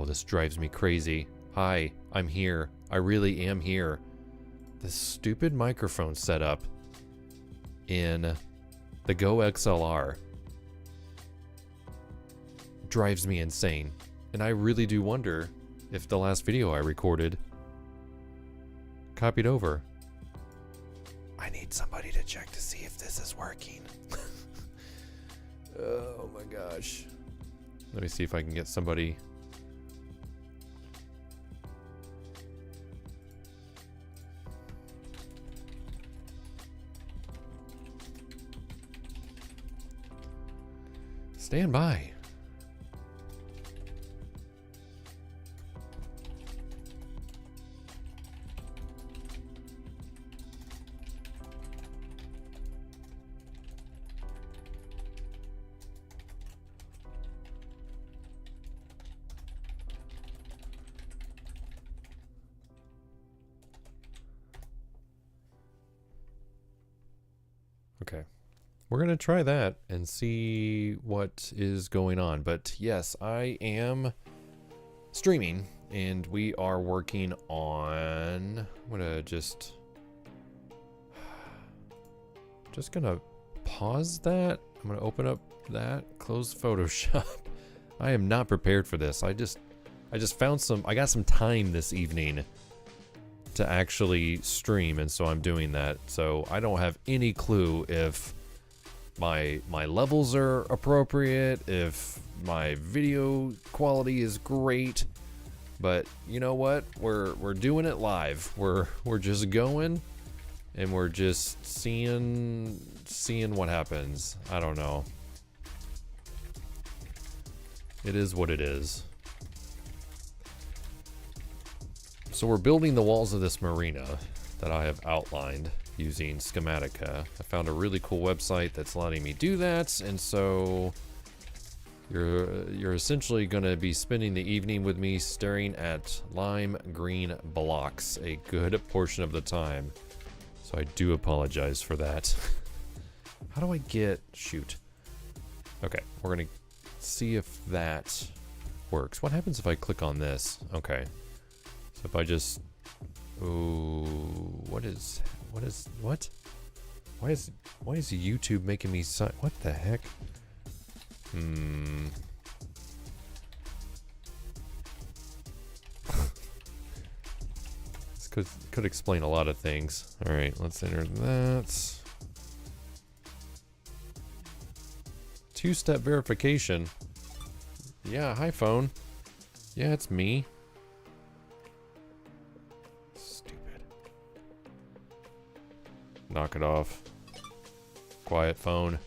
this drives me crazy. Hi, I'm here. I really am here. This stupid microphone setup in the Go XLR drives me insane. And I really do wonder if the last video I recorded copied over. I need somebody to check to see if this is working. Oh my gosh. Let me see if I can get somebody. Stand by. Okay. We're going to try that and see what is going on. But yes, I am streaming and we are working on... I'm going to just going to pause that. I'm going to open up that, close Photoshop. I am not prepared for this. I just found I got some time this evening to actually stream, and so I'm doing that. So I don't have any clue if my levels are appropriate, if my video quality is great, but you know what? We're doing it live. We're just going, and we're just seeing what happens. I don't know. It is what it is. So we're building the walls of this marina that I have outlined using Schematica. I found a really cool website that's letting me do that, and so you're essentially going to be spending the evening with me staring at lime green blocks a good portion of the time. So I do apologize for that. How do I get... shoot. Okay, we're going to see if that works. What happens if I click on this? Okay. So if I just... ooh, what? Why is YouTube making me sign? What the heck? This could explain a lot of things. All right, let's enter that. Two-step verification. Yeah, hi phone. Yeah, it's me. Knock it off. Quiet phone.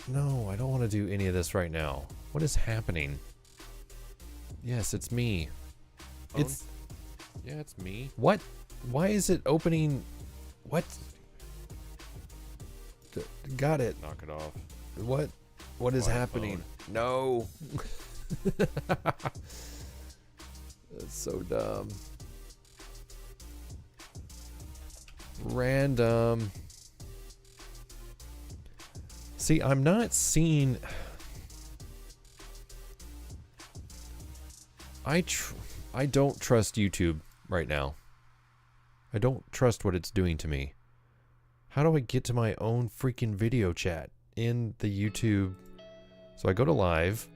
No, I don't want to do any of this right now. What is happening? Yes, it's me. Phone? Yeah, it's me. What? Why is it opening? What? Got it. Knock it off. What is happening? Phone. No. That's so dumb. Random. See, I'm not seeing... I don't trust YouTube right now. I don't trust what it's doing to me. How do I get to my own freaking video chat in the YouTube? So I go to live.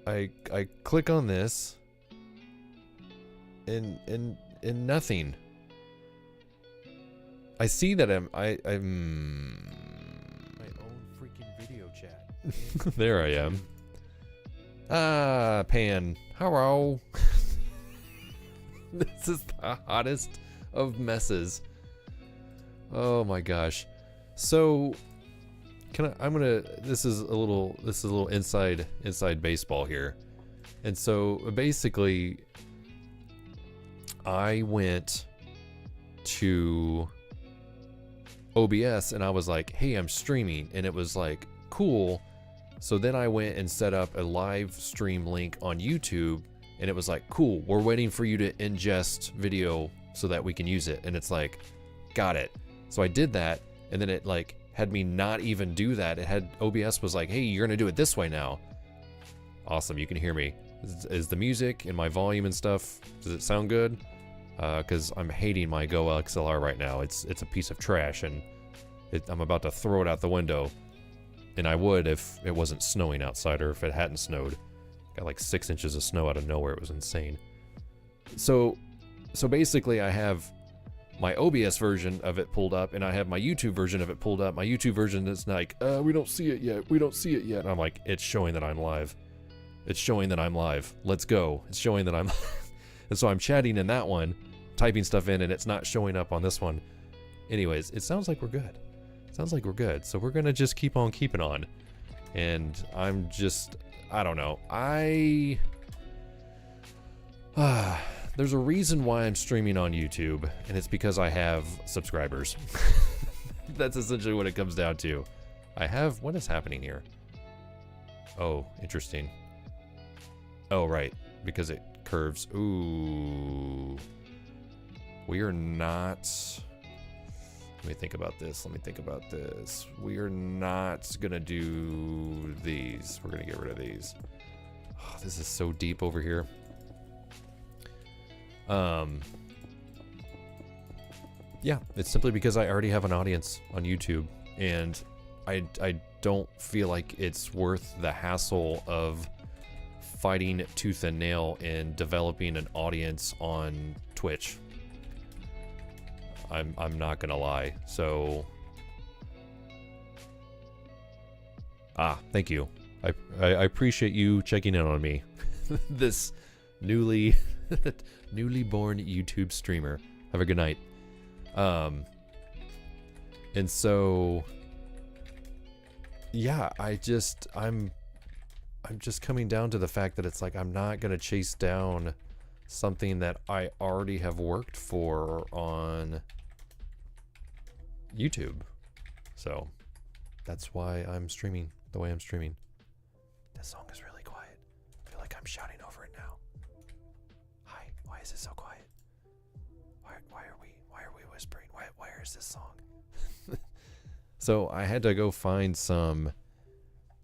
I click on this. And nothing. I see that I'm my own freaking video chat. There I am. Ah, Pan. Hello. This is the hottest of messes. Oh my gosh. So this is a little inside baseball here. And so basically I went to OBS and I was like, hey, I'm streaming, and it was like, cool. So then I went and set up a live stream link on YouTube, and it was like, cool, we're waiting for you to ingest video so that we can use it. And it's like, got it. So I did that, and then it like had me not even do that. It had OBS was like, hey, you're gonna do it this way now. Awesome, you can hear me. Is the music and my volume and stuff, does it sound good? Because I'm hating my Go XLR right now. It's a piece of trash, and I'm about to throw it out the window. And I would if it wasn't snowing outside, or if it hadn't snowed. Got like 6 inches of snow out of nowhere. It was insane. So basically I have my OBS version of it pulled up, and I have my YouTube version of it pulled up. My YouTube version is like, we don't see it yet. We don't see it yet. And I'm like, it's showing that I'm live. It's showing that I'm live. Let's go. It's showing that I'm And so I'm chatting in that one, typing stuff in, and it's not showing up on this one. Anyways, it sounds like we're good. Sounds like we're good. So we're gonna just keep on keeping on. And I'm just, I don't know. There's a reason why I'm streaming on YouTube, and it's because I have subscribers. That's essentially what it comes down to. What is happening here? Oh, interesting. Oh, right, because it curves. Ooh. We are not, let me think about this. We are not gonna do these. We're gonna get rid of these. Oh, this is so deep over here. Yeah, it's simply because I already have an audience on YouTube, and I don't feel like it's worth the hassle of fighting tooth and nail in developing an audience on Twitch. I'm not gonna lie. So thank you. I appreciate you checking in on me. This newly born YouTube streamer. Have a good night. And so yeah, I'm just coming down to the fact that it's like I'm not gonna chase down something that I already have worked for on YouTube. So that's why I'm streaming the way I'm streaming. This song is really quiet. I feel like I'm shouting over it now. Hi, why is it so quiet? Why are we whispering? Where is this song? So I had to go find some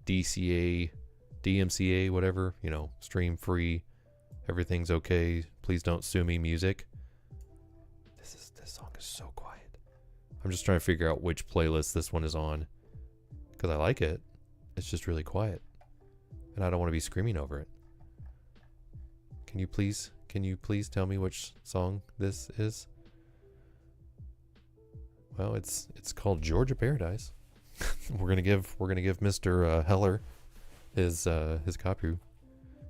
DMCA, whatever, you know, stream free, everything's okay, please don't sue me music. This song is so quiet. I'm just trying to figure out which playlist this one is on, because I like it. It's just really quiet, and I don't want to be screaming over it. Can you please tell me which song this is? Well, it's called Georgia Paradise. we're gonna give Mr. Heller his copy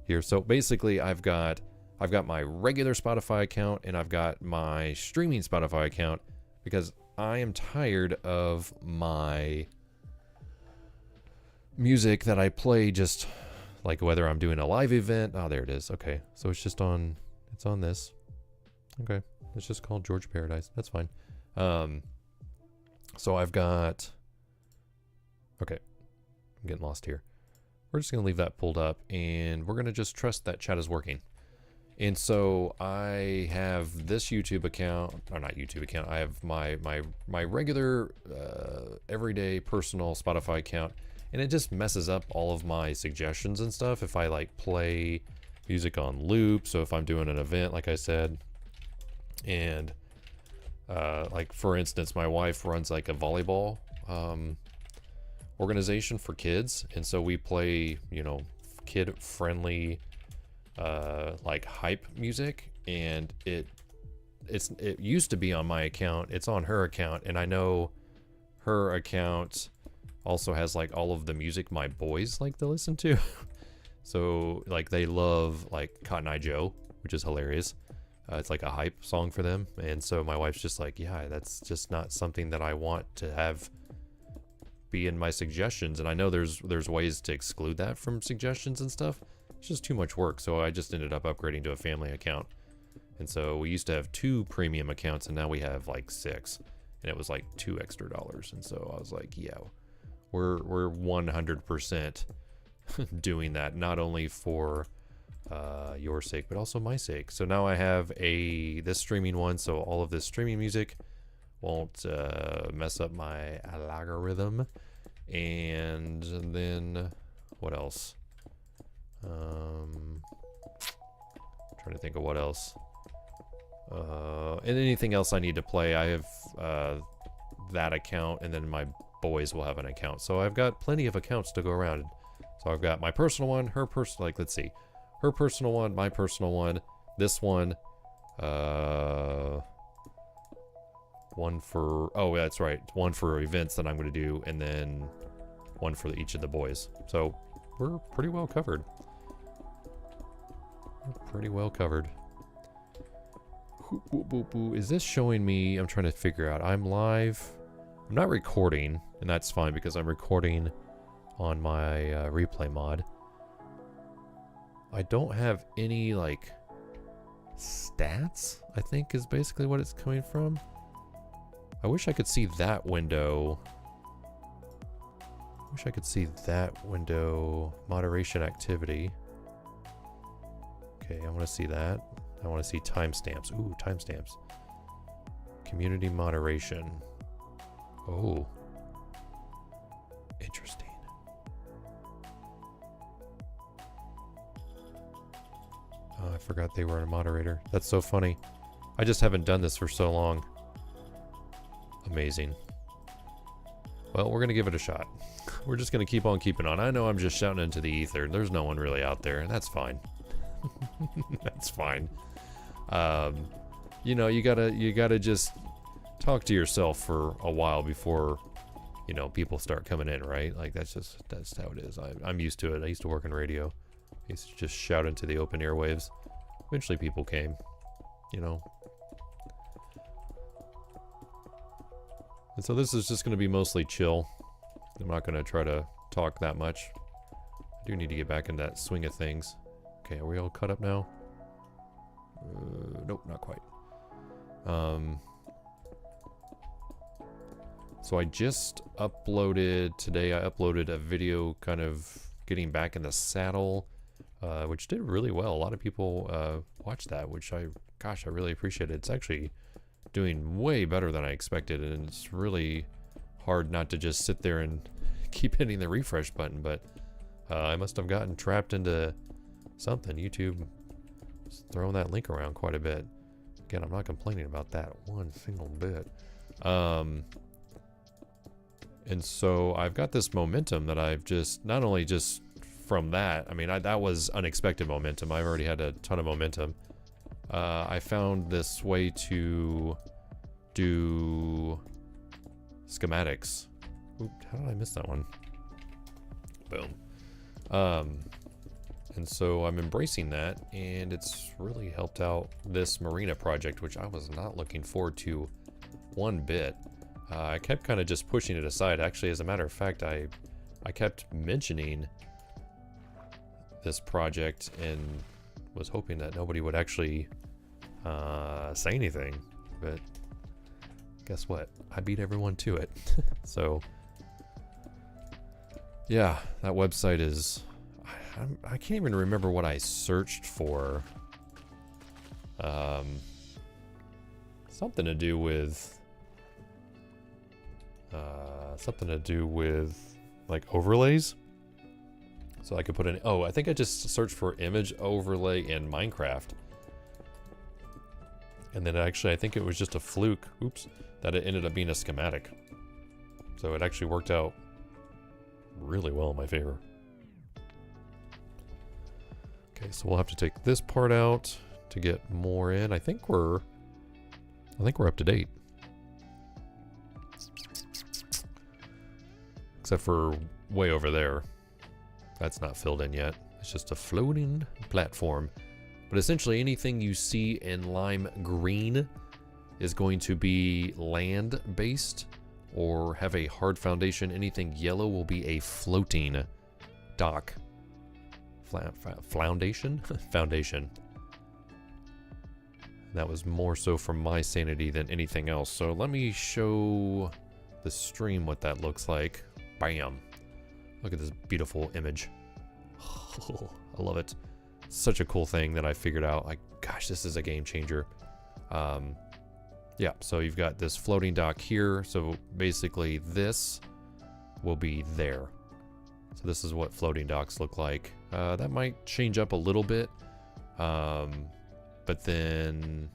here. So basically, I've got my regular Spotify account, and I've got my streaming Spotify account, because I am tired of my music that I play, just like whether I'm doing a live event. Oh, there it is. Okay, so it's on this. Okay, it's just called Georgia Paradise. That's fine. So I've got, okay, I'm getting lost here. We're just gonna leave that pulled up, and we're gonna just trust that chat is working. And so I have this YouTube account, or not YouTube account, I have my regular everyday personal Spotify account, and it just messes up all of my suggestions and stuff if I like play music on loop. So if I'm doing an event, like I said, and like for instance, my wife runs like a volleyball organization for kids, and so we play, you know, kid friendly like hype music, and it used to be on my account, it's on her account, and I know her account also has like all of the music my boys like to listen to. So like they love like Cotton Eye Joe, which is hilarious. It's like a hype song for them, and so my wife's just like, yeah, that's just not something that I want to have be in my suggestions. And I know there's ways to exclude that from suggestions and stuff. It's just too much work, so I just ended up upgrading to a family account. And so we used to have 2 premium accounts, and now we have like 6, and it was like $2 extra. And so I was like, yeah, we're 100% doing that, not only for your sake but also my sake. So now I have this streaming one, so all of this streaming music won't mess up my algorithm. And then what else? Trying to think of what else. And anything else I need to play, I have that account, and then my boys will have an account. So I've got plenty of accounts to go around. So I've got my personal one, her personal, like, let's see. Her personal one, my personal one, this one, one for, oh, that's right, one for events that I'm going to do, and then one for each of the boys. So we're pretty well covered. We're pretty well covered. Is this showing me? I'm trying to figure out. I'm live. I'm not recording, and that's fine because I'm recording on my replay mod. I don't have any, like, stats, I think is basically what it's coming from. I wish I could see that window. Wish I could see that window. Moderation activity. Okay, I want to see that. I want to see timestamps. Ooh, timestamps. Community moderation. Oh. Interesting. Oh, I forgot they were a moderator. That's so funny. I just haven't done this for so long. Amazing. Well, we're going to give it a shot. We're just going to keep on keeping on. I know I'm just shouting into the ether. There's no one really out there, and that's fine. That's fine. You know, you gotta just talk to yourself for a while before, you know, people start coming in, right? Like, that's how it is. I'm used to it. I used to work in radio. I used to just shout into the open airwaves. Eventually people came, you know. And so this is just going to be mostly chill. I'm not going to try to talk that much. I do need to get back in that swing of things. Okay, are we all caught up now? Nope, not quite. So I just uploaded, today I uploaded a video kind of getting back in the saddle, which did really well. A lot of people watched that, which I really appreciate it. It's actually doing way better than I expected, and it's really hard not to just sit there and keep hitting the refresh button, but I must have gotten trapped into something. YouTube is throwing that link around quite a bit. Again, I'm not complaining about that one single bit. And so I've got this momentum that I've just, not only just from that, I mean, that was unexpected momentum. I've already had a ton of momentum. I found this way to do schematics. Oop, how did I miss that one? Boom. And so I'm embracing that, and it's really helped out this Marina project, which I was not looking forward to one bit. I kept kind of just pushing it aside. Actually, as a matter of fact, I kept mentioning this project and was hoping that nobody would actually say anything, but guess what? I beat everyone to it. So yeah, that website is, I can't even remember what I searched for. Something to do with like overlays. So I could put in, oh, I think I just searched for image overlay in Minecraft. And then actually, I think it was just a fluke, oops, that it ended up being a schematic. So it actually worked out really well in my favor. Okay, so we'll have to take this part out to get more in. I think we're up to date. Except for way over there. That's not filled in yet. It's just a floating platform. But essentially anything you see in lime green is going to be land-based or have a hard foundation. Anything yellow will be a floating dock. Foundation? Foundation. That was more so for my sanity than anything else. So let me show the stream what that looks like. Bam. Look at this beautiful image. Oh, I love it. Such a cool thing that I figured out. Like, gosh, this is a game changer. Yeah, so you've got this floating dock here. So basically this will be there. So this is what floating docks look like. That might change up a little bit. But then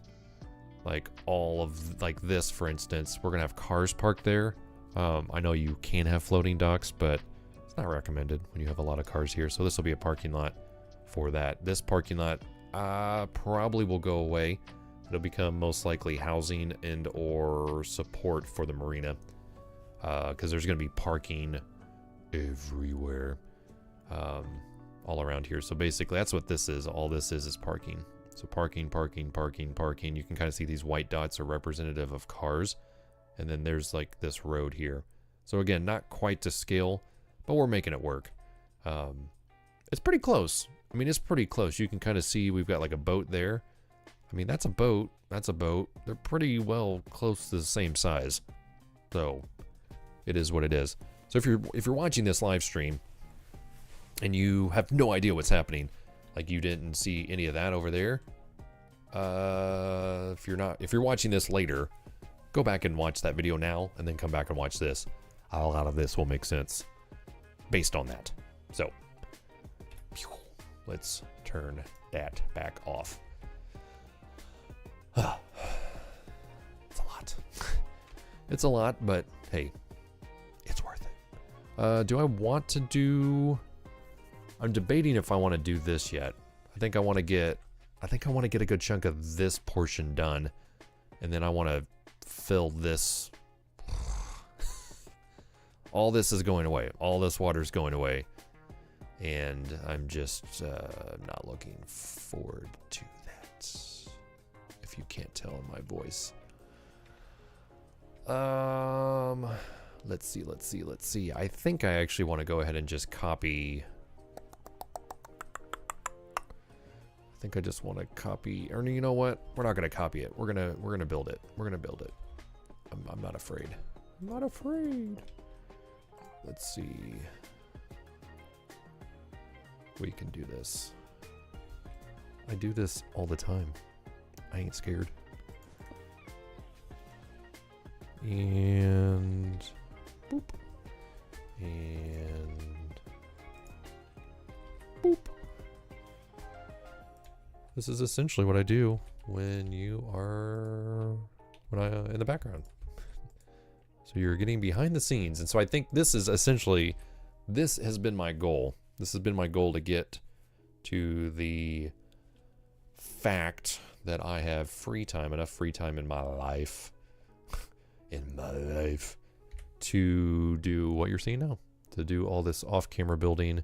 like all of like this, for instance, we're gonna have cars parked there. I know you can have floating docks, but it's not recommended when you have a lot of cars here. So this will be a parking lot for that. This parking lot probably will go away. It'll become most likely housing and or support for the marina, because there's going to be parking everywhere, all around here. So basically that's what this is. All this is parking. So parking, parking, parking, parking. You can kind of see these white dots are representative of cars. And then there's like this road here. So again, not quite to scale, but we're making it work. It's pretty close. I mean, it's pretty close. You can kind of see we've got like a boat there. I mean, that's a boat. That's a boat. They're pretty well close to the same size. So it is what it is. So if you're watching this live stream and you have no idea what's happening, like you didn't see any of that over there, if you're watching this later, go back and watch that video now and then come back and watch this. A lot of this will make sense based on that. So let's turn that back off. It's a lot. It's a lot, but hey, it's worth it. Do I want to do... I'm debating if I want to do this yet. I think I want to get a good chunk of this portion done, and then I want to fill this. All this is going away. All this water is going away, and I'm just not looking forward to that. If you can't tell in my voice. Let's see. I think I actually want to go ahead and just copy. I think I just want to copy, or you know what? We're not going to copy it. We're gonna build it. We're gonna build it. I'm not afraid. I'm not afraid. Let's see. We can do this. I do this all the time. I ain't scared. And boop. And boop. This is essentially what I do when you are in the background. So you're getting behind the scenes. And so I think this is essentially, this has been my goal. This has been my goal to get to the fact that I have free time, enough free time in my life, to do what you're seeing now, to do all this off-camera building.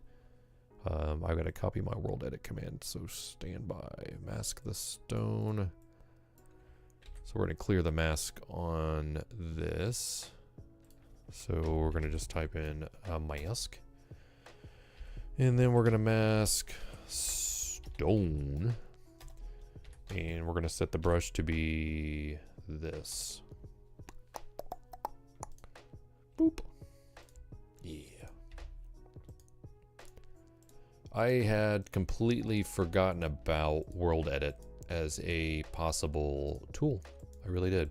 I've got to copy my world edit command, so stand by, mask the stone. So we're going to clear the mask on this. So we're going to just type in mask. And then we're going to mask stone. And we're going to set the brush to be this. Boop. Yeah. I had completely forgotten about world edit as a possible tool. I really did.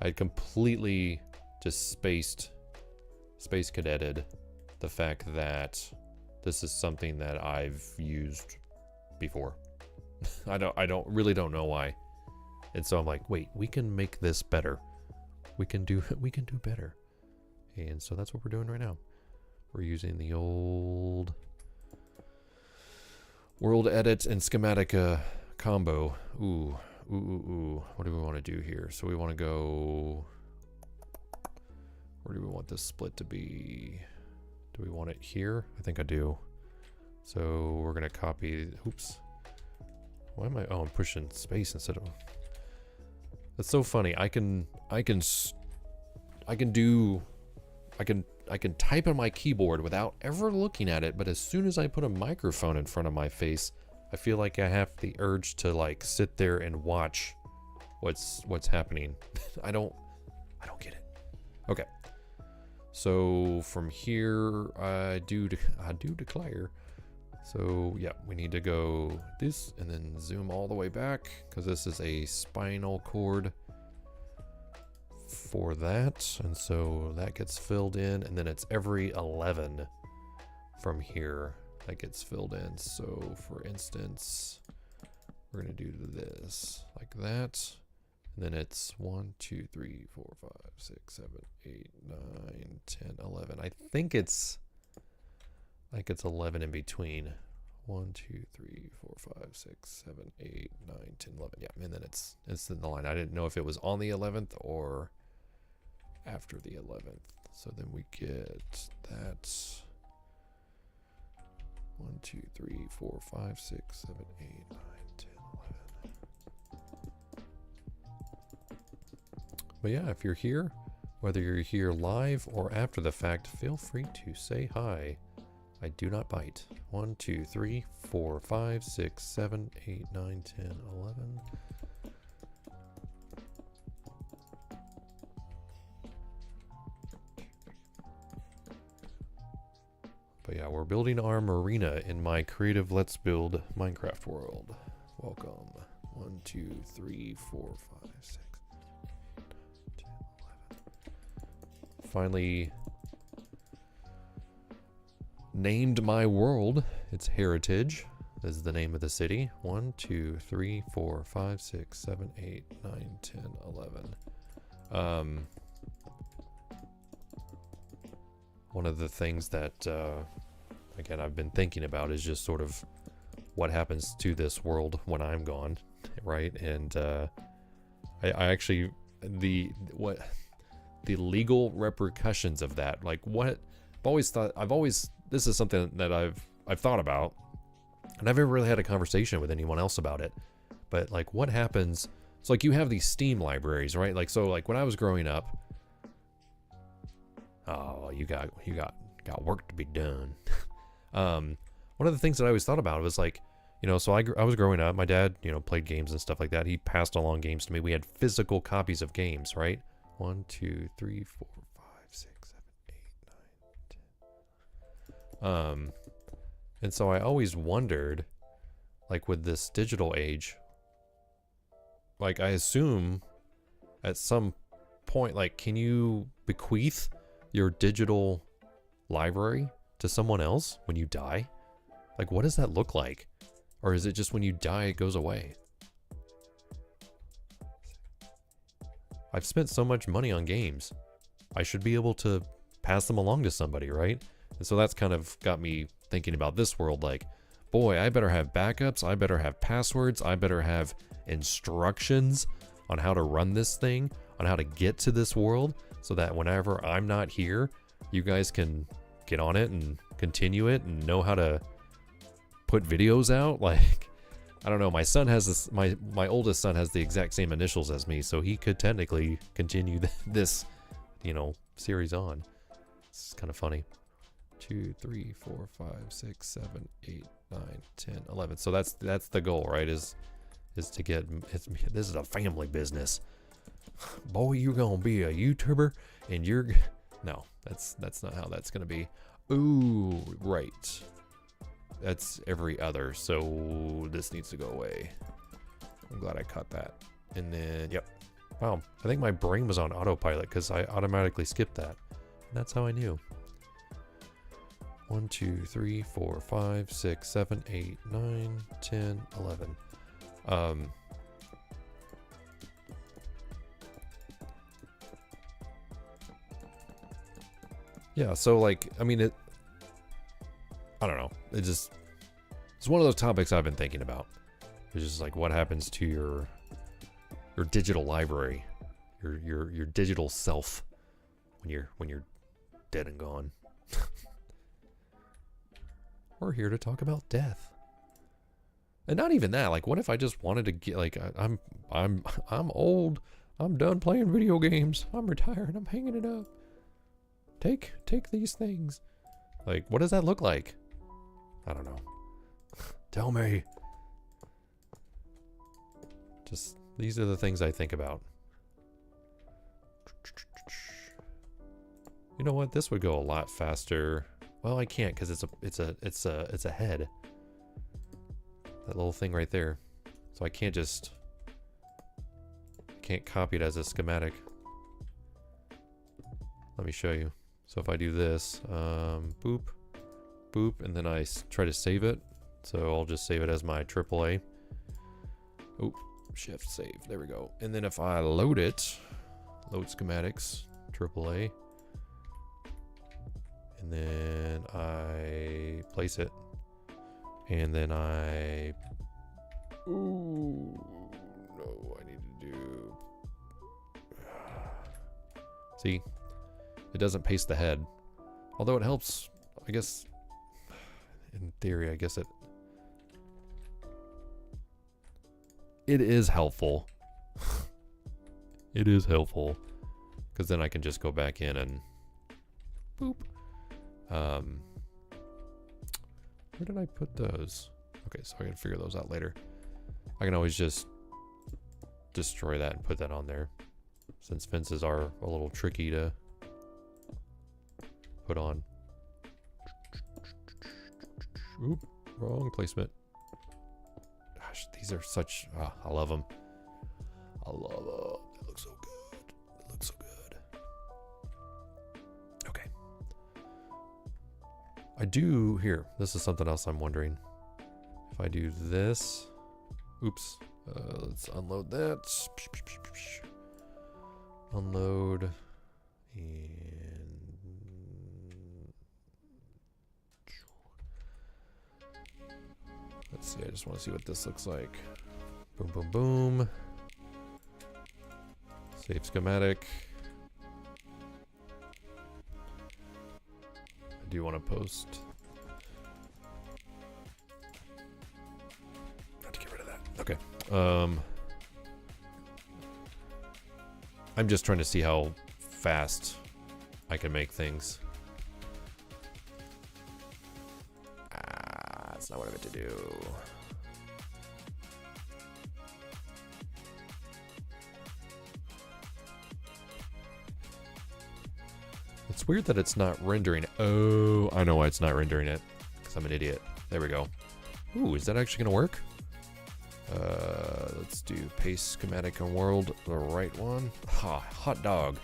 I had completely just space cadeted the fact that this is something that I've used before. I really don't know why. And so I'm like, wait, we can make this better. We can do better. And so that's what we're doing right now. We're using the old world edit and schematica combo. Ooh. What do we want to do here? So we want to go, where do we want this split to be? Do we want it here? I think I do. So we're going to copy, oops. Why am I, oh, I'm pushing space instead of, that's so funny. I can type on my keyboard without ever looking at it, but as soon as I put a microphone in front of my face, I feel like I have the urge to like sit there and watch what's happening. I don't get it. Okay. So from here, I do declare. So yeah, we need to go this and then zoom all the way back because this is a spinal cord for that. And so that gets filled in, and then it's every 11 from here. that gets filled in. So for instance, we're gonna do this like that. And then it's 1, 2, 3, 4, 5, 6, 7, 8, 9, 10, 11. I think it's 11 in between. 1, 2, 3, 4, 5, 6, 7, 8, 9, 10, 11. Yeah, and then it's in the line. I didn't know if it was on the 11th or after the 11th. So then we get that 1, 2, 3, 4, 5, 6, 7, 8, 9, 10, 11. But yeah, if you're here, whether you're here live or after the fact, feel free to say hi. I do not bite. 1, 2, 3, 4, 5, 6, 7, 8, 9, 10, 11. But yeah, we're building our marina in my creative Let's Build Minecraft world. Welcome. 1, 2, 3, 4, 5, 6, 8, 9, 10, 11. Finally named my world. It's Heritage is the name of the city. 1, 2, 3, 4, 5, 6, 7, 8, 9, 10, 11. One of the things that again I've been thinking about is just sort of what happens to this world when I'm gone, right? And I actually the legal repercussions of that, like what I've always this is something that I've thought about, and I've never really had a conversation with anyone else about it. But like, what happens? It's like you have these Steam libraries, right? Like, so like when I was growing up, oh, you got work to be done. One of the things that I always thought about was like, you know, so I was growing up. My dad, you know, played games and stuff like that. He passed along games to me. We had physical copies of games, right? 1, 2, 3, 4, 5, 6, 7, 8, 9, 10. And so I always wondered, like with this digital age, like I assume at some point, like, can you bequeath your digital library to someone else when you die? Like, what does that look like? Or is it just when you die, it goes away? I've spent so much money on games. I should be able to pass them along to somebody, right? And so that's kind of got me thinking about this world like, boy, I better have backups. I better have passwords. I better have instructions on how to run this thing, on how to get to this world, so that whenever I'm not here, you guys can get on it and continue it and know how to put videos out. Like, I don't know, my son has this, my oldest son has the exact same initials as me, so he could technically continue this, you know, series on. It's kind of funny. 2, 3, 4, 5, 6, 7, 8, 9, 10, 11. So that's the goal, right? Is to get, this is a family business. Boy, you're gonna be a YouTuber and you're, no, that's not how that's gonna be. Ooh, right. That's every other, so this needs to go away. I'm glad I caught that. And then, yep. Wow, I think my brain was on autopilot because I automatically skipped that. And that's how I knew. 1, 2, 3, 4, 5, 6, 7, 8, 9, 10, 11. Yeah, so like, I mean, I don't know. It's one of those topics I've been thinking about. It's just like, what happens to your digital library, your digital self when you're dead and gone. We're here to talk about death. And not even that, like, what if I just wanted to get, like, I'm old, I'm done playing video games, I'm retired, I'm hanging it up. Take these things. Like, what does that look like? I don't know. Tell me. Just, these are the things I think about. You know what? This would go a lot faster. Well, I can't because it's a head. That little thing right there. So I can't copy it as a schematic. Let me show you. So if I do this, boop, boop, and then I try to save it. So I'll just save it as my AAA. Oop, shift save, there we go. And then if I load it, load schematics, AAA, and then I place it, and then I, ooh, no, I need to do, see, it doesn't paste the head, although it helps, I guess, in theory, I guess it is helpful. It is helpful, because then I can just go back in and boop. Where did I put those? Okay, so I can figure those out later. I can always just destroy that and put that on there, since fences are a little tricky to put on. Oop, wrong placement. Gosh, these are such, I love them. I love them. It looks so good. It looks so good. Okay. I do, here, this is something else I'm wondering. If I do this, oops, let's unload that. Unload, and let's see, I just want to see what this looks like. Boom, boom, boom. Save schematic. I do want to post. Have to get rid of that. Okay. I'm just trying to see how fast I can make things. That's not what I meant to do. It's weird that it's not rendering. Oh, I know why it's not rendering it. Because I'm an idiot. There we go. Ooh, is that actually going to work? Let's do paste schematic and world, the right one. Ha, hot dog.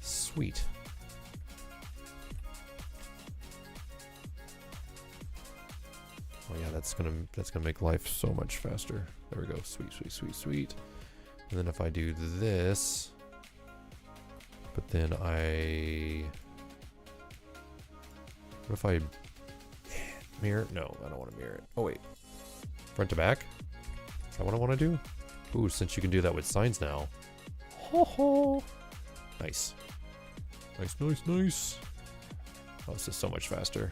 Sweet. Oh yeah, that's gonna make life so much faster. There we go. Sweet, sweet, sweet, sweet. And then if I do this, but then what if I mirror? No, I don't want to mirror it. Oh wait, front to back? Is that what I want to do? Ooh, since you can do that with signs now. Ho ho! Nice. Nice, nice, nice. Oh, this is so much faster.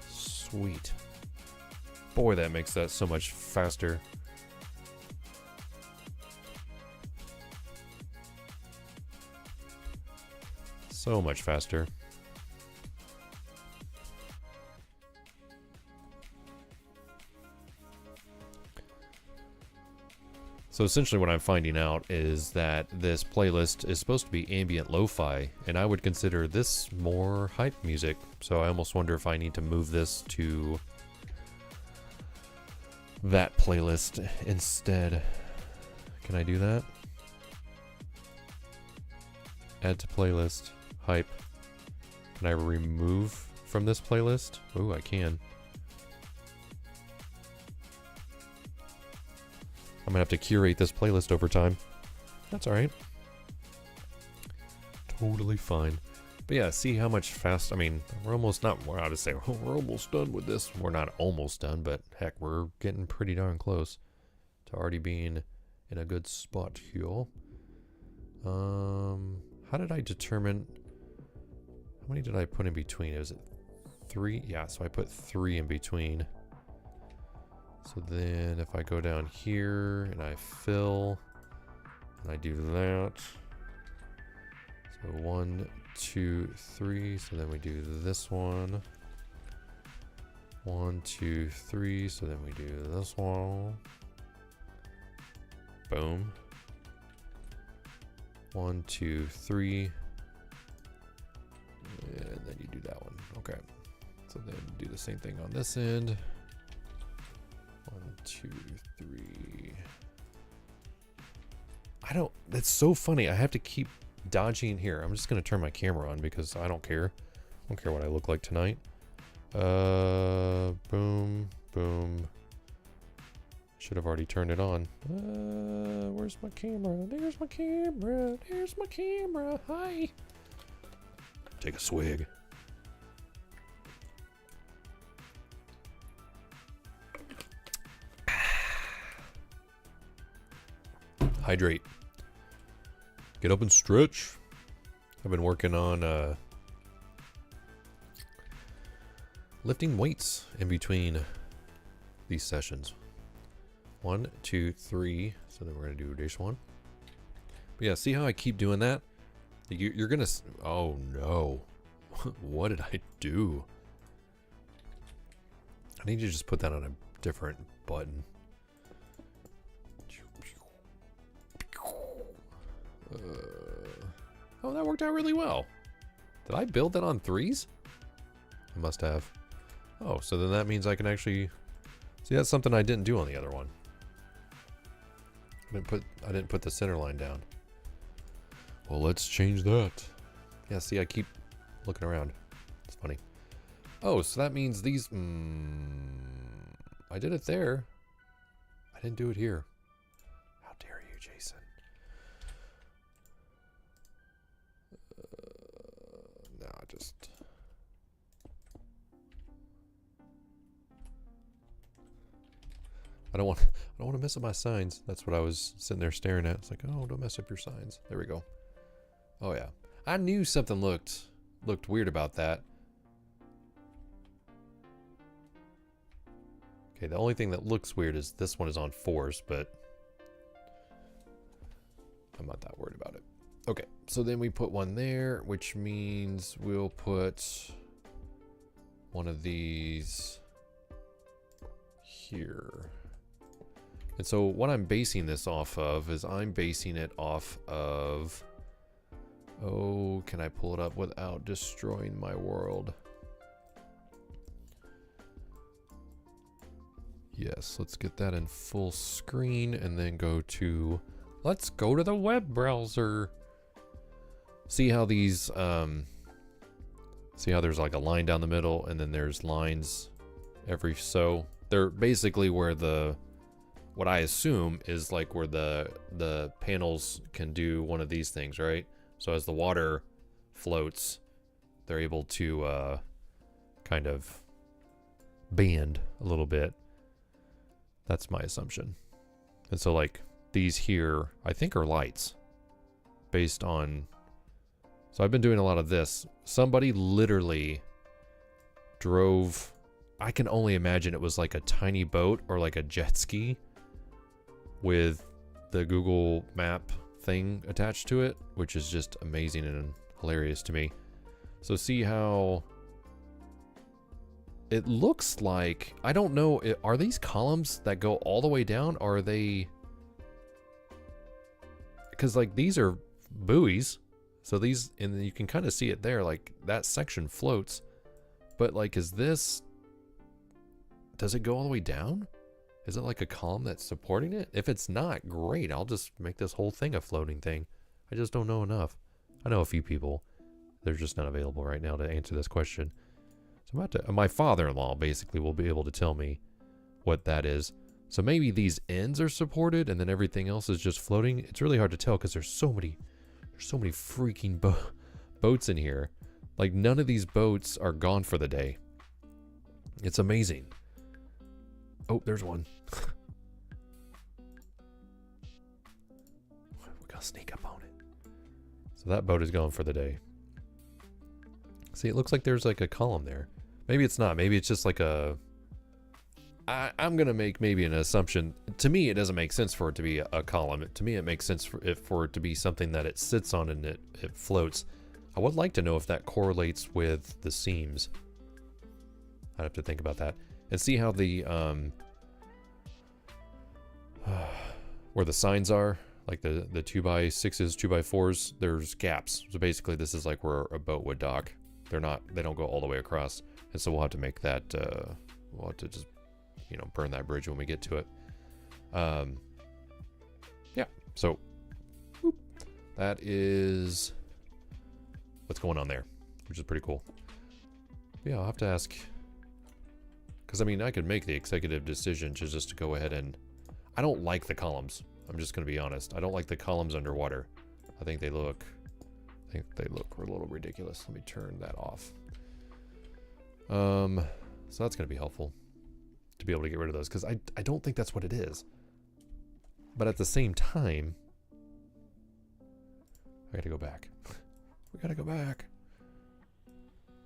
Sweet. Boy, that makes that so much faster. So much faster. So essentially what I'm finding out is that this playlist is supposed to be ambient lo-fi, and I would consider this more hype music. So I almost wonder if I need to move this to that playlist instead. Can I do that? Add to playlist, hype. Can I remove from this playlist? Oh, I can. I'm gonna have to curate this playlist over time. That's alright. Totally fine. But yeah, see how much fast, I mean, we're almost not, we're out to say, oh, we're almost done with this. We're not almost done, but heck, we're getting pretty darn close to already being in a good spot here. How did I determine, how many did I put in between? Was it 3? Yeah, so I put 3 in between. So then if I go down here and I fill and I do that, so 1, 2, 3, so then we do this one, 1, 2, 3, so then we do this one, boom, 1, 2, 3, and then you do that one. Okay, so then do the same thing on this end. 1, 2, 3. I don't, that's so funny. I have to keep dodging here. I'm just going to turn my camera on because I don't care. I don't care what I look like tonight. Boom, boom. Should have already turned it on. Where's my camera? There's my camera. There's my camera. Hi. Take a swig. Hydrate. Get up and stretch. I've been working on lifting weights in between these sessions. 1, 2, 3. So then we're gonna do addition 1. But yeah, see how I keep doing that? You're gonna. Oh no! What did I do? I need to just put that on a different button. Oh, that worked out really well. Did I build that on 3s? I must have. Oh, so then that means I can actually see. That's something I didn't do on the other one. I didn't put the center line down. Well, let's change that. Yeah, see, I keep looking around. It's funny. Oh, so that means these. I did it there. I didn't do it here. How dare you, Jason? No, just. I don't want to mess up my signs. That's what I was sitting there staring at. It's like, oh, don't mess up your signs. There we go. Oh yeah, I knew something looked weird about that. Okay, the only thing that looks weird is this one is on 4s, but I'm not that worried about it. Okay, so then we put one there, which means we'll put one of these here. And so what I'm basing this off of is I'm basing it off of... Oh, can I pull it up without destroying my world? Yes, let's get that in full screen and then go to... Let's go to the web browser. See how these... see how there's like a line down the middle and then there's lines every so... They're basically where the... What I assume is like where the panels can do one of these things, right? So as the water floats, they're able to kind of bend a little bit. That's my assumption. And so like these here, I think are lights based on... So I've been doing a lot of this. Somebody literally drove... I can only imagine it was like a tiny boat or like a jet ski with the Google map thing attached to it, which is just amazing and hilarious to me. So see how it looks like, I don't know, are these columns that go all the way down? Or are they, because like these are buoys, so these, and you can kind of see it there, like that section floats, but like, is this, does it go all the way down? Is it like a column that's supporting it? If it's not, great. I'll just make this whole thing a floating thing. I just don't know enough. I know a few people. They're just not available right now to answer this question. So I'm about to... My father-in-law basically will be able to tell me what that is. So maybe these ends are supported and then everything else is just floating. It's really hard to tell because there's so many freaking boats in here. Like none of these boats are gone for the day. It's amazing. Oh, there's one. We gotta sneak up on it. So that boat is gone for the day. See, it looks like there's like a column there. Maybe it's not. Maybe it's just like a... I'm gonna make maybe an assumption. To me, it doesn't make sense for it to be a column. To me, it makes sense for it to be something that it sits on and it floats. I would like to know if that correlates with the seams. I'd have to think about that. And see how the, where the signs are, like the 2x6s, 2x4s, there's gaps. So basically this is like where a boat would dock. They don't go all the way across. And so we'll have to make that, we'll have to just, you know, burn that bridge when we get to it. Yeah, so, whoop. That is what's going on there, which is pretty cool. Yeah, I'll have to ask. Because, I mean, I could make the executive decision to just go ahead and... I don't like the columns. I'm just going to be honest. I don't like the columns underwater. I think they look a little ridiculous. Let me turn that off. So that's going to be helpful to be able to get rid of those, because I don't think that's what it is. But at the same time, I gotta go back. We gotta go back.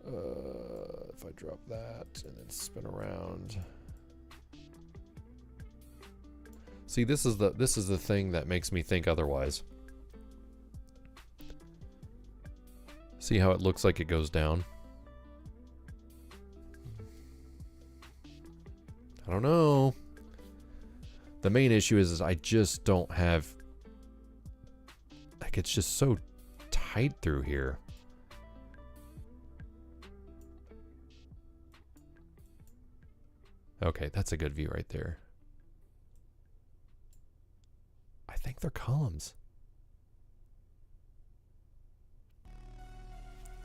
If I drop that and then spin around. See, this is the thing that makes me think otherwise. See how it looks like it goes down? I don't know. The main issue is I just don't have... Like, it's just so tight through here. Okay, that's a good view right there. I think they're columns.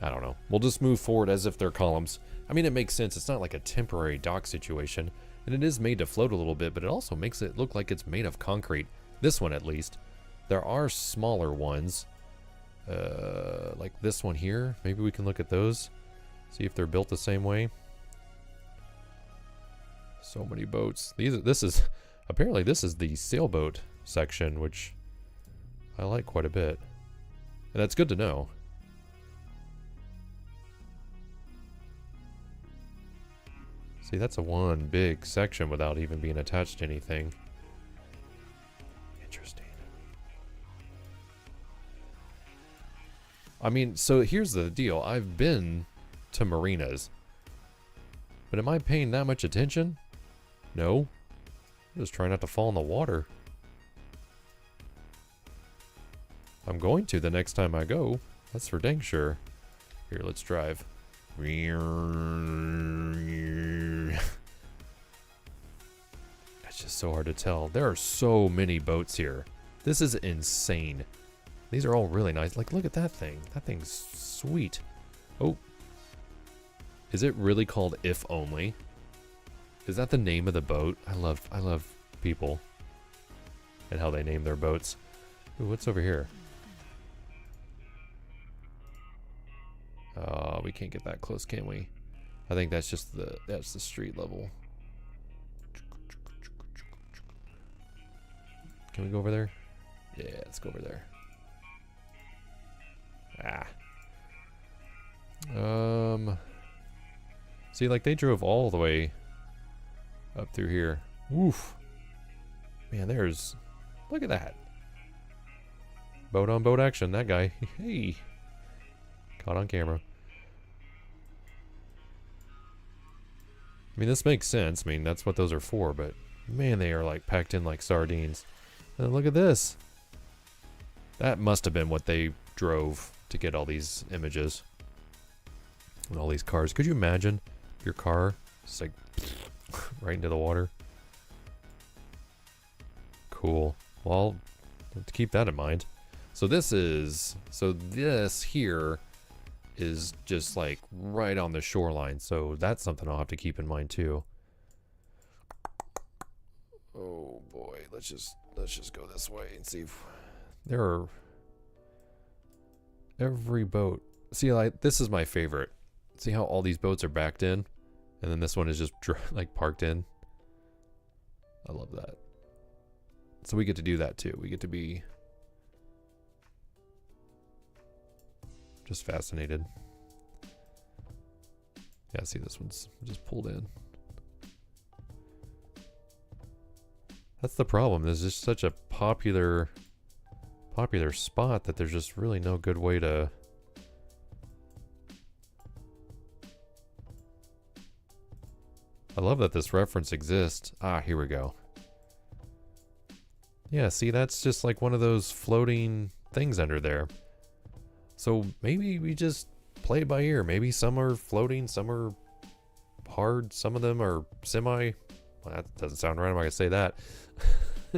I don't know. We'll just move forward as if they're columns. I mean, it makes sense. It's not like a temporary dock situation. And it is made to float a little bit, but it also makes it look like it's made of concrete. This one, at least. There are smaller ones. Like this one here. Maybe we can look at those. See if they're built the same way. So many boats. Apparently this is the sailboat section, which I like quite a bit. And that's good to know. See, that's a one big section without even being attached to anything. Interesting. I mean, so here's the deal. I've been to marinas. But am I paying that much attention? No. I'm just trying not to fall in the water. I'm going to the next time I go. That's for dang sure. Here, let's drive. It's just so hard to tell. There are so many boats here. This is insane. These are all really nice. Like, look at that thing. That thing's sweet. Oh. Is it really called If Only? Is that the name of the boat? I love people and how they name their boats. Ooh, what's over here? We can't get that close, can we? I think that's just that's the street level. Can we go over there? Yeah, let's go over there. See, like, they drove all the way up through here. Woof. Man, look at that. Boat on boat action, that guy. Hey. Caught on camera. I mean, this makes sense. I mean, that's what those are for, but man, they are like packed in like sardines. And look at this. That must have been what they drove to get all these images. And all these cars. Could you imagine your car just like right into the water? Cool. Well, let's keep that in mind. So this here is just like right on the shoreline. So that's something I'll have to keep in mind too. Oh boy, let's just go this way and see if there are every boat. See, like, this is my favorite. See how all these boats are backed in, and then this one is just like parked in. I love that. So we get to do that too. We get to be just fascinated. Yeah, see, this one's just pulled in. That's the problem. There's just such a popular spot that there's just really no good way to... I love that this reference exists. Ah, here we go. Yeah, see, that's just like one of those floating things under there. So maybe we just play it by ear. Maybe some are floating, some are hard, some of them are semi. Well, that doesn't sound right. I'm not gonna say that.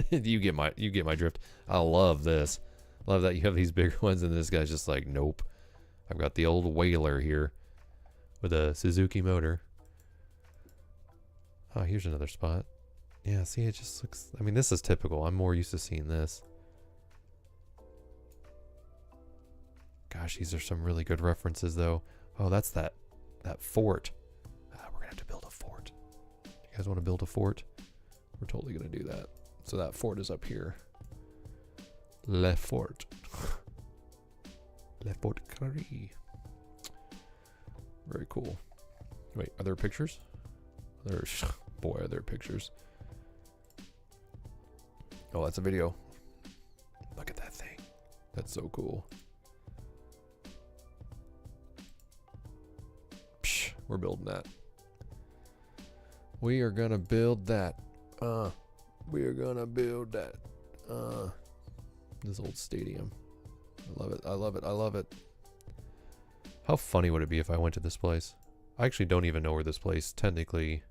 you get my drift. I love this. Love that you have these bigger ones and this guy's just like, nope. I've got the old Whaler here with a Suzuki motor. Oh, here's another spot. Yeah, see, it just looks... I mean, this is typical. I'm more used to seeing this. Gosh, these are some really good references, though. Oh, that's that fort. We're going to have to build a fort. You guys want to build a fort? We're totally going to do that. So that fort is up here. Le Fort. Le Fort Carré. Very cool. Wait, are there pictures? There's... Boy, are there pictures. Oh, that's a video. Look at that thing. That's so cool. Psh, we're building that. We are gonna build that. We are gonna build that. This old stadium. I love it. I love it. I love it. How funny would it be if I went to this place? I actually don't even know where this place technically...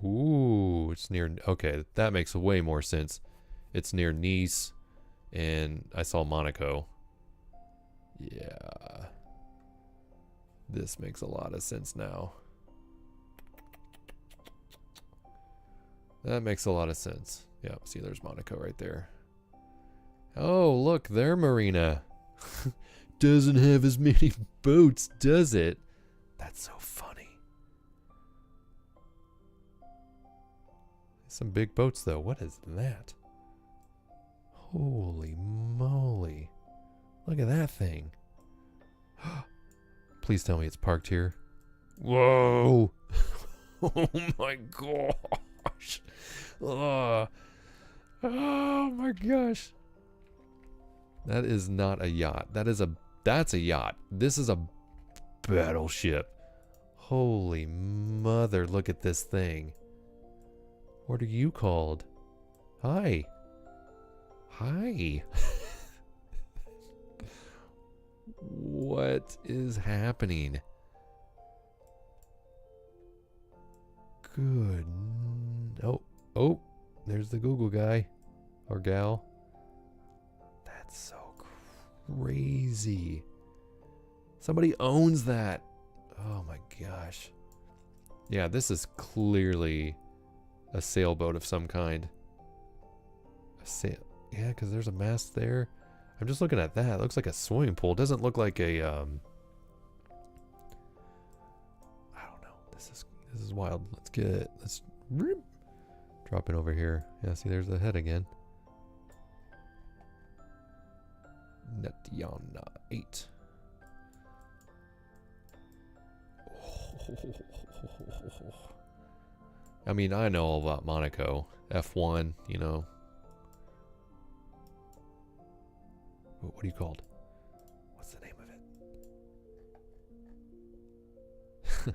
Ooh, it's near... Okay, that makes way more sense. It's near Nice, and I saw Monaco. Yeah. This makes a lot of sense now. That makes a lot of sense. Yeah, see, there's Monaco right there. Oh, look, there, Marina. Doesn't have as many boats, does it? That's so funny. Some big boats, though. What is that? Holy moly. Look at that thing. Please tell me it's parked here. Whoa. Oh my gosh. Oh my gosh. That is not a yacht. That's a yacht. This is a battleship. Holy mother, look at this thing. What are you called? Hi. Hi. What is happening? Good. Oh, there's the Google guy or gal. That's so crazy. Somebody owns that. Oh my gosh. Yeah, this is clearly a sailboat of some kind. A sail. Yeah, because there's a mast there. I'm just looking at that. It looks like a swimming pool. It doesn't look like a I don't know. This is wild. Let's get it. Let's drop it over here. Yeah, see, there's the head again. Netiana 8. I mean, I know all about Monaco. F1, you know. What are you called? What's the name of it?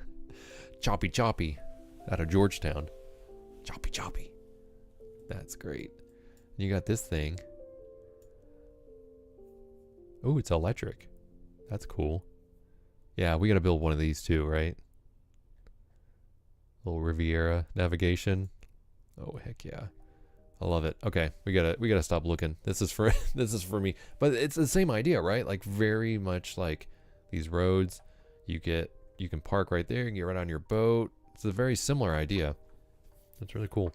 Choppy Choppy. Out of Georgetown. Choppy Choppy. That's great. You got this thing. Oh, it's electric. That's cool. Yeah, we gotta build one of these too, right? Little Riviera navigation. Oh heck yeah. I love it. Okay, we gotta stop looking. This is for me. But it's the same idea, right? Like very much like these roads. You can park right there, you can get right on your boat. It's a very similar idea. That's really cool.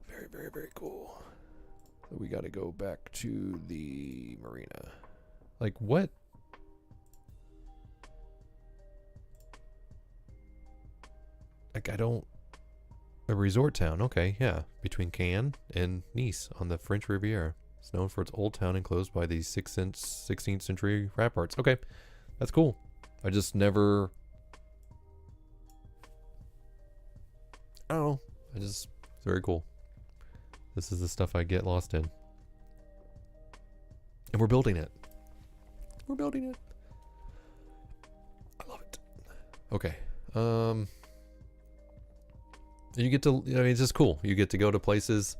Very, very, very cool. So we gotta go back to the marina. Like what? Like I don't... A resort town, okay, yeah. Between Cannes and Nice on the French Riviera. It's known for its old town enclosed by these 16th century ramparts. Okay, that's cool. I just never... I don't know. It's very cool. This is the stuff I get lost in. And we're building it. We're building it. I love it. Okay. You get to, I mean, it's just cool. You get to go to places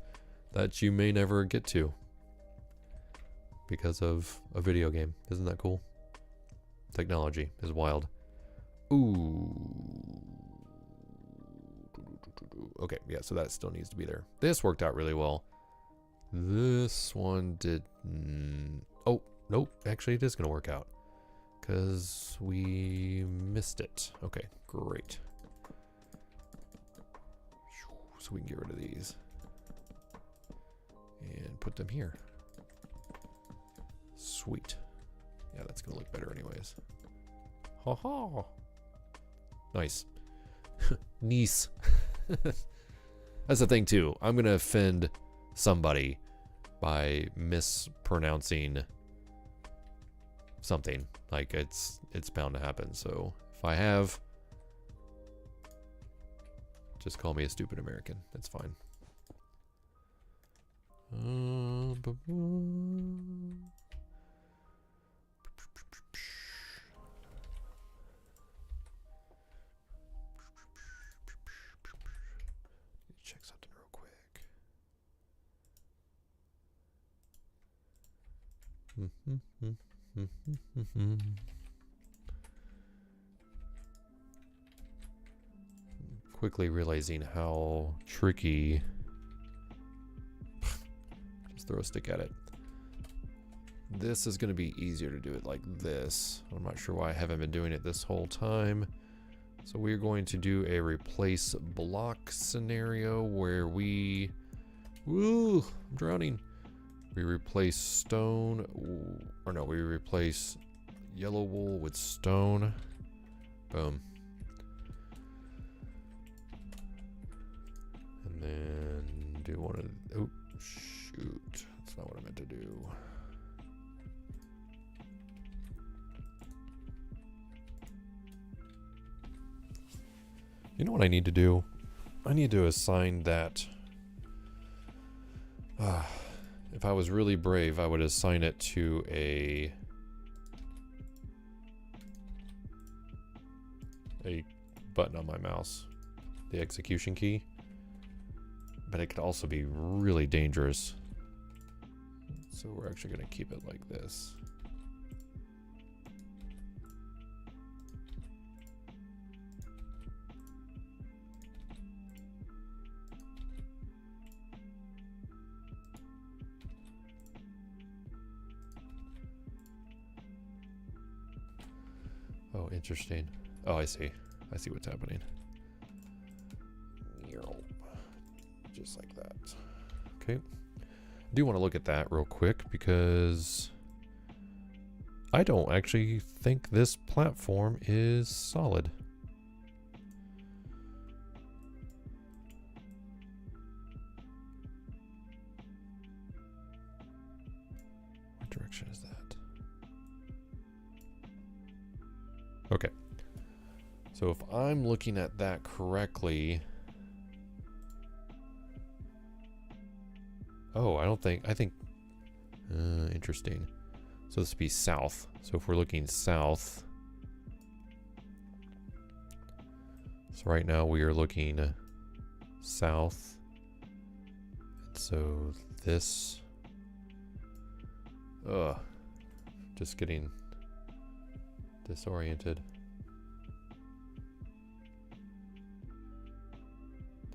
that you may never get to because of a video game. Isn't that cool? Technology is wild. Ooh. Okay, yeah, so that still needs to be there. This worked out really well. This one did... oh, nope. Actually, it is going to work out. Because we missed it. Okay, great. So we can get rid of these. And put them here. Sweet. Yeah, that's going to look better anyways. Ha ha. Nice. Nice. That's the thing too. I'm going to offend somebody by mispronouncing something. Like it's bound to happen. So if I have, just call me a stupid American. That's fine. Check something real quick. Quickly realizing how tricky. Just throw a stick at it. This is going to be easier to do it like this. I'm not sure why I haven't been doing it this whole time. So we're going to do a replace block scenario where we... Woo! I'm drowning. We replace stone... Or no, we replace yellow wool with stone. Boom. And then do one of... Oh, shoot. That's not what I meant to do. You know what I need to do? I need to assign that. If I was really brave, I would assign it to a button on my mouse, the execution key. But it could also be really dangerous. So we're actually going to keep it like this. Oh, interesting. Oh, I see. I see what's happening. Just like that. Okay. I do want to look at that real quick because I don't actually think this platform is solid. What direction is that? Okay. So if I'm looking at that correctly... Oh, I think... interesting. So this would be south. So if we're looking south... So right now we are looking south. And so this... Ugh. Just getting disoriented.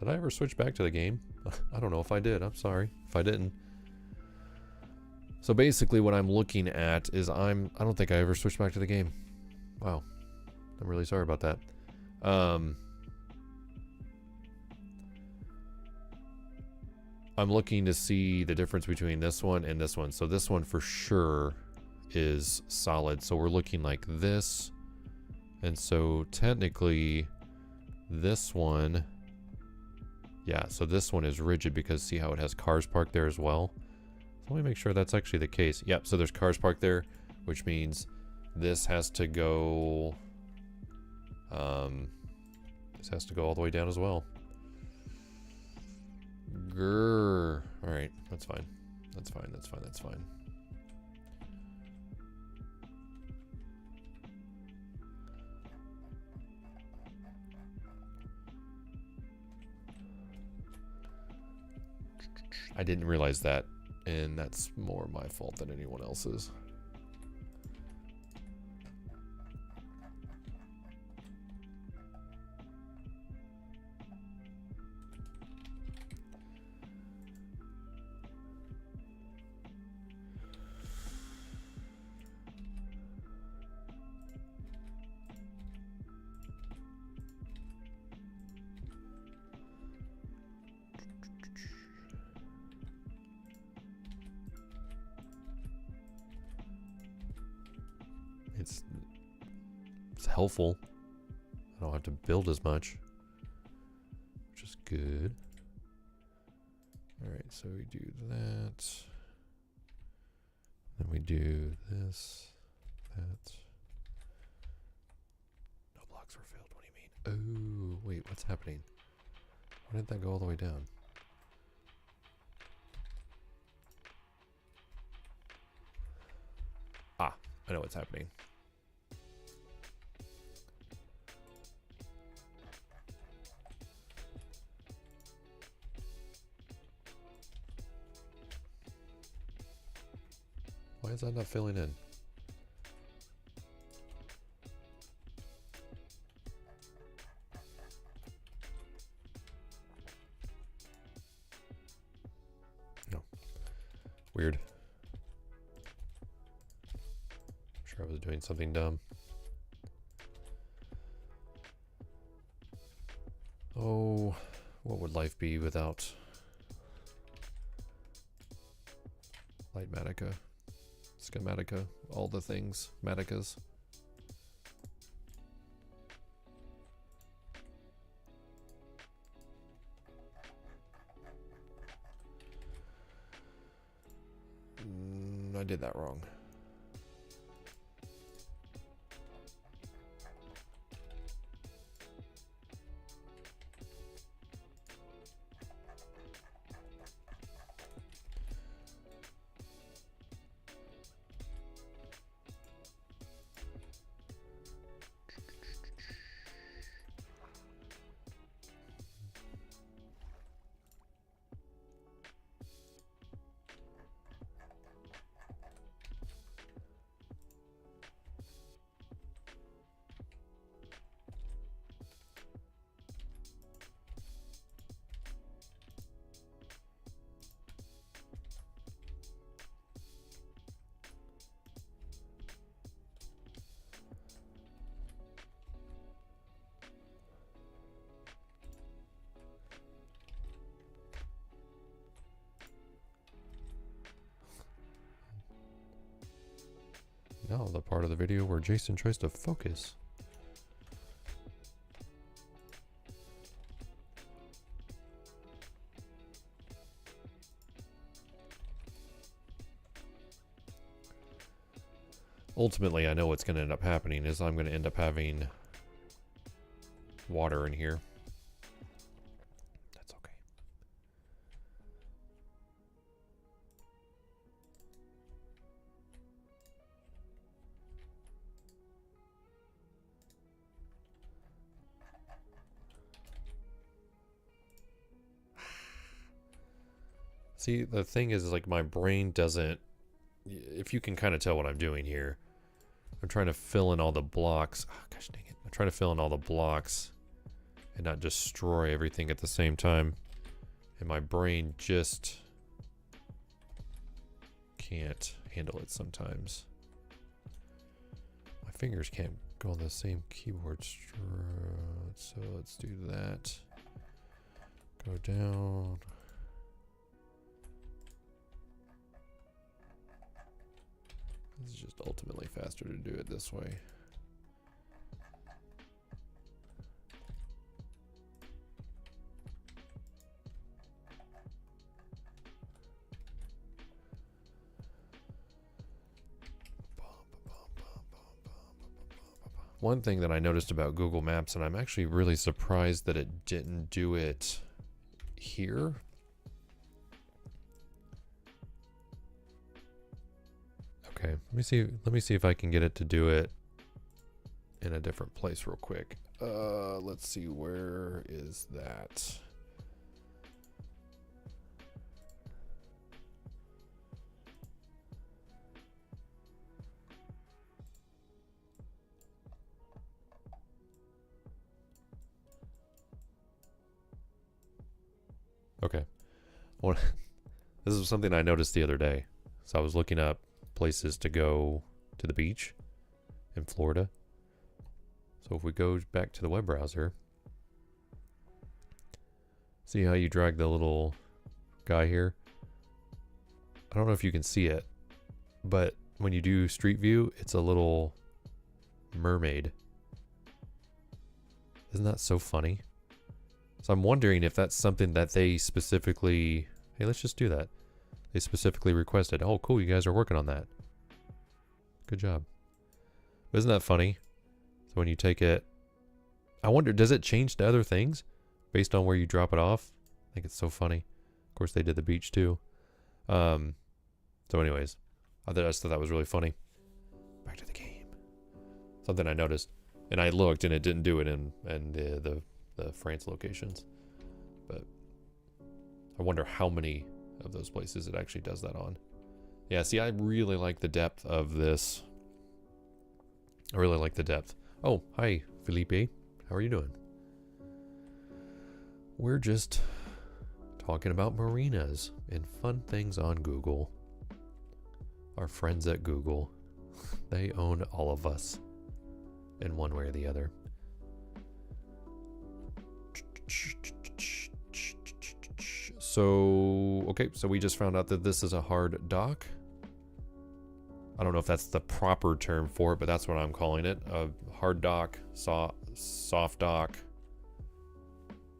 Did I ever switch back to the game? I don't know if I did. I'm sorry if I didn't. So basically what I'm looking at is I don't think I ever switched back to the game. Wow. I'm really sorry about that. I'm looking to see the difference between this one and this one. So this one for sure is solid. So we're looking like this. And so technically this one... Yeah, so this one is rigid because see how it has cars parked there as well? So let me make sure that's actually the case. Yep, so there's cars parked there, which means this has to go... this has to go all the way down as well. Grrr. Alright, that's fine. That's fine, that's fine, that's fine. I didn't realize that, and that's more my fault than anyone else's. It's helpful. I don't have to build as much, which is good. All right, so we do that. Then we do this, that. No blocks were filled. What do you mean? Oh, wait, what's happening? Why didn't that go all the way down? Ah, I know what's happening. Why is that not filling in? No. Weird. I'm sure I was doing something dumb. Oh, what would life be without Lightmatica? Schematica, all the things, Maticas. I did that wrong. Now the part of the video where Jason tries to focus. Ultimately, I know what's going to end up happening is I'm going to end up having water in here. That's okay. See, the thing is, like, my brain doesn't... If you can kind of tell what I'm doing here, I'm trying to fill in all the blocks. Oh, gosh dang it. I'm trying to fill in all the blocks and not destroy everything at the same time. And my brain just can't handle it sometimes. My fingers can't go on the same keyboard. So let's do that. Go down. This is just ultimately faster to do it this way. One thing that I noticed about Google Maps, and I'm actually really surprised that it didn't do it here. Okay, let me see if I can get it to do it in a different place real quick. Let's see, where is that? Okay. Well, this is something I noticed the other day. So I was looking up places to go to the beach in Florida. So if we go back to the web browser, see how you drag the little guy here? I don't know if you can see it, but when you do Street View, it's a little mermaid. Isn't that so funny? So I'm wondering if that's something that they specifically... Hey, let's just do that. They specifically requested. Oh, cool, you guys are working on that. Good job. But isn't that funny? So when you take it... I wonder, does it change to other things based on where you drop it off? I think it's so funny. Of course, they did the beach too. So anyways, I just thought that was really funny. Back to the game. Something I noticed. And I looked and it didn't do it in the France locations. But I wonder how many of those places it actually does that on. Yeah, see, I really like the depth of this. I really like the depth. Oh, hi, Felipe. How are you doing? We're just talking about marinas and fun things on Google. Our friends at Google, they own all of us in one way or the other. So, okay, so we just found out that this is a hard dock. I don't know if that's the proper term for it, but that's what I'm calling it. A hard dock, soft dock,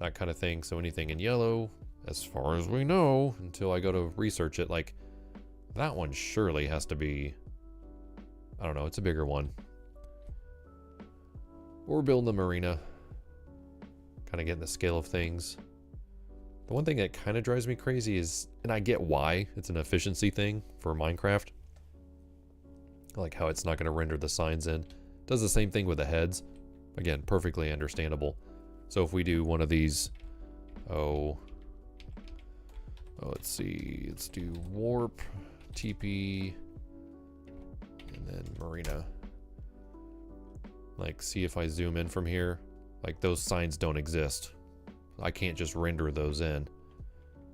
that kind of thing. So anything in yellow, as far as we know, until I go to research it, like that one surely has to be, I don't know, it's a bigger one. We're building a marina, kind of getting the scale of things. The one thing that kind of drives me crazy is, and I get why, it's an efficiency thing for Minecraft. Like how it's not going to render the signs in. Does the same thing with the heads. Again, perfectly understandable. So if we do one of these, let's see, let's do warp, TP, and then marina. Like, see if I zoom in from here, like those signs don't exist. I can't just render those in.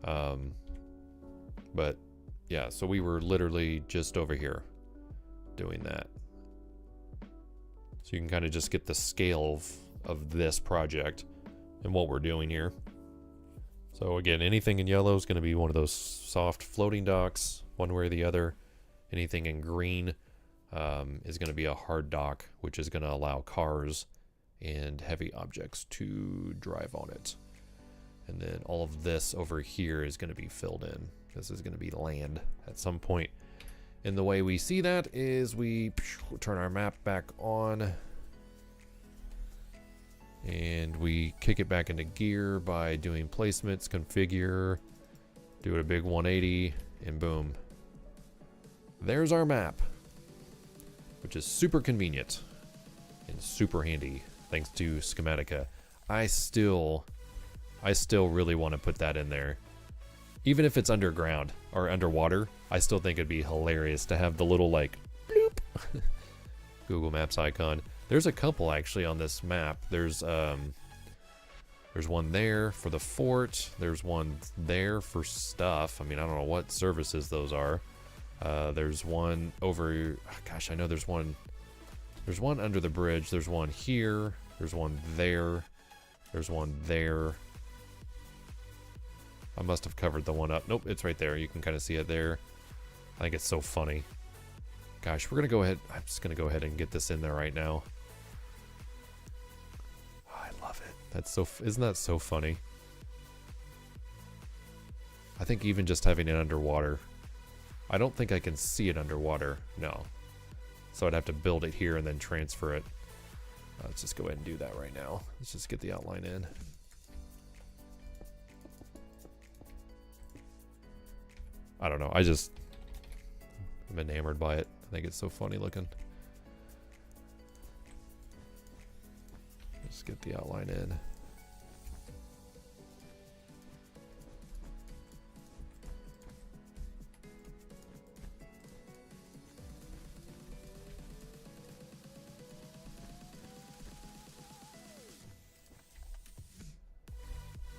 But yeah, so we were literally just over here doing that. So you can kind of just get the scale of this project and what we're doing here. So again, anything in yellow is going to be one of those soft floating docks, one way or the other. Anything in green is going to be a hard dock, which is going to allow cars and heavy objects to drive on it. And then all of this over here is going to be filled in. This is going to be land at some point. And the way we see that is we turn our map back on and we kick it back into gear by doing placements, configure, do it a big 180, and boom. There's our map, which is super convenient and super handy thanks to Schematica. I still really want to put that in there. Even if it's underground or underwater, I still think it'd be hilarious to have the little like bloop Google Maps icon. There's a couple actually on this map. There's one there for the fort. There's one there for stuff. I mean, I don't know what services those are. There's one over, gosh, I know there's one under the bridge. There's one here. There's one there. There's one there. I must have covered the one up. Nope, it's right there. You can kind of see it there. I think it's so funny. Gosh, we're going to go ahead. I'm just going to go ahead and get this in there right now. Oh, I love it. That's so, isn't that so funny? I think even just having it underwater. I don't think I can see it underwater. No. So I'd have to build it here and then transfer it. Let's just go ahead and do that right now. Let's just get the outline in. I don't know. I'm enamored by it. I think it's so funny looking. Let's get the outline in.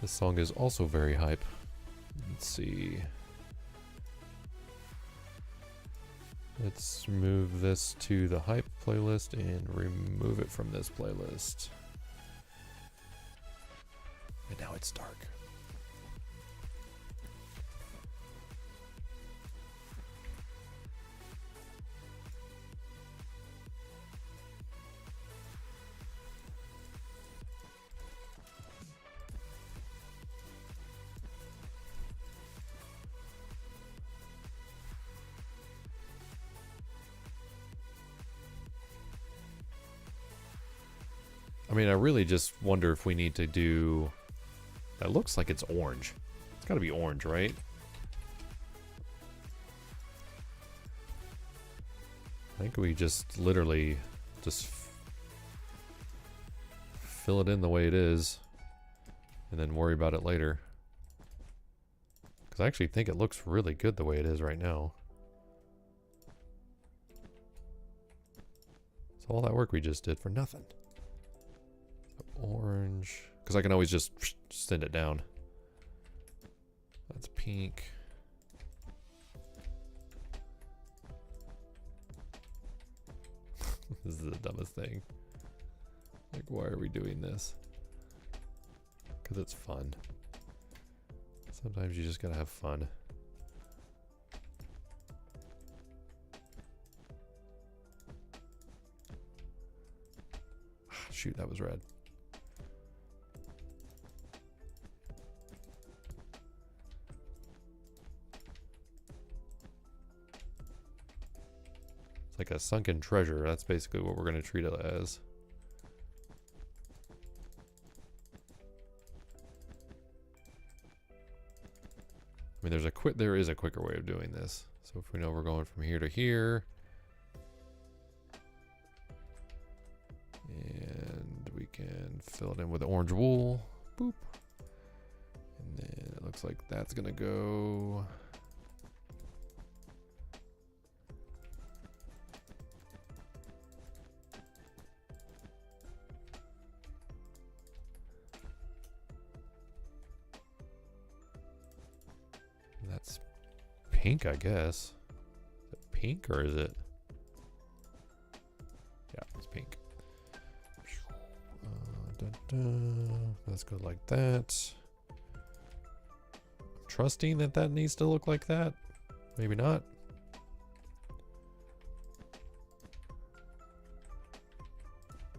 This song is also very hype. Let's see. Let's move this to the hype playlist and remove it from this playlist. And now it's dark. I mean, I really just wonder if we need to do... That looks like it's orange. It's gotta be orange, right? I think we just literally just fill it in the way it is and then worry about it later. Because I actually think it looks really good the way it is right now. So all that work we just did for nothing. Orange. Because I can always just send it down. That's pink. This is the dumbest thing. Like, why are we doing this? Because it's fun. Sometimes you just gotta have fun. Shoot, that was red. It's like a sunken treasure. That's basically what we're going to treat it as. I mean, there is a quicker way of doing this. So if we know we're going from here to here, and we can fill it in with orange wool. Boop. And then it looks like that's going to go... That's pink, I guess. Is it pink or is it? Yeah, it's pink. Let's go like that. Trusting that that needs to look like that. Maybe not.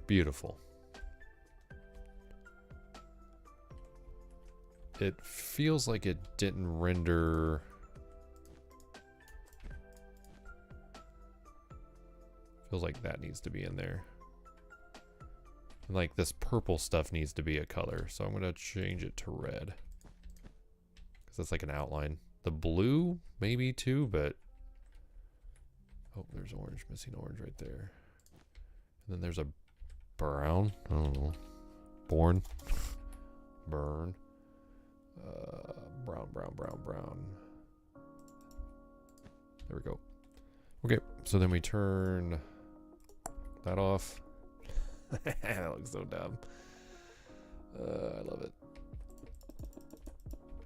Beautiful. It feels like it didn't render. Feels like that needs to be in there. And like this purple stuff needs to be a color. So I'm going to change it to red. Because that's like an outline. The blue maybe too, but... Oh, there's orange. Missing orange right there. And then there's a brown. I don't know. Born. Burn. Brown. There we go. Okay, so then we turn that off. That looks so dumb. I love it.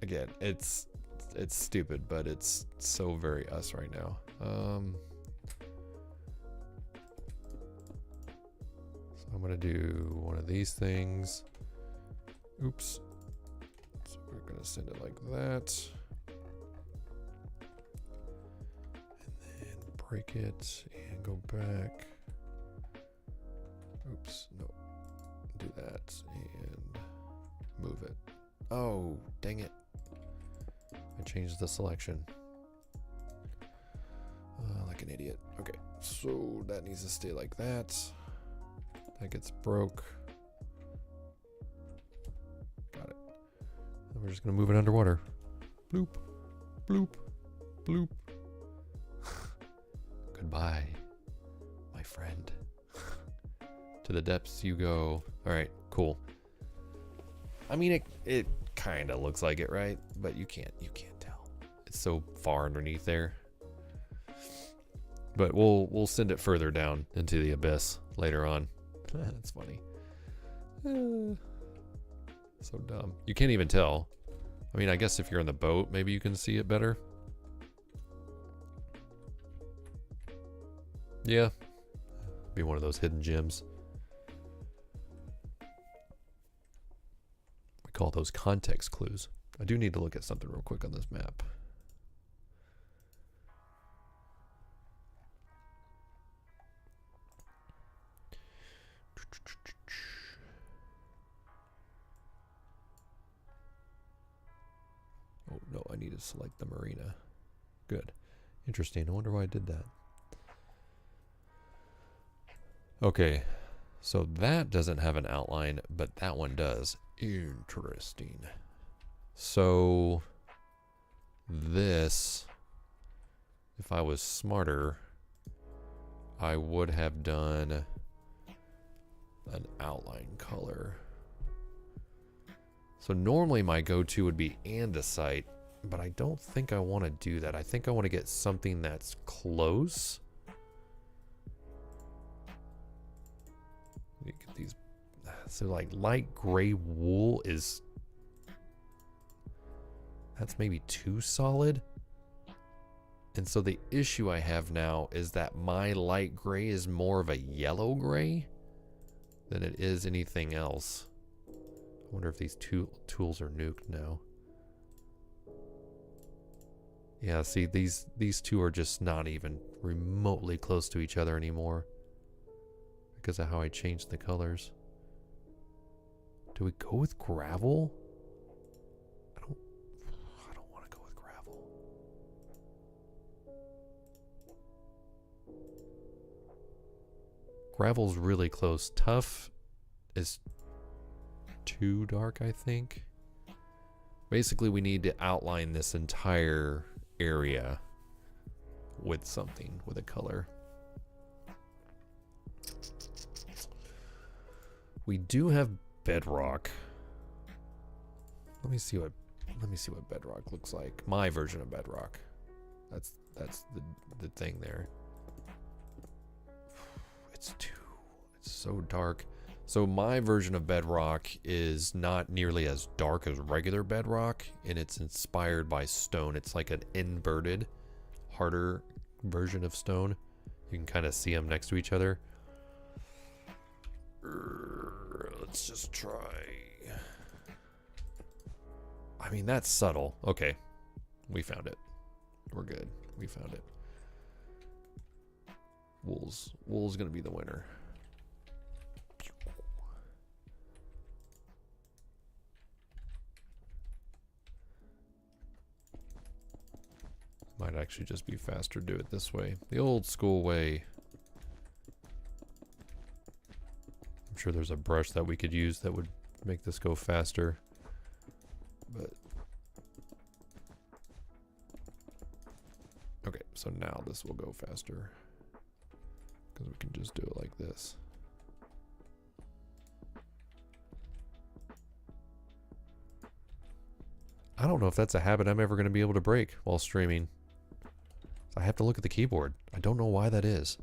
Again, it's stupid, but it's so very us right now. So I'm gonna do one of these things. Oops. So we're gonna send it like that. And then break it and go back. Oops, no. Do that and move it. Oh, dang it. I changed the selection. Like an idiot. Okay, so that needs to stay like that. That gets broke. Got it. And we're just gonna move it underwater. Bloop, bloop, bloop. Goodbye, my friend. To the depths you go. All right, cool. I mean, it kind of looks like it, right? But you can't tell. It's so far underneath there. But we'll send it further down into the abyss later on. That's funny. So dumb. You can't even tell. I mean, I guess if you're in the boat, maybe you can see it better. Yeah. Be one of those hidden gems. We call those context clues. I do need to look at something real quick on this map. Oh, no, I need to select the marina. Good. Interesting. I wonder why I did that. Okay. So that doesn't have an outline, but that one does. Interesting. So this, if I was smarter, I would have done an outline color. So normally my go-to would be andesite, but I don't think I want to do that. I think I want to get something that's close. Let me get these. So like light gray wool is, that's maybe too solid. And so the issue I have now is that my light gray is more of a yellow gray than it is anything else. I wonder if these tools are nuked now. Yeah, see, these two are just not even remotely close to each other anymore because of how I changed the colors. Do we go with gravel? I don't want to go with gravel. Gravel's really close. Tough is too dark, I think. Basically, we need to outline this entire area with something, with a color. We do have bedrock. Let me see what bedrock looks like. My version of bedrock. That's the thing there. It's so dark. So my version of bedrock is not nearly as dark as regular bedrock, and it's inspired by stone. It's like an inverted, harder version of stone. You can kind of see them next to each other. Let's just try. I mean, that's subtle. Okay, we found it. We're good. We found it. Wool's gonna be the winner. Might actually just be faster to do it this way. The old school way. I'm sure there's a brush that we could use that would make this go faster. But okay, so now this will go faster because we can just do it like this. I don't know if that's a habit I'm ever going to be able to break while streaming. I have to look at the keyboard. I don't know why that is.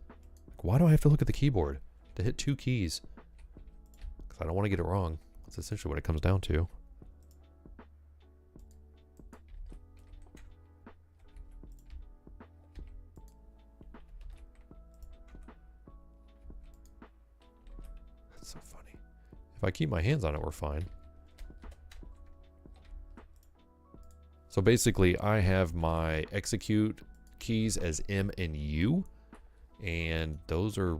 Like, why do I have to look at the keyboard to hit two keys? Because I don't want to get it wrong. That's essentially what it comes down to. That's so funny. If I keep my hands on it, we're fine. So basically, I have my execute keys as M and U, and those are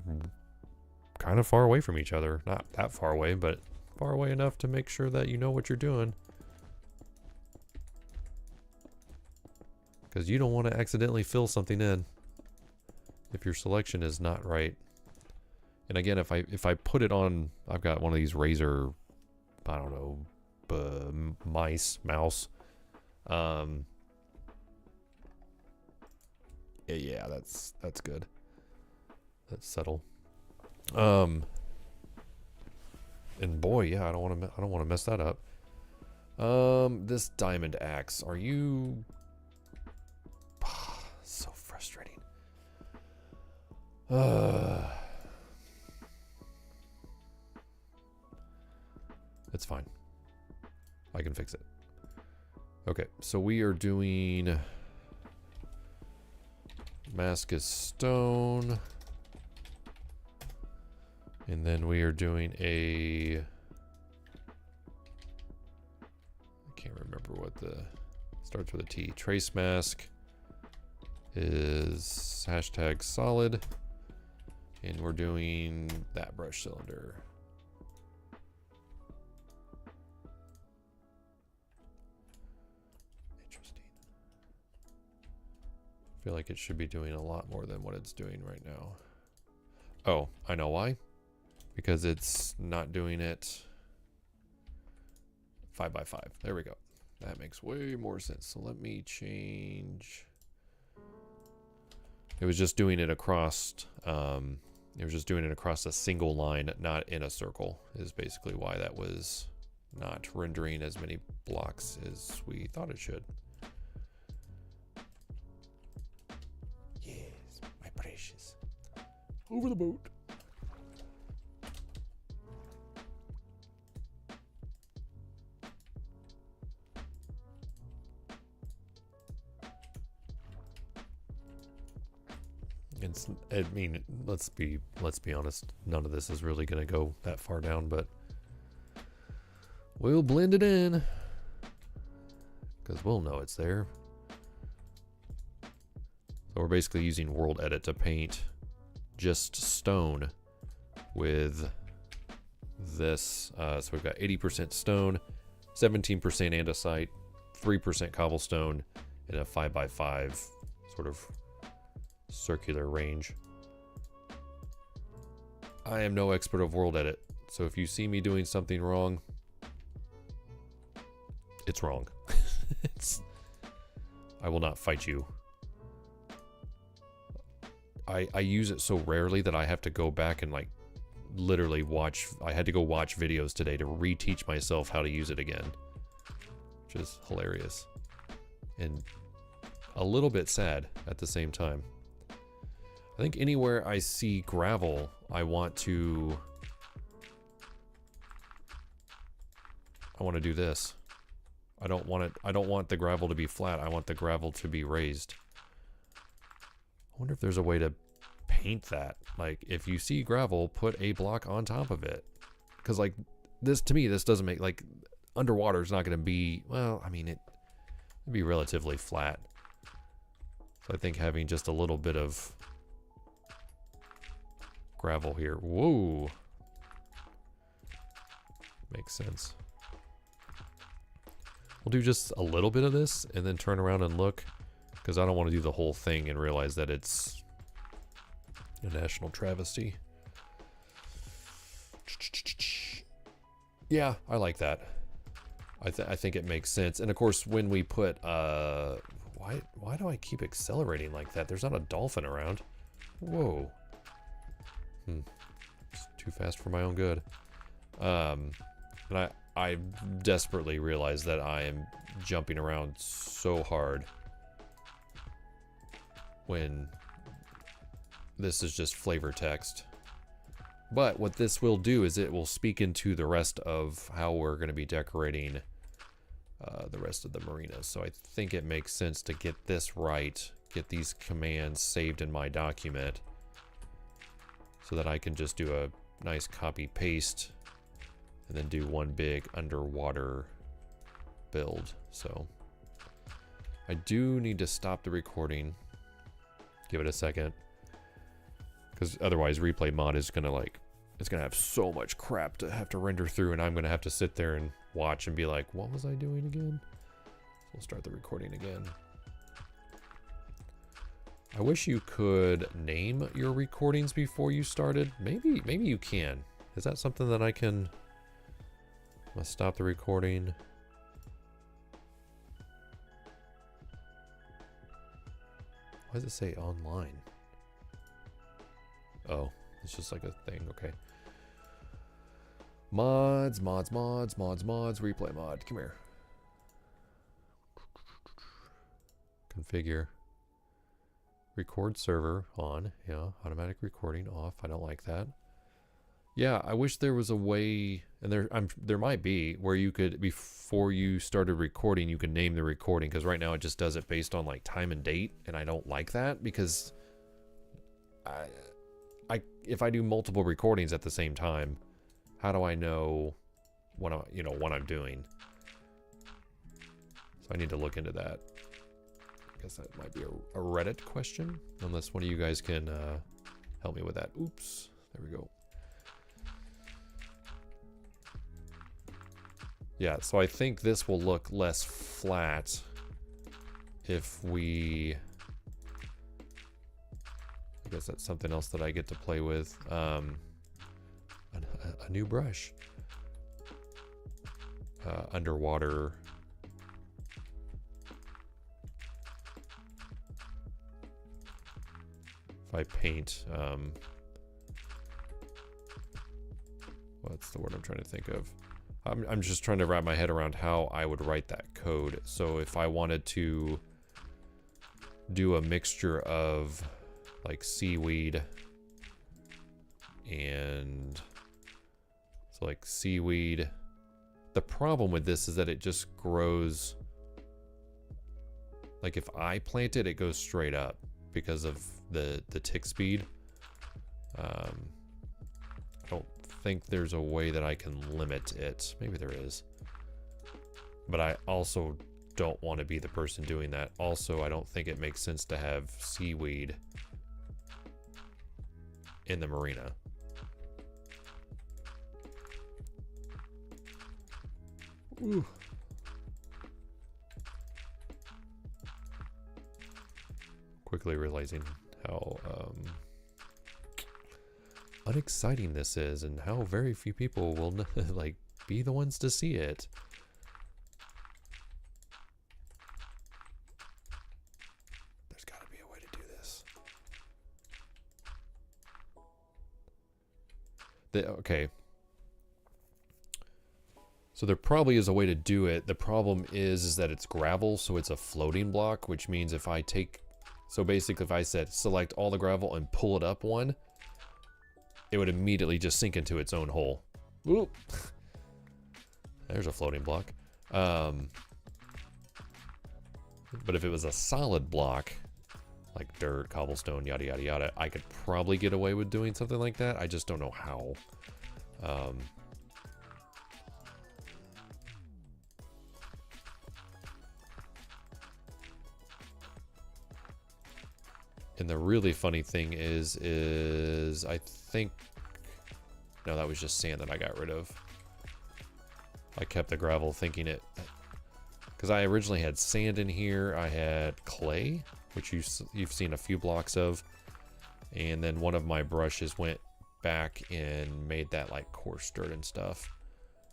kind of far away from each other. Not that far away, but far away enough to make sure that you know what you're doing. Because you don't want to accidentally fill something in if your selection is not right. And again, if I put it on, I've got one of these razor, I don't know, mouse. Yeah, that's good. That's subtle. And boy, yeah, I don't want to mess that up. This diamond axe, are you so frustrating. It's fine. I can fix it. Okay, so we are doing Damascus stone. And then we are doing a, I can't remember what the, starts with a T. Trace mask is hashtag solid. And we're doing that brush cylinder. Interesting. I feel like it should be doing a lot more than what it's doing right now. Oh, I know why. because it's not doing it 5 by 5. There we go. That makes way more sense. So let me change. It was just doing it across. It was just doing it across a single line, not in a circle. Is basically why that was not rendering as many blocks as we thought it should. Yes, my precious. Over the boat. I mean, let's be honest. None of this is really going to go that far down, but we'll blend it in because we'll know it's there. So we're basically using World Edit to paint just stone with this. So we've got 80% stone, 17% andesite, 3% cobblestone, and a 5 by 5 sort of circular range. I am no expert of World Edit, so if you see me doing something wrong, it's wrong. I will not fight you. I use it so rarely that I have to go back and like literally watch. I had to go watch videos today to reteach myself how to use it again, which is hilarious and a little bit sad at the same time. I think anywhere I see gravel, I want to do this. I don't want the gravel to be flat. I want the gravel to be raised. I wonder if there's a way to paint that. Like if you see gravel, put a block on top of it. Cause like this, to me, this doesn't make, like underwater is not going to be, well, I mean, it'd be relatively flat. So I think having just a little bit of gravel here. Whoa. Makes sense. We'll do just a little bit of this and then turn around and look, because I don't want to do the whole thing and realize that it's a national travesty. Yeah, I like that. I think it makes sense. And of course, when we put why do I keep accelerating like that? There's not a dolphin around. Whoa. It's too fast for my own good. And I desperately realize that I am jumping around so hard when this is just flavor text. But what this will do is it will speak into the rest of how we're going to be decorating the rest of the marina. So I think it makes sense to get this right, get these commands saved in my document, so that I can just do a nice copy paste and then do one big underwater build. So I do need to stop the recording, give it a second, because otherwise replay mod is gonna it's gonna have so much crap to have to render through, and I'm gonna have to sit there and watch and be like, what was I doing again? So we'll start the recording again. I wish you could name your recordings before you started. Maybe you can. Is that something that I can? I'm gonna stop the recording. Why does it say online? Oh, it's just like a thing. Okay. Mods, replay mod. Come here. Configure. Record server on. Yeah, automatic recording off. I don't like that. Yeah, I wish there was a way, and there might be, where you could, before you started recording, you could name the recording, because right now it just does it based on like time and date, and I don't like that, because if I do multiple recordings at the same time, how do I know what I'm doing? So I need to look into that. I guess that might be a Reddit question, unless one of you guys can help me with that. Oops, there we go. Yeah, so I think this will look less flat if we... I guess that's something else that I get to play with. a new brush. Underwater. If I paint, what's the word I'm trying to think of? I'm just trying to wrap my head around how I would write that code. So if I wanted to do a mixture of like seaweed and so like seaweed, the problem with this is that it just grows, like if I plant it, it goes straight up because of the tick speed. I don't think there's a way that I can limit it. Maybe there is, but I also don't want to be the person doing that. Also, I don't think it makes sense to have seaweed in the marina. Ooh. Quickly realizing how unexciting this is and how very few people will like be the ones to see it. There's got to be a way to do this. Okay. So there probably is a way to do it. The problem is that it's gravel, so it's a floating block, which means if I take, so basically if I said select all the gravel and pull it up one, it would immediately just sink into its own hole. Oop. There's a floating block. But if it was a solid block, like dirt, cobblestone, yada, yada, yada, I could probably get away with doing something like that. I just don't know how. And the really funny thing is I think, no, that was just sand that I got rid of. I kept the gravel thinking it, because I originally had sand in here. I had clay, which you've seen a few blocks of. And then one of my brushes went back and made that like coarse dirt and stuff.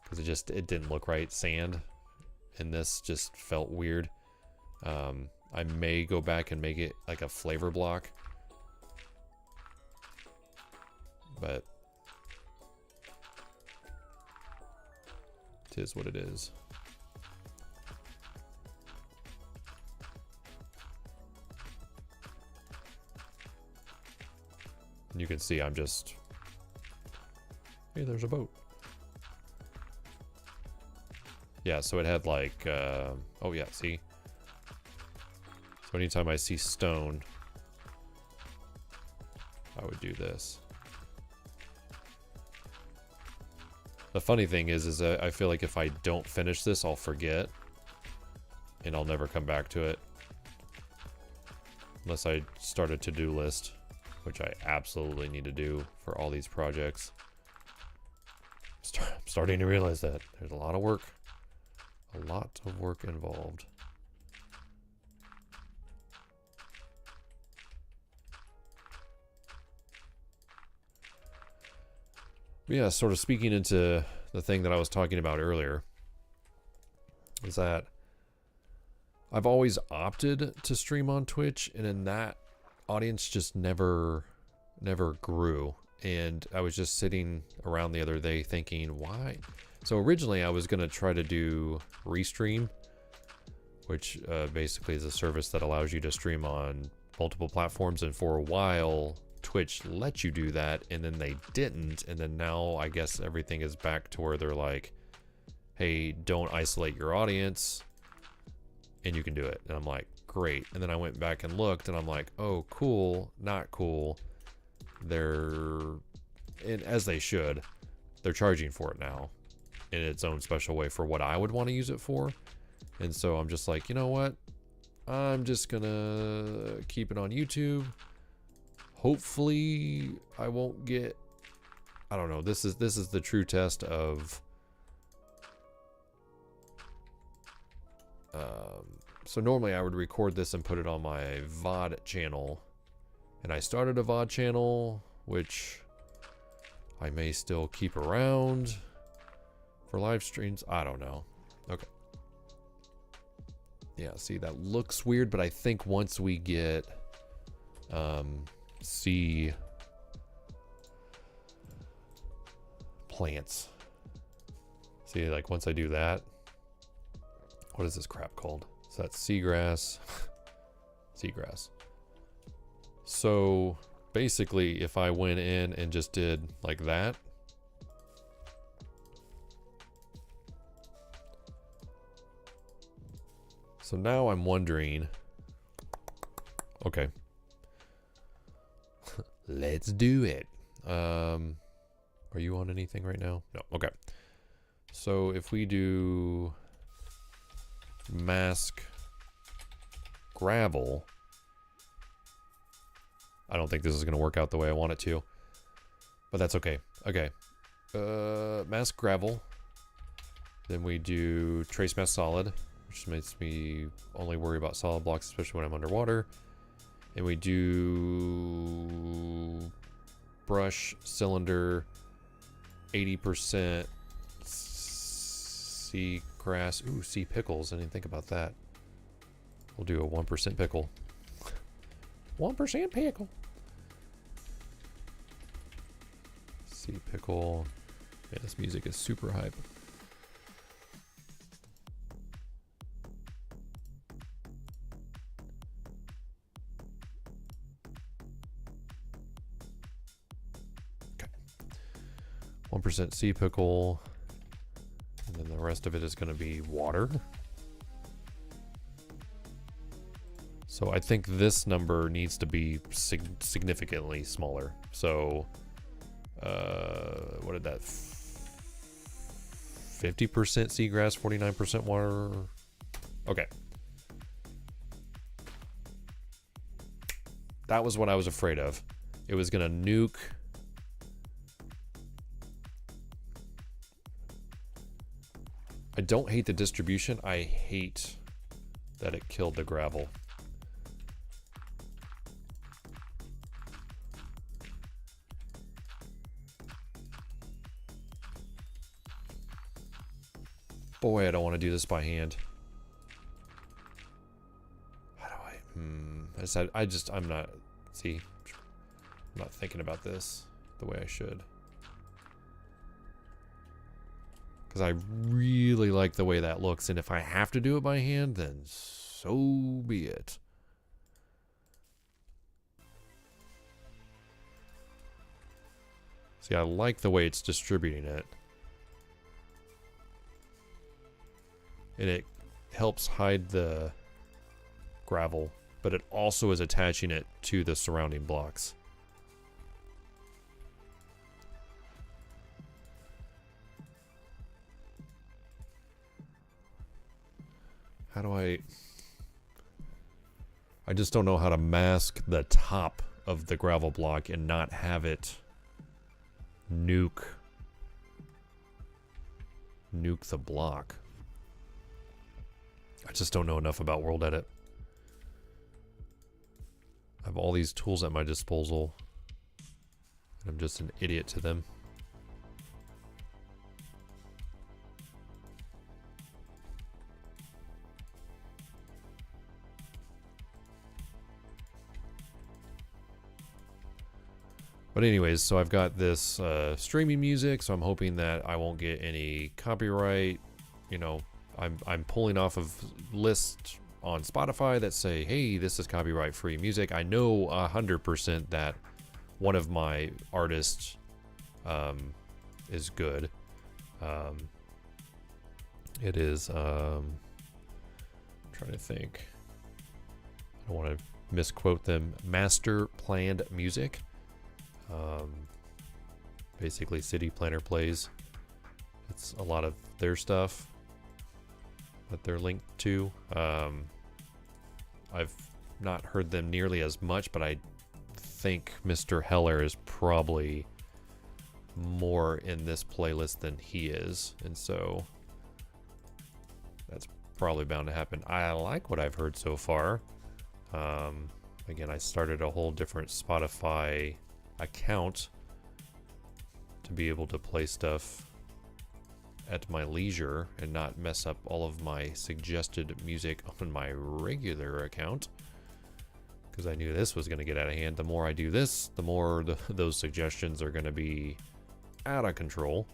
Because it didn't look right, sand. And this just felt weird. I may go back and make it like a flavor block, but it is what it is. And you can see I'm just, hey, there's a boat. Yeah, so it had like, oh yeah, see? So anytime I see stone, I would do this. The funny thing is I feel like if I don't finish this, I'll forget. And I'll never come back to it. Unless I start a to-do list, which I absolutely need to do for all these projects. I'm starting to realize that there's a lot of work. A lot of work involved. Yeah, sort of speaking into the thing that I was talking about earlier, is that I've always opted to stream on Twitch, and in that audience just never grew. And I was just sitting around the other day thinking, why? So originally I was going to try to do Restream, which basically is a service that allows you to stream on multiple platforms, and for a while Twitch let you do that, and then they didn't, and then now I guess everything is back to where they're like, hey, don't isolate your audience, and you can do it. And I'm like, great. And then I went back and looked, and I'm like, oh, cool, not cool. And as they should, they're charging for it now in its own special way for what I would want to use it for. And so I'm just like, you know what? I'm just gonna keep it on YouTube. Hopefully I won't get, I don't know, this is the true test of so normally I would record this and put it on my VOD channel, and I started a VOD channel, which I may still keep around for live streams. I don't know. Okay. Yeah, see, that looks weird, but I think once we get sea plants, see, like once I do that, what is this crap called? So that's seagrass. Seagrass. So basically, if I went in and just did like that, so now I'm wondering, okay, let's do it. Are you on anything right now? No, okay. So if we do mask gravel, I don't think this is going to work out the way I want it to, but that's okay. Okay. Mask gravel. Then we do trace mask solid, which makes me only worry about solid blocks, especially when I'm underwater. And we do brush cylinder 80% sea grass. Ooh, sea pickles. I didn't think about that. We'll do a 1% pickle. 1% pickle. Sea pickle. Man, this music is super hype. Okay. 1% sea pickle. And then the rest of it is going to be water. So I think this number needs to be significantly smaller. So, what did that? 50% seagrass, 49% water. Okay. That was what I was afraid of. It was gonna nuke. I don't hate the distribution. I hate that it killed the gravel. Boy, I don't want to do this by hand. How do I? I'm not. See, I'm not thinking about this the way I should. Because I really like the way that looks, and if I have to do it by hand, then so be it. See, I like the way it's distributing it. And it helps hide the gravel, but it also is attaching it to the surrounding blocks. How do I just don't know how to mask the top of the gravel block and not have it nuke the block. I just don't know enough about World Edit. I have all these tools at my disposal, and I'm just an idiot to them. But anyways, so I've got this streaming music, so I'm hoping that I won't get any copyright. You know, I'm pulling off of lists on Spotify that say, hey, this is copyright free music. I know 100% that one of my artists is good. It is, I'm trying to think. I don't want to misquote them. Master Planned Music. Basically City Planner Plays. It's a lot of their stuff that they're linked to. I've not heard them nearly as much, but I think Mr. Heller is probably more in this playlist than he is, and so that's probably bound to happen. I like what I've heard so far. Again, I started a whole different Spotify account to be able to play stuff at my leisure and not mess up all of my suggested music on my regular account, because I knew this was going to get out of hand. The more I do this, the more those suggestions are going to be out of control.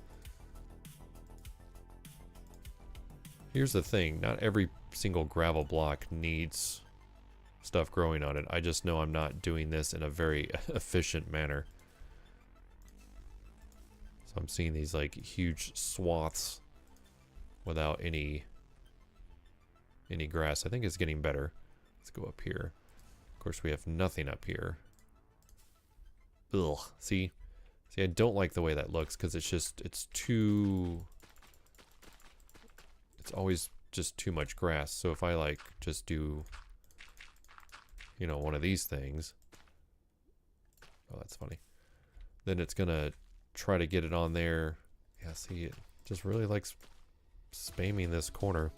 Here's the thing, not every single gravel block needs stuff growing on it. I just know I'm not doing this in a very efficient manner. So I'm seeing these like huge swaths without any grass. I think it's getting better. Let's go up here. Of course, we have nothing up here. Ugh. See, I don't like the way that looks because it's too. It's always just too much grass. So if I like just do, you know, one of these things. Oh, that's funny. Then it's gonna try to get it on there. Yeah, see, it just really likes spamming this corner.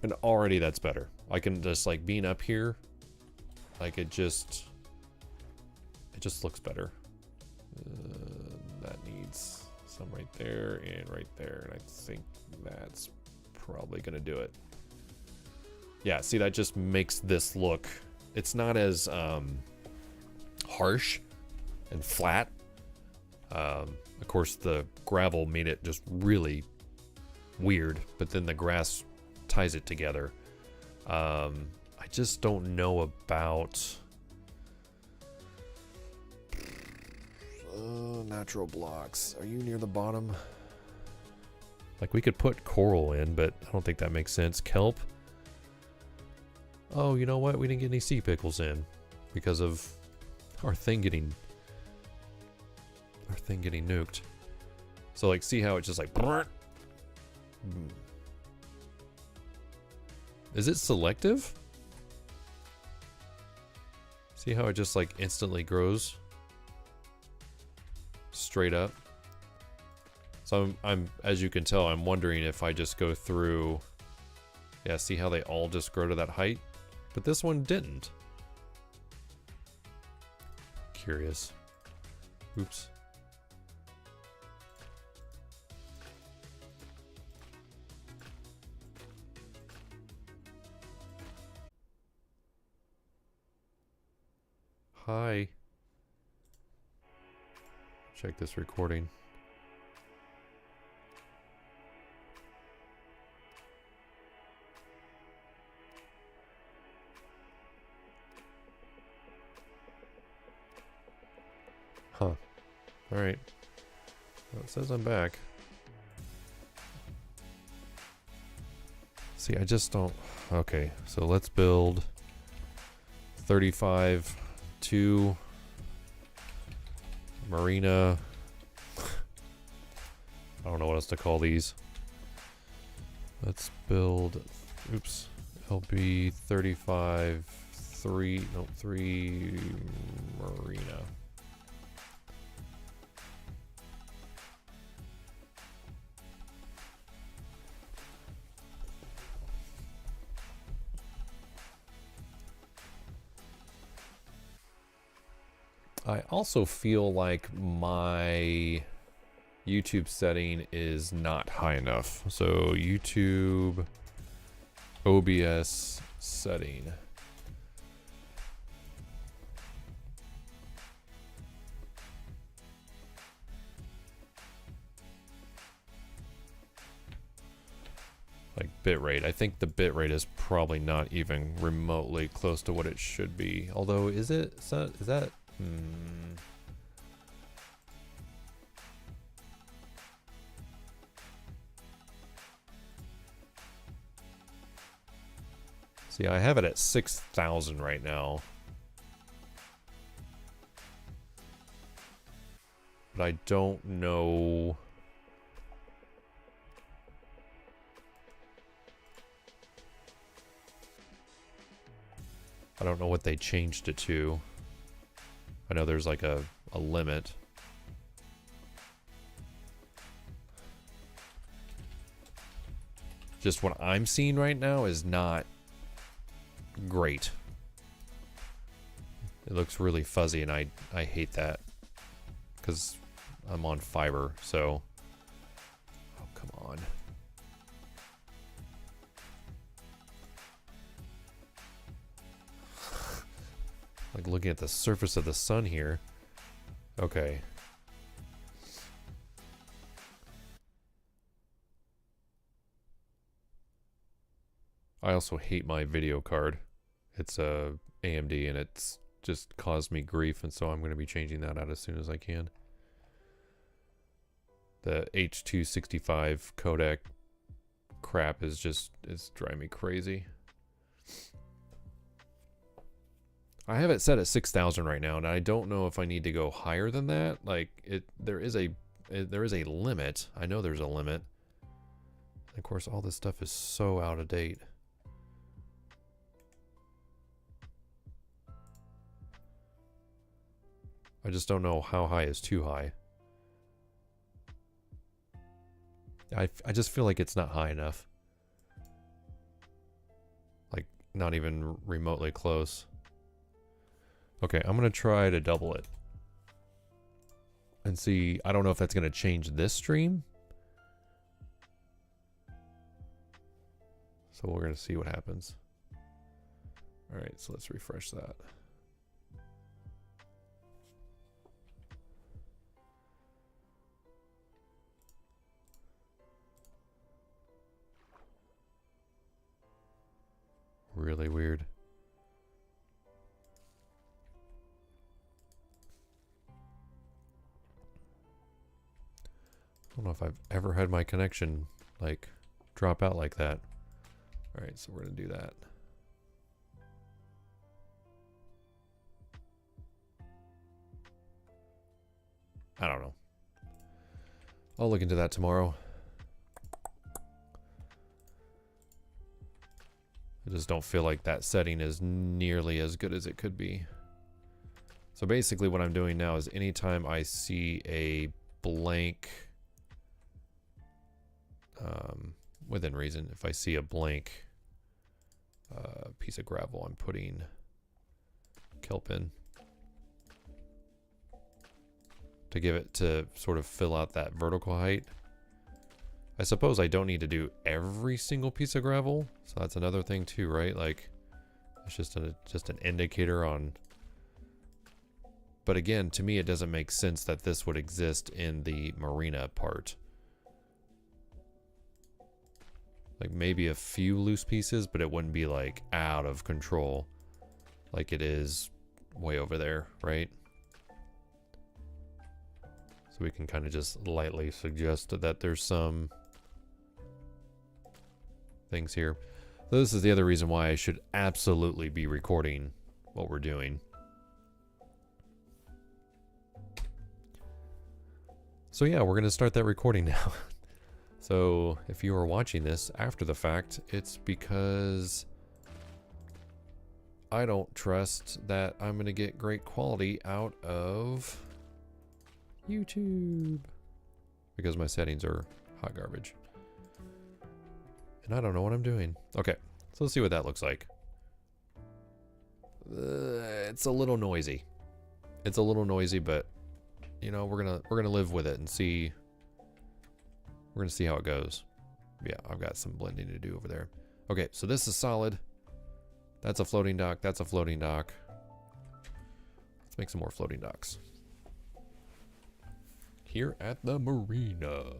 And already that's better. I can just like being up here, like it just looks better. That needs some right there and right there, and I think that's probably gonna do it. Yeah, see, that just makes this look, it's not as harsh and flat. Of course, the gravel made it just really weird, but then the grass ties it together. I just don't know about natural blocks. Are you near the bottom? Like, we could put coral in, but I don't think that makes sense. Kelp. Oh, you know what? We didn't get any sea pickles in because of our thing getting nuked. So like, see how it's just like, is it selective? See how it just like instantly grows straight up? So I'm as you can tell, I'm wondering if I just go through. Yeah, see how they all just grow to that height? But this one didn't. Curious. Oops. Hi. Check this recording. Huh. Alright. Well, it says I'm back. See, I just don't... Okay, so let's build 35 to Marina. I don't know what else to call these. Let's build... Oops. LB 35 3 Marina. I also feel like my YouTube setting is not high enough. So YouTube OBS setting. Like bitrate. I think the bitrate is probably not even remotely close to what it should be. Although, is it? Is that? See, I have it at 6,000 right now. But I don't know. I don't know what they changed it to. I know there's like a limit. Just what I'm seeing right now is not great. It looks really fuzzy, and I hate that because I'm on fiber. So, oh, come on. Like looking at the surface of the sun here. Okay. I also hate my video card. It's a AMD, and it's just caused me grief, and so I'm going to be changing that out as soon as I can. The H.265 codec crap is driving me crazy. I have it set at 6,000 right now, and I don't know if I need to go higher than that. Like there is a limit. I know there's a limit. And of course, all this stuff is so out of date. I just don't know how high is too high. I just feel like it's not high enough. Like, not even remotely close. Okay, I'm going to try to double it. And see, I don't know if that's going to change this stream. So we're going to see what happens. Alright, so let's refresh that. Really weird. I don't know if I've ever had my connection like drop out like that. All right, so we're gonna do that. I don't know. I'll look into that tomorrow. I just don't feel like that setting is nearly as good as it could be. So basically what I'm doing now is anytime I see a blank, within reason, if I see a blank piece of gravel, I'm putting kelp in to give it to sort of fill out that vertical height. I suppose I don't need to do every single piece of gravel, so that's another thing too, right? Like, it's just an indicator on. But again, to me, it doesn't make sense that this would exist in the marina part. Like maybe a few loose pieces, but it wouldn't be like out of control like it is way over there, right? So we can kind of just lightly suggest that there's some things here. So this is the other reason why I should absolutely be recording what we're doing. So yeah, we're going to start that recording now. So if you are watching this after the fact, it's because I don't trust that I'm going to get great quality out of YouTube because my settings are hot garbage. And I don't know what I'm doing. Okay, so let's see what that looks like. It's a little noisy. It's a little noisy, but you know, we're gonna live with it and see. We're gonna see how it goes. Yeah, I've got some blending to do over there. Okay, so this is solid. That's a floating dock. That's a floating dock. Let's make some more floating docks here at the marina,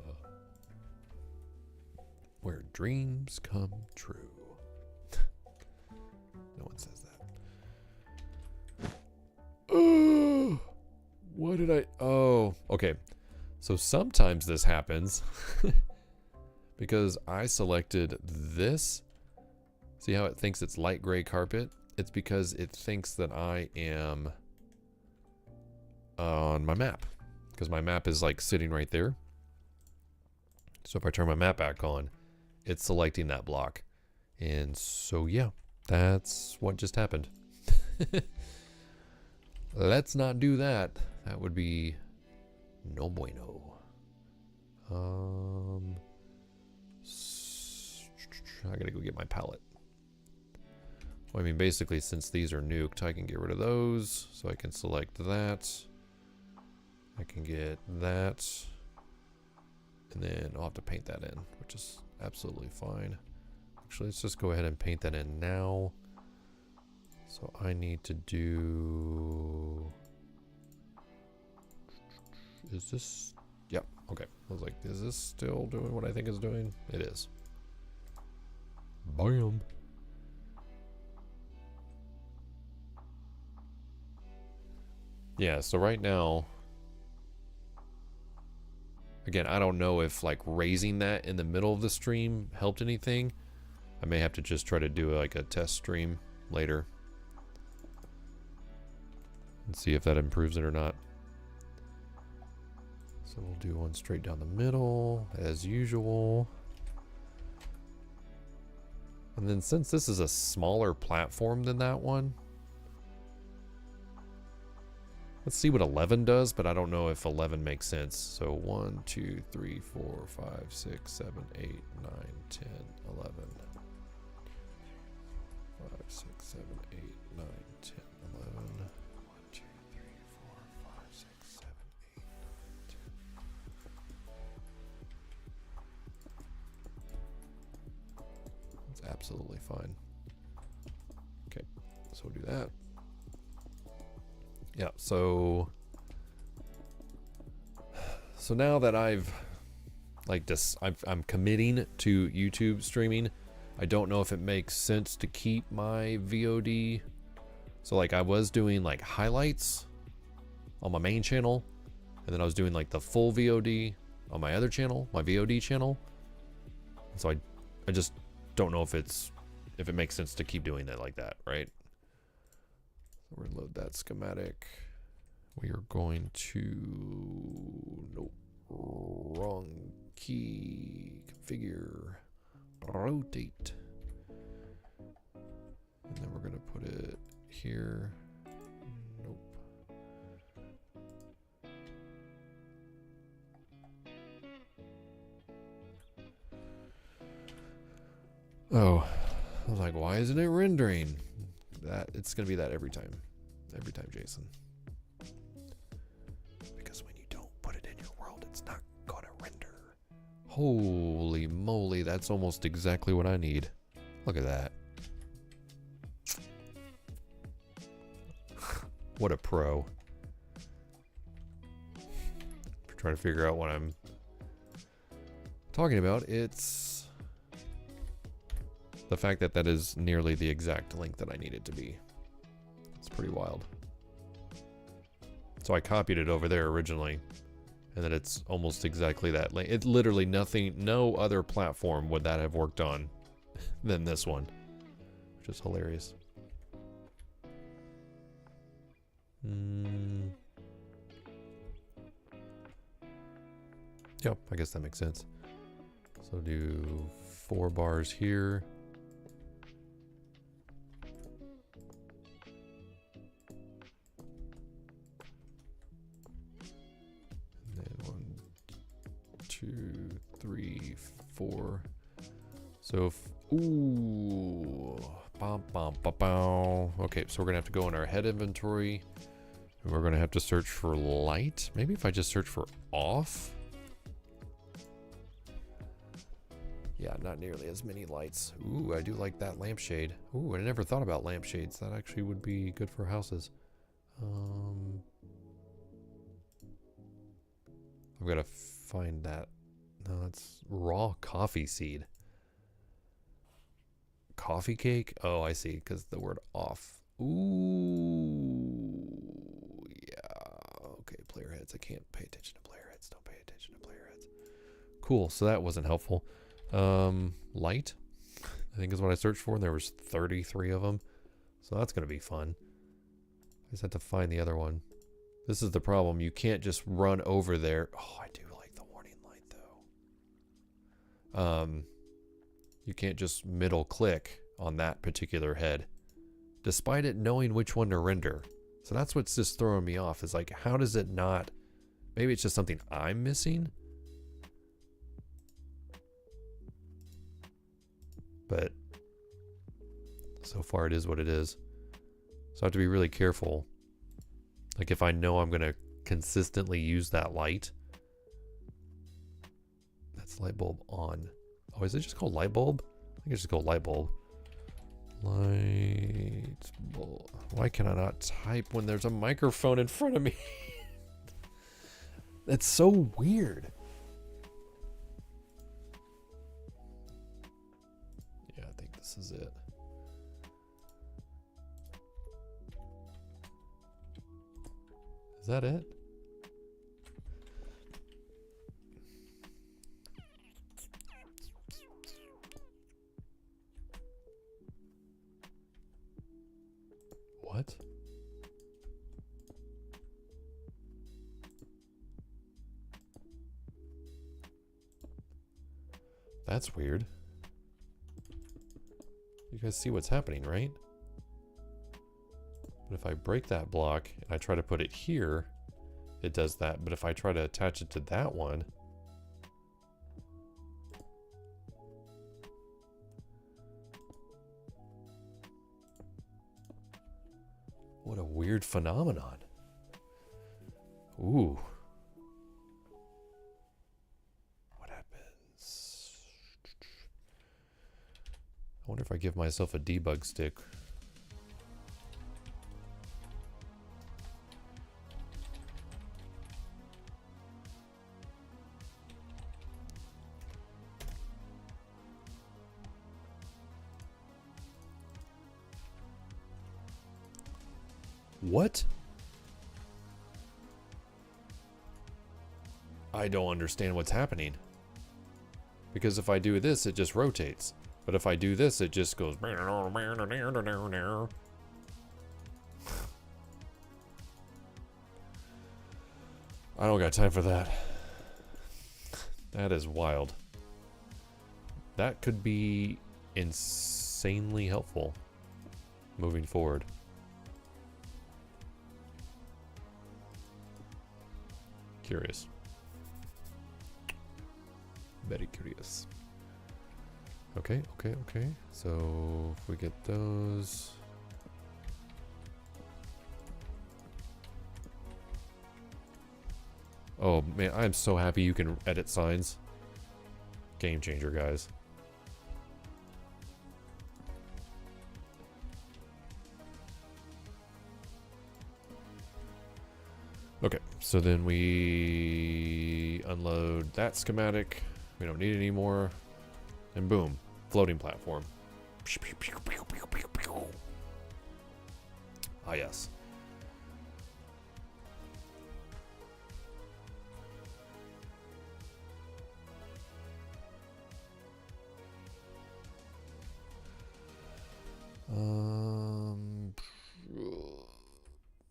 where dreams come true. No one says that. Oh, what did I? Oh, okay. So sometimes this happens because I selected this. See how it thinks it's light gray carpet? It's because it thinks that I am on my map, because my map is like sitting right there. So if I turn my map back on, it's selecting that block. And so yeah, that's what just happened. Let's not do that. That would be no bueno. I gotta go get my palette. Well, I mean, basically, since these are nuked, I can get rid of those. So I can select that. I can get that. And then I'll have to paint that in, which is absolutely fine. Actually, let's just go ahead and paint that in now. So I need to do... Is this... Yep, okay. I was like, is this still doing what I think it's doing? It is. Bam! Yeah, so right now... Again, I don't know if like raising that in the middle of the stream helped anything. I may have to just try to do like a test stream later and see if that improves it or not. So we'll do one straight down the middle as usual. And then since this is a smaller platform than that one, let's see what 11 does, but I don't know if 11 makes sense. So 1, 2, 3, 4, 5, 6, 7, 8, 9, 10, 11. 5, 6, 7, 8, 9, 10, 11. 1, 2, 3, 4, 5, 6, 7, 8, 9, 10. That's absolutely fine. Okay, so we'll do that. Yeah, so now that I've like this, I'm committing to YouTube streaming. I don't know if it makes sense to keep my VOD. So like I was doing like highlights on my main channel, and then I was doing like the full VOD on my other channel, my VOD channel. So I just don't know if it makes sense to keep doing that like that, right? We're gonna load that schematic. We are going to, nope, wrong key, configure, rotate. And then we're gonna put it here. Nope. Oh, I was like, why isn't it rendering? That it's gonna be that every time, Jason. Because when you don't put it in your world, it's not gonna render. Holy moly, that's almost exactly what I need. Look at that. What a pro. For trying to figure out what I'm talking about, it's the fact that that is nearly the exact length that I need it to be. It's pretty wild. So I copied it over there originally, and then it's almost exactly that length. It's literally nothing, no other platform would that have worked on than this one, which is hilarious. Yep, I guess that makes sense. So do 4 bars here. And then 1, 2, 3, 4. So, ooh, bum, bum, bum, bum. Okay, so we're gonna have to go in our head inventory, and we're gonna have to search for light. Maybe if I just search for off. Yeah, not nearly as many lights. Ooh, I do like that lampshade. Ooh, I never thought about lampshades. That actually would be good for houses. I've got to find that. No, that's raw coffee seed. Coffee cake? Oh, I see, because the word off. Ooh, yeah. Okay, player heads. I can't pay attention to player heads. Don't pay attention to player heads. Cool, so that wasn't helpful. Light, I think is what I searched for, and there was 33 of them. So that's going to be fun. I just have to find the other one. This is the problem. You can't just run over there. Oh, I do like the warning light, though. You can't just middle click on that particular head, despite it knowing which one to render. So that's what's just throwing me off. Is like, how does it not? Maybe it's just something I'm missing. But So far it is what it is. So I have to be really careful. Like if I know I'm going to consistently use that light. That's light bulb on. Oh, is it just called light bulb? I think it's just called light bulb. Light bulb. Why can I not type when there's a microphone in front of me? That's so weird. Yeah, I think this is it. Is that it? What? That's weird. You guys see what's happening, right? But if I break that block and I try to put it here, it does that. But if I try to attach it to that one, what a weird phenomenon. Ooh. What happens? I wonder if I give myself a debug stick. What? I don't understand what's happening. Because if I do this, it just rotates. But if I do this, it just goes... I don't got time for that. That is wild. That could be insanely helpful moving forward. Curious. Very curious. Okay, okay, okay. So if we get those. Oh man, I'm so happy you can edit signs. Game changer, guys. Okay, so then we unload that schematic. We don't need it anymore. And boom, floating platform. Ah, yes.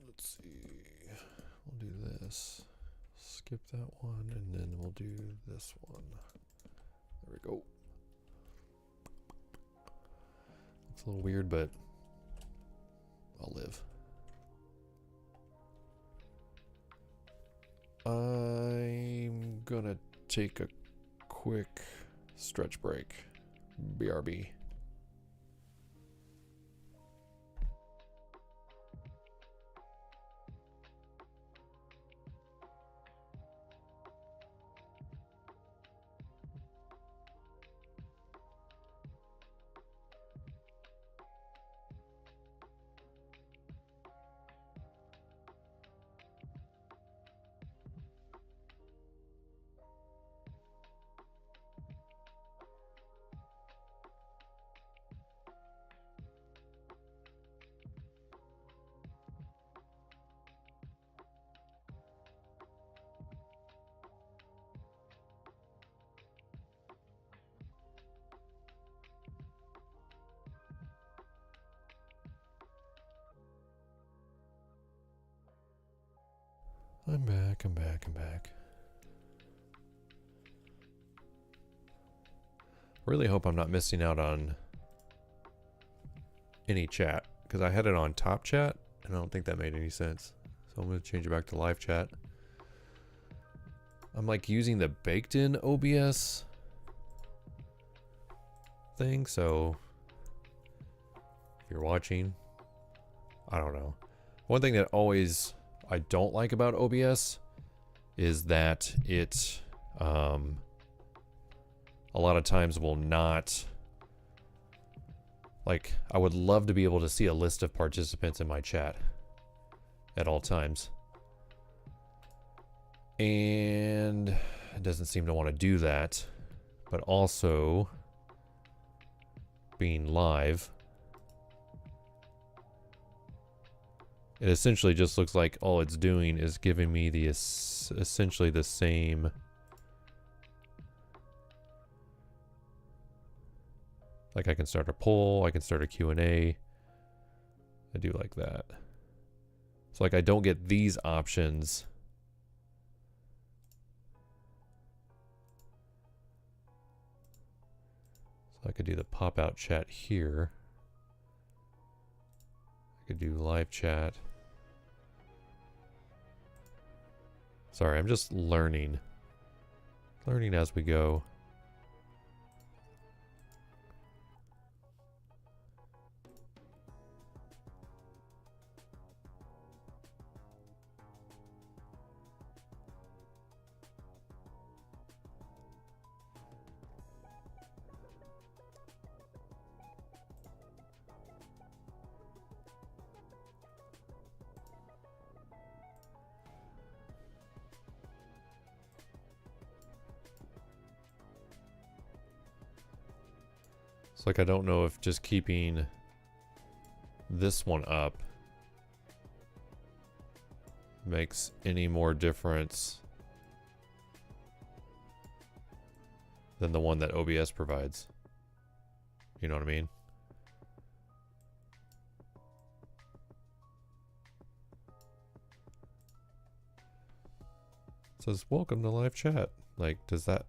Let's see. We'll do this. Skip that one, and then we'll do this one. There we go. It's a little weird, but I'll live. I'm gonna take a quick stretch break. BRB. I'm back, I'm back, I'm back. Really hope I'm not missing out on any chat, because I had it on top chat, and I don't think that made any sense. So I'm going to change it back to live chat. I'm like using the baked in OBS thing, so If you're watching, I don't know. One thing that I don't like about OBS is that it a lot of times will not, like, I would love to be able to see a list of participants in my chat at all times. And it doesn't seem to want to do that. But also, being live, it essentially just looks like all it's doing is giving me the essentially the same. Like I can start a poll, I can start a Q&A. I do like that. So like I don't get these options. So I could do the pop-out chat here. I could do live chat. Sorry, I'm just learning. Learning as we go. It's like I don't know if just keeping this one up makes any more difference than the one that OBS provides. You know what I mean? It says, welcome to live chat. Like, does that...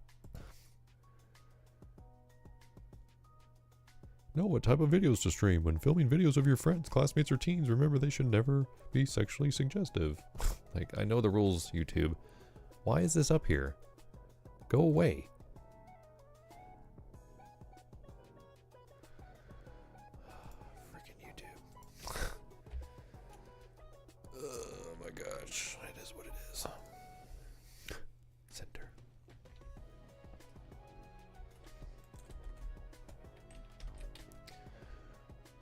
Know what type of videos to stream. When filming videos of your friends, classmates, or teens, remember they should never be sexually suggestive. Like, I know the rules, YouTube. Why is this up here? Go away. Freaking YouTube. Oh my gosh. It is what it is. Center.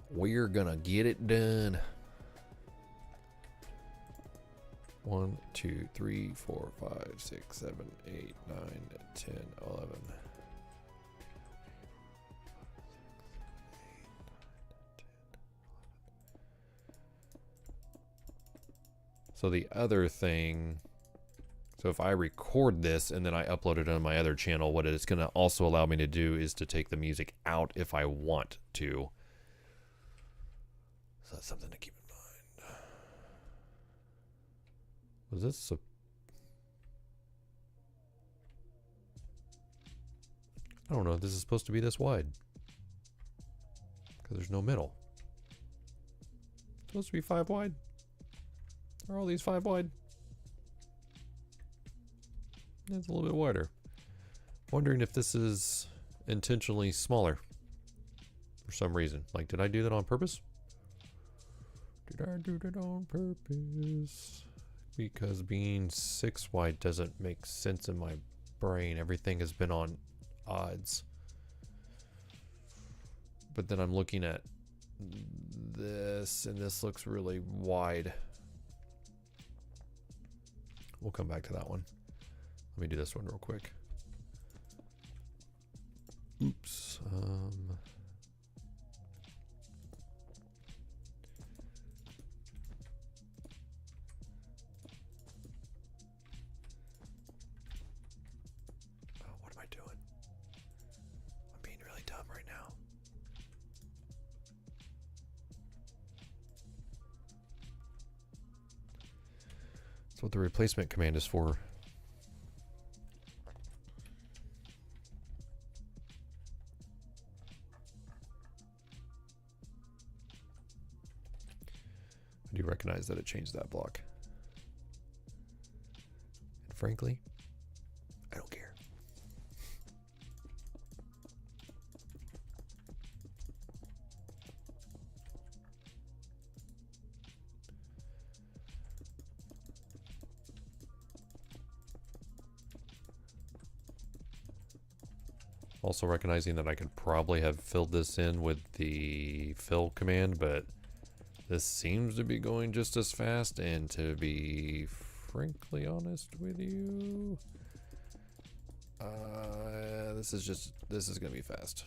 We're gonna get it done. 1, 2, 3, 4, 5, 6, 7, 8, 9, 10, 11. So the other thing, so if I record this and then I upload it on my other channel, what it's gonna also allow me to do is to take the music out if I want to. So that's something to keep in mind. Was this a... I don't know if this is supposed to be this wide. Because there's no middle. It's supposed to be 5 wide? Are all these 5 wide? It's a little bit wider. Wondering if this is intentionally smaller. For some reason. Like, did I do that on purpose? Did I do that on purpose? Because being 6 wide doesn't make sense in my brain. Everything has been on odds. But then I'm looking at this, and this looks really wide. We'll come back to that one. Let me do this one real quick. Oops. What am I doing? I'm being really dumb right now. That's what the replacement command is for. I do recognize that it changed that block. And frankly, I don't care. Also recognizing that I could probably have filled this in with the fill command, but this seems to be going just as fast, and to be frankly honest with you, this is gonna be fast.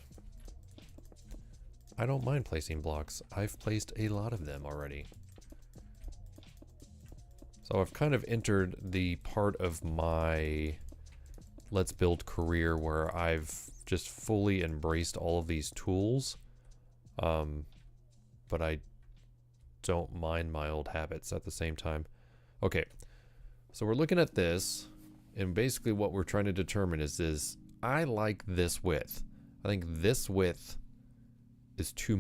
I don't mind placing blocks. I've placed a lot of them already. So I've kind of entered the part of my Let's Build career where I've just fully embraced all of these tools. But I don't mind my old habits at the same time. Okay, so we're looking at this, and basically what we're trying to determine is I like this width. I think this width is too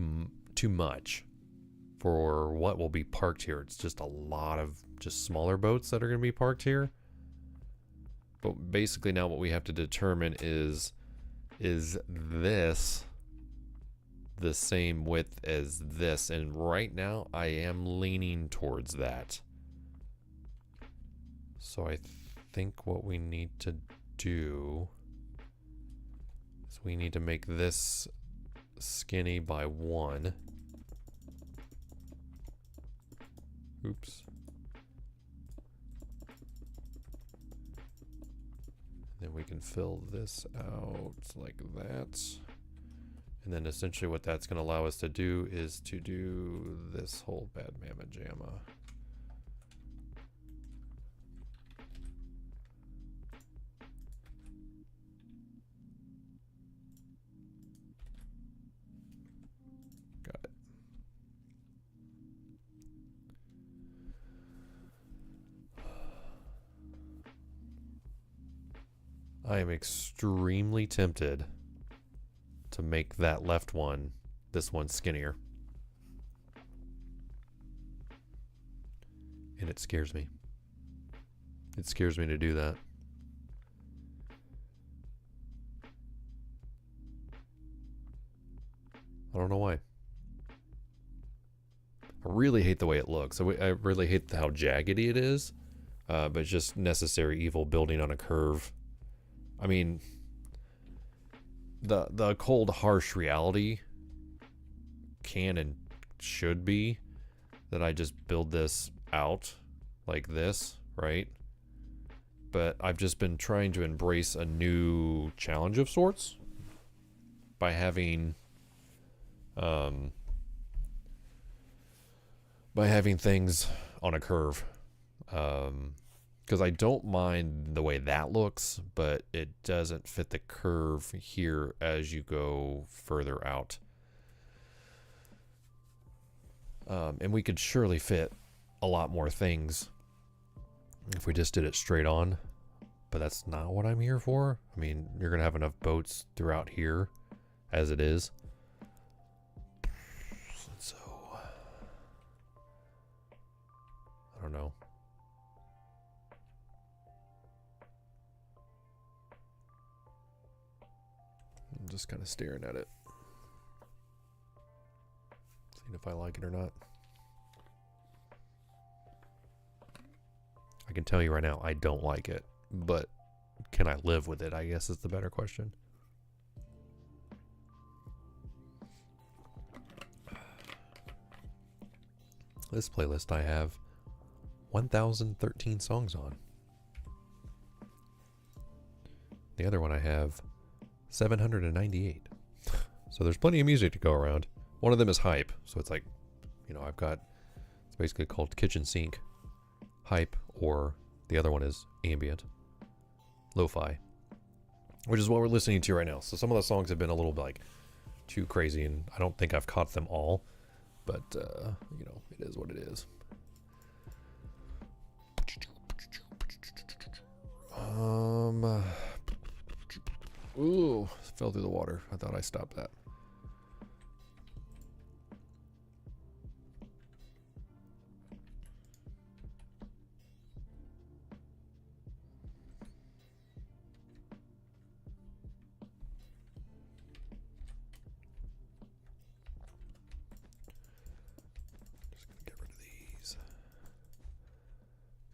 much for what will be parked here. It's just a lot of just smaller boats that are going to be parked here. But basically now what we have to determine is this the same width as this? And right now I am leaning towards that. So I think what we need to do is we need to make this skinny by 1. Oops. Then we can fill this out like that. And then essentially what that's going to allow us to do is to do this whole bad mamma jamma. Got it. I am extremely tempted to make that left one, this one, skinnier. And it scares me. It scares me to do that. I don't know why. I really hate the way it looks. I really hate how jaggedy it is. But it's just necessary evil building on a curve. I mean, the cold, harsh reality can and should be that I just build this out like this, right? But I've just been trying to embrace a new challenge of sorts by having things on a curve. Because I don't mind the way that looks, but it doesn't fit the curve here as you go further out. And we could surely fit a lot more things if we just did it straight on, but that's not what I'm here for. I mean, you're gonna have enough boats throughout here as it is. So, I don't know. I'm just kind of staring at it, seeing if I like it or not. I can tell you right now, I don't like it, but can I live with it, I guess is the better question. This playlist I have 1,013 songs on. The other one I have 798. So there's plenty of music to go around. One of them is hype, so it's like, you know, it's basically called kitchen sink hype, or the other one is ambient lo-fi, which is what we're listening to right now. So some of the songs have been a little like too crazy, and I don't think I've caught them all, but you know, it is what it is. Ooh, fell through the water. I thought I stopped that. Just gonna get rid of these. So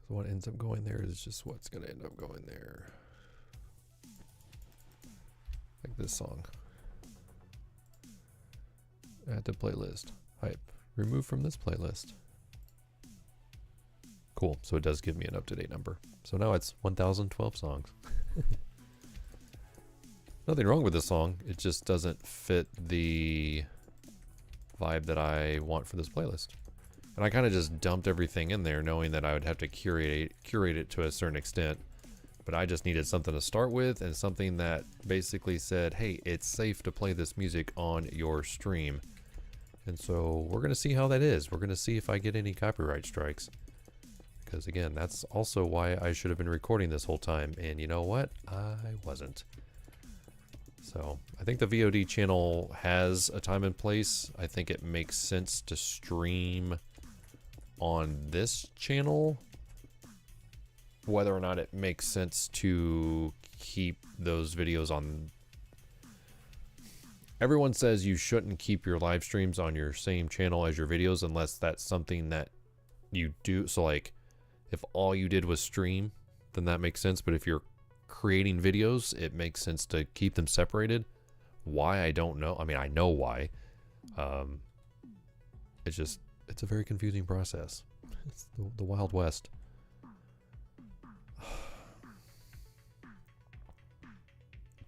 what ends up going there is just what's gonna end up going there. Like this song. Add to playlist. Hype. Remove from this playlist. Cool. So it does give me an up-to-date number. So now it's 1,012 songs. Nothing wrong with this song. It just doesn't fit the vibe that I want for this playlist. And I kind of just dumped everything in there knowing that I would have to curate it to a certain extent. But I just needed something to start with and something that basically said, hey, it's safe to play this music on your stream. And so we're going to see how that is. We're going to see if I get any copyright strikes. Because again, that's also why I should have been recording this whole time. And you know what? I wasn't. So I think the VOD channel has a time and place. I think it makes sense to stream on this channel. Whether or not it makes sense to keep those videos on. Everyone says you shouldn't keep your live streams on your same channel as your videos unless that's something that you do. So like if all you did was stream, then that makes sense. But if you're creating videos, it makes sense to keep them separated. Why? I don't know. I mean, I know why. It's a very confusing process. It's the Wild West.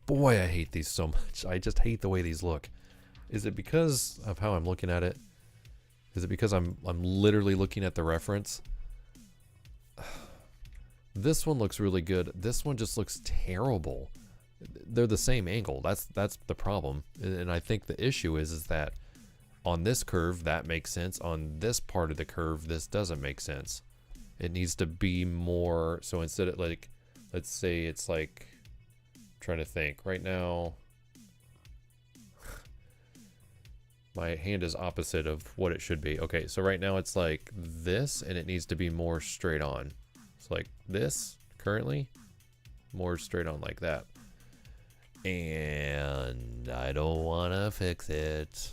Boy, I hate these so much. I just hate the way these look. Is it because of how I'm looking at it? Is it because I'm literally looking at the reference? This one looks really good. This one just looks terrible. They're the same angle. That's the problem. And I think the issue is that on this curve, that makes sense. On this part of the curve, this doesn't make sense. It needs to be more. So instead of like, let's say it's like, I'm trying to think right now. My hand is opposite of what it should be. Okay, so right now it's like this, and it needs to be more straight on. It's like this currently, more straight on like that. And I don't want to fix it,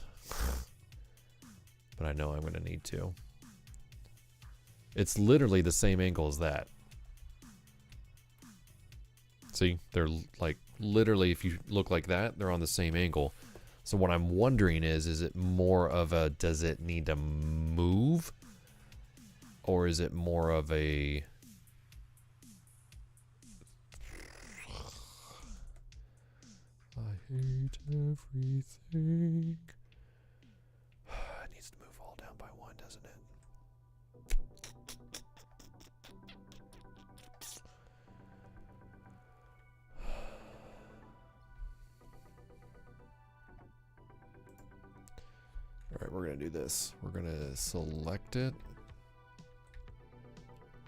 but I know I'm going to need to. It's literally the same angle as that. See, they're like literally, if you look like that, they're on the same angle. So what I'm wondering is it more of a, does it need to move? Or is it more of a, I hate everything. It needs to move all down by one, doesn't it? All right, we're gonna do this. We're gonna select it.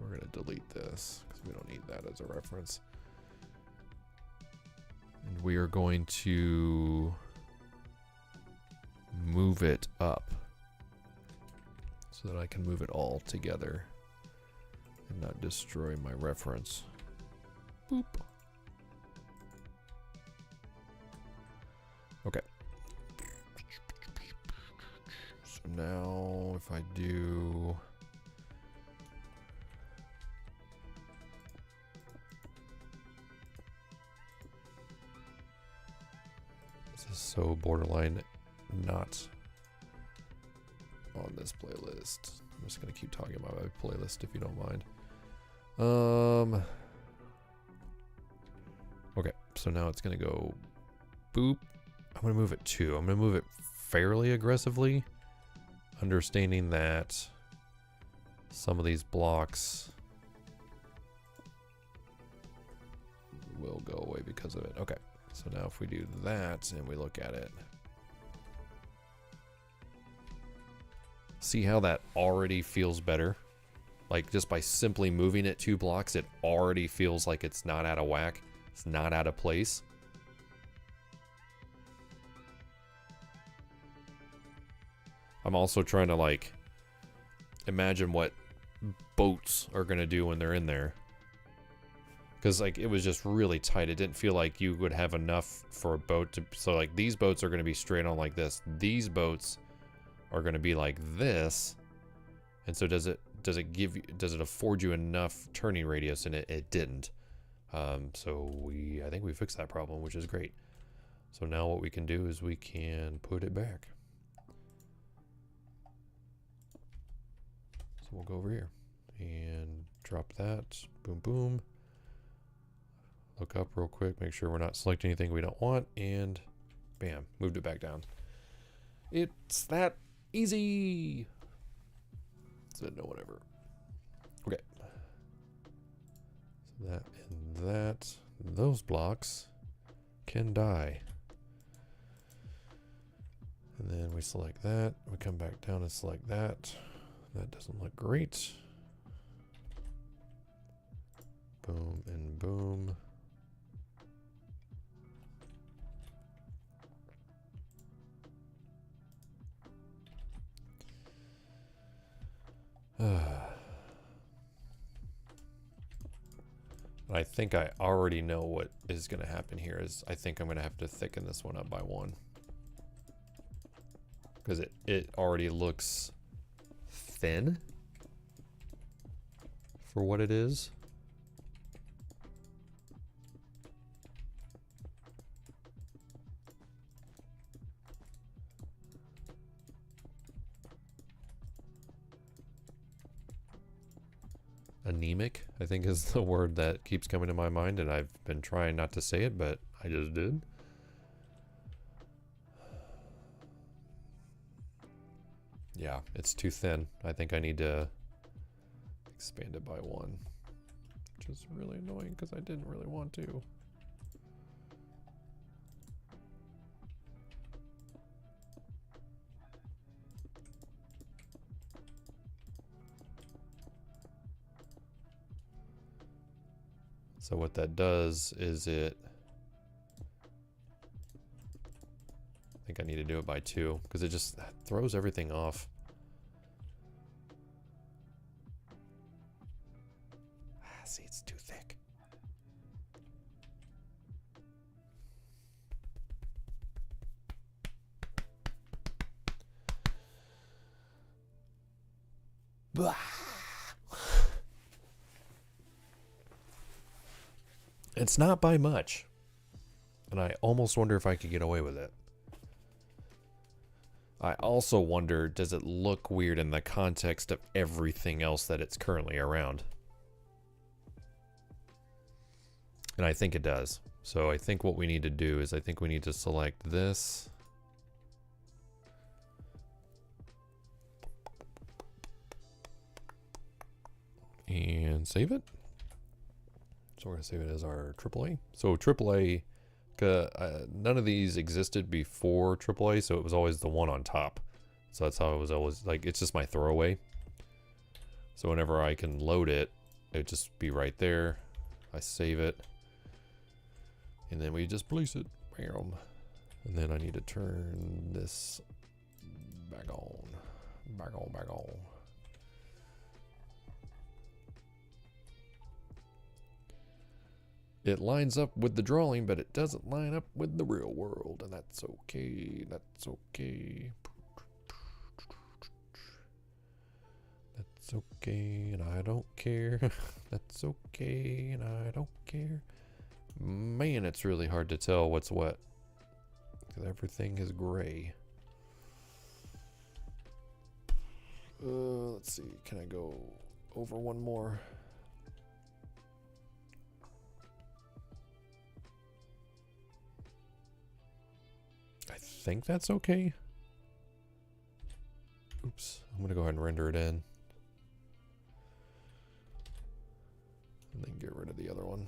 We're gonna delete this because we don't need that as a reference. And we are going to move it up so that I can move it all together and not destroy my reference. Boop. Okay. So now if I do... This is so borderline not on this playlist. I'm just gonna keep talking about my playlist if you don't mind. Okay, so now it's gonna go boop. I'm gonna move it too. I'm gonna move it fairly aggressively, understanding that some of these blocks will go away because of it. Okay, so now if we do that and we look at it, see how that already feels better? Like just by simply moving it 2 blocks, it already feels like it's not out of whack. It's not out of place. I'm also trying to like imagine what boats are gonna do when they're in there. Because like it was just really tight. It didn't feel like you would have enough for a boat to, so like these boats are gonna be straight on like this. These boats are gonna be like this. And so does it afford you enough turning radius? And it didn't. So I think we fixed that problem, which is great. So now what we can do is we can put it back. So we'll go over here and drop that. Boom, boom. Look up real quick, make sure we're not selecting anything we don't want, and bam, moved it back down. It's that easy. So no whatever. Okay. So that and that. Those blocks can die. And then we select that. We come back down and select that. That doesn't look great. Boom and boom. I think I already know what is going to happen here. Is I think I'm going to have to thicken this one up by 1. Because it already looks thin for what it is. Anemic, I think, is the word that keeps coming to my mind, and I've been trying not to say it, but I just did. Yeah, it's too thin. I think I need to expand it by 1, which is really annoying because I didn't really want to. So what that does is I think I need to do it by 2 because it just throws everything off. See, it's too thick. Bah. It's not by much. And I almost wonder if I could get away with it. I also wonder, does it look weird in the context of everything else that it's currently around? And I think it does. So I think what we need to do is I think we need to select this. And save it. So we're going to save it as our AAA. So AAA, none of these existed before AAA, so it was always the one on top. So that's how it was always, like, it's just my throwaway. So whenever I can load it, it'd just be right there. I save it. And then we just place it. Bam. And then I need to turn this back on. Back on, back on. It lines up with the drawing, but it doesn't line up with the real world, and that's okay. That's okay. That's okay, and I don't care. That's okay, and I don't care. Man, it's really hard to tell what's what, because everything is gray. Let's see. Can I go over one more? I think that's okay. Oops. I'm going to go ahead and render it in. And then get rid of the other one.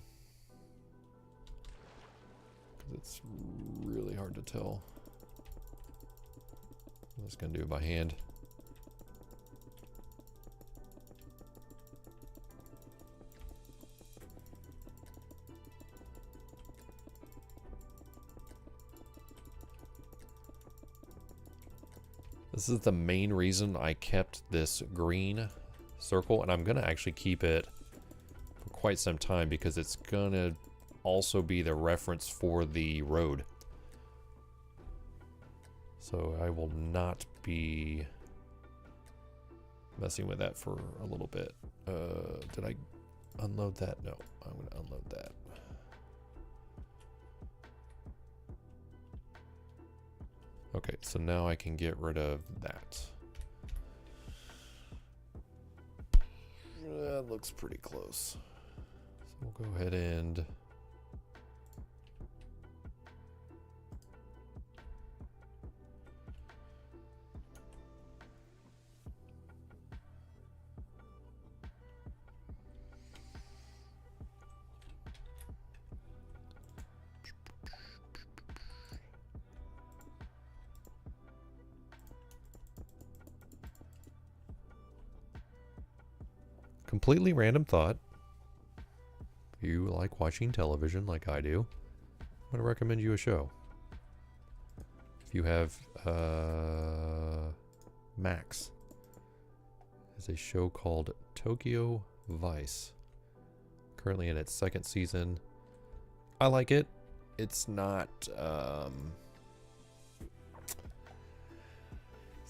Because it's really hard to tell. I'm just going to do it by hand. This is the main reason I kept this green circle, and I'm going to actually keep it for quite some time because it's going to also be the reference for the road. So I will not be messing with that for a little bit. Did I unload that? No, I'm going to unload that. Okay, so now I can get rid of that. That looks pretty close. So we'll go ahead and completely random thought. If you like watching television like I do, I'm going to recommend you a show. If you have Max, there's a show called Tokyo Vice. Currently in its second season. I like it. It's not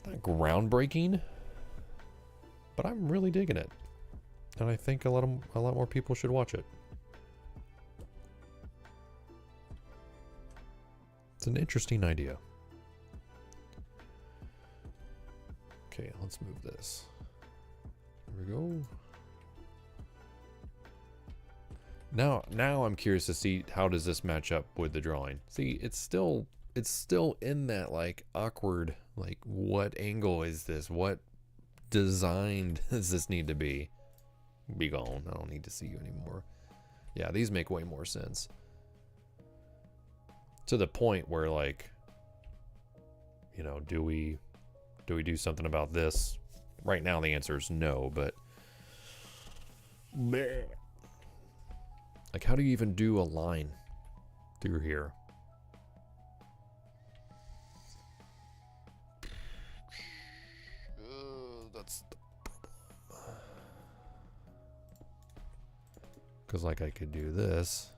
groundbreaking, but I'm really digging it. And I think a lot more people should watch it. It's an interesting idea. Okay, let's move this. There we go. Now I'm curious to see how does this match up with the drawing. See, it's still in that like awkward, like what angle is this? What design does this need to be? Be gone. I don't need to see you anymore. Yeah, these make way more sense. To the point where, like, you know, do we do something about this? Right now the answer is no, but like, how do you even do a line through here? That's the problem. Because, like, I could do this.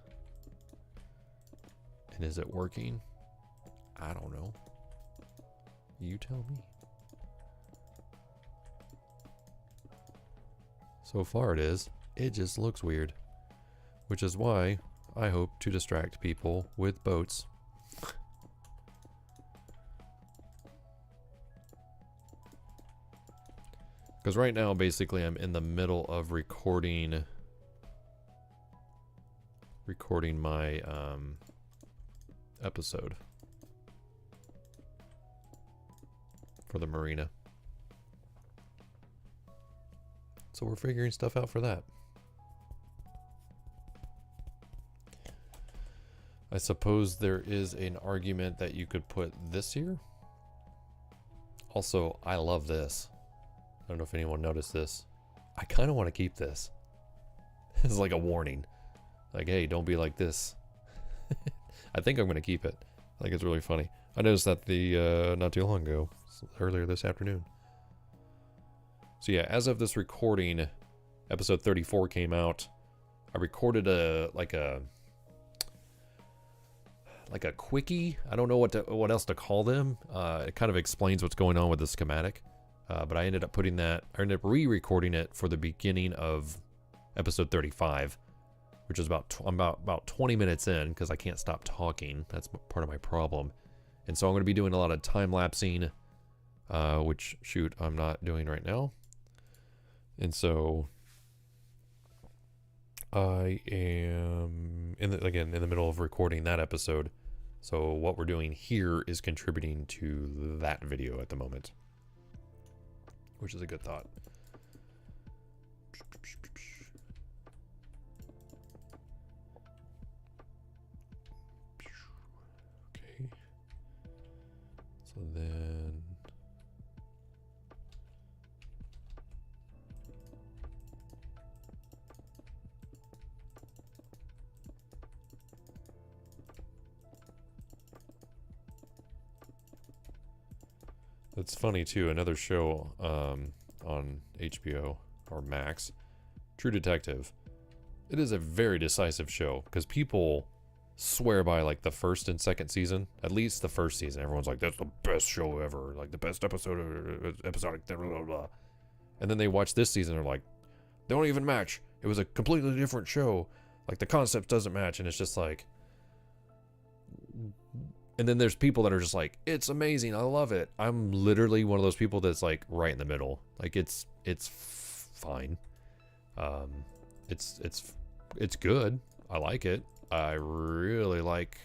And is it working? I don't know. You tell me. So far it is. It just looks weird. Which is why I hope to distract people with boats. Because right now, basically, I'm in the middle of recording my episode for the Marina. So we're figuring stuff out for that. I suppose there is an argument that you could put this here. Also, I love this. I don't know if anyone noticed this. I kind of want to keep this. It's like a warning. Like, hey, don't be like this. I think I'm going to keep it. I think it's really funny. I noticed that not too long ago, earlier this afternoon. So yeah, as of this recording, episode 34 came out. I recorded like a quickie. I don't know what else to call them. It kind of explains what's going on with the schematic. But I ended up re-recording it for the beginning of episode 35, which is about 20 minutes in because I can't stop talking. That's part of my problem. And so I'm going to be doing a lot of time-lapsing, which, shoot, I'm not doing right now. And so I am, in the middle of recording that episode. So what we're doing here is contributing to that video at the moment, which is a good thought. Okay. So then it's funny too, another show on HBO or Max, True Detective. It is a very decisive show because people swear by like the first and second season, at least the first season. Everyone's like, that's the best show ever, like the best episodic, blah, blah, blah. And then they watch this season and are like, they don't even match. It was a completely different show. Like the concept doesn't match, and it's just like, And then there's people that are just like, it's amazing, I love it. I'm literally one of those people that's like right in the middle. Like it's fine. It's good. I like it. I really like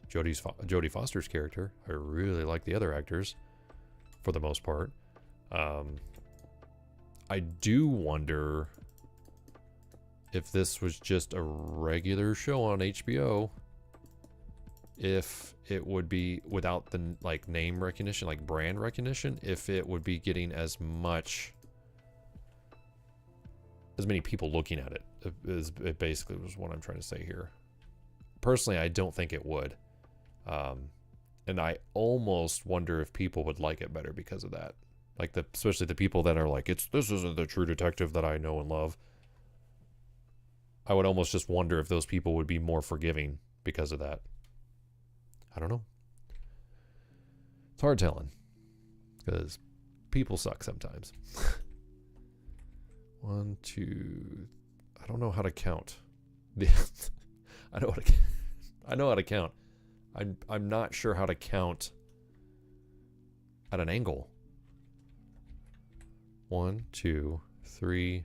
Jodie Foster's character. I really like the other actors for the most part. I do wonder if this was just a regular show on HBO, if it would be without the like name recognition, like brand recognition, if it would be getting as many people looking at it. It basically was what I'm trying to say here. Personally, I don't think it would. And I almost wonder if people would like it better because of that. Like especially the people that are like, this isn't the True Detective that I know and love. I would almost just wonder if those people would be more forgiving because of that. I don't know. It's hard telling because people suck sometimes. 1, 2. I don't know how to count. I know how to count. I'm not sure how to count at an angle. 1, 2, 3,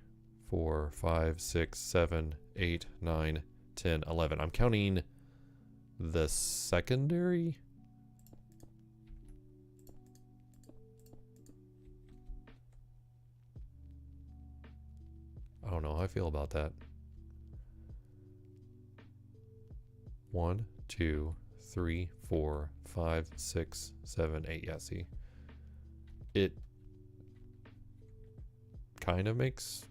4, 5, 6, 7, 8, 9, 10, 11. I'm counting the secondary. I don't know how I feel about that. 1, 2, 3, 4, 5, 6, 7, 8. Yeah, see. It kind of makes...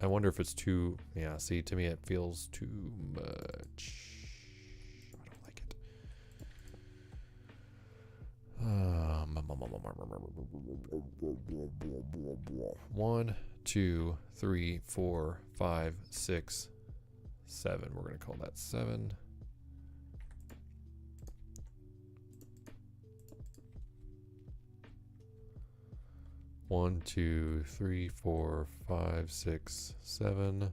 I wonder if it's too... Yeah, see, to me it feels too much. I don't like it. 1, 2, 3, 4, 5, 6, 7. We're going to call that 7. One, 2, 3, 4, 5, 6, 7.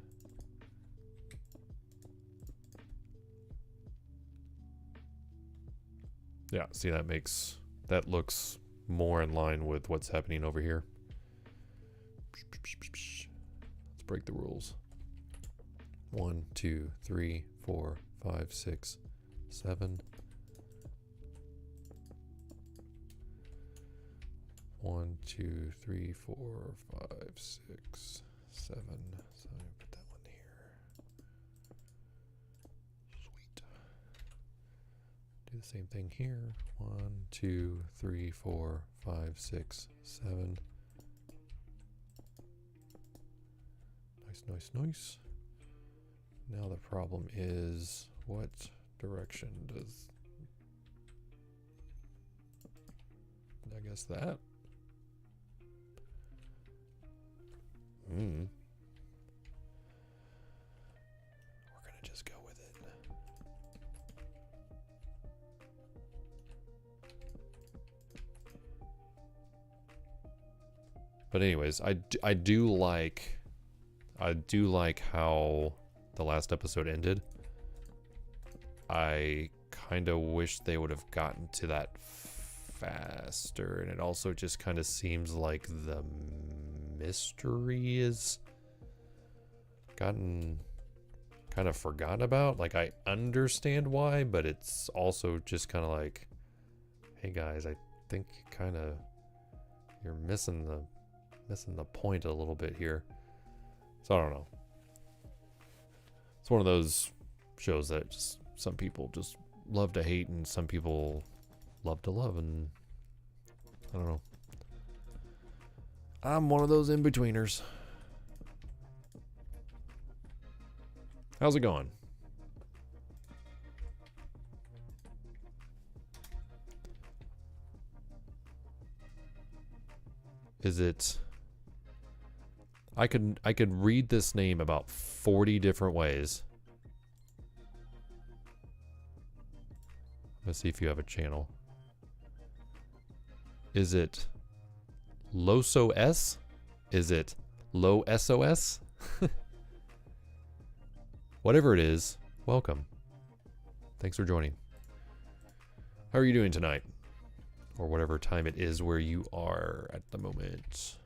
Yeah, see, that looks more in line with what's happening over here. Let's break the rules. 1, 2, 3, 4, 5, 6, 7. 1, 2, 3, 4, 5, 6, 7. So I'm gonna put that one here. Sweet. Do the same thing here. 1, 2, 3, 4, 5, 6, 7. Nice. Now the problem is, what direction does... I guess that. We're gonna just go with it. But anyways, I do like how the last episode ended. I kind of wish they would have gotten to that faster, and it also just kind of seems like the mystery is gotten kind of forgotten about. Like, I understand why, but it's also just kind of like, hey guys, I think you're missing the point a little bit here. So I don't know. It's one of those shows that just some people just love to hate and some people love to love, and I don't know. I'm one of those in-betweeners. How's it going? Is it... I could read this name about 40 different ways. Let's see if you have a channel. Is it Loso S? Is it Low SOS? Whatever it is, welcome. Thanks for joining. How are you doing tonight? Or whatever time it is where you are at the moment.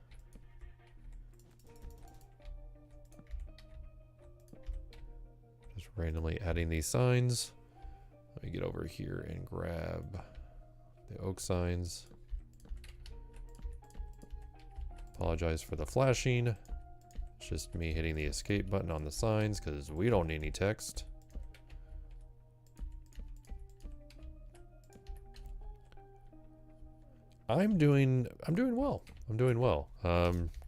Just randomly adding these signs. Let me get over here and grab the oak signs. Apologize for the flashing. It's just me hitting the escape button on the signs because we don't need any text. I'm doing well. I'm doing well.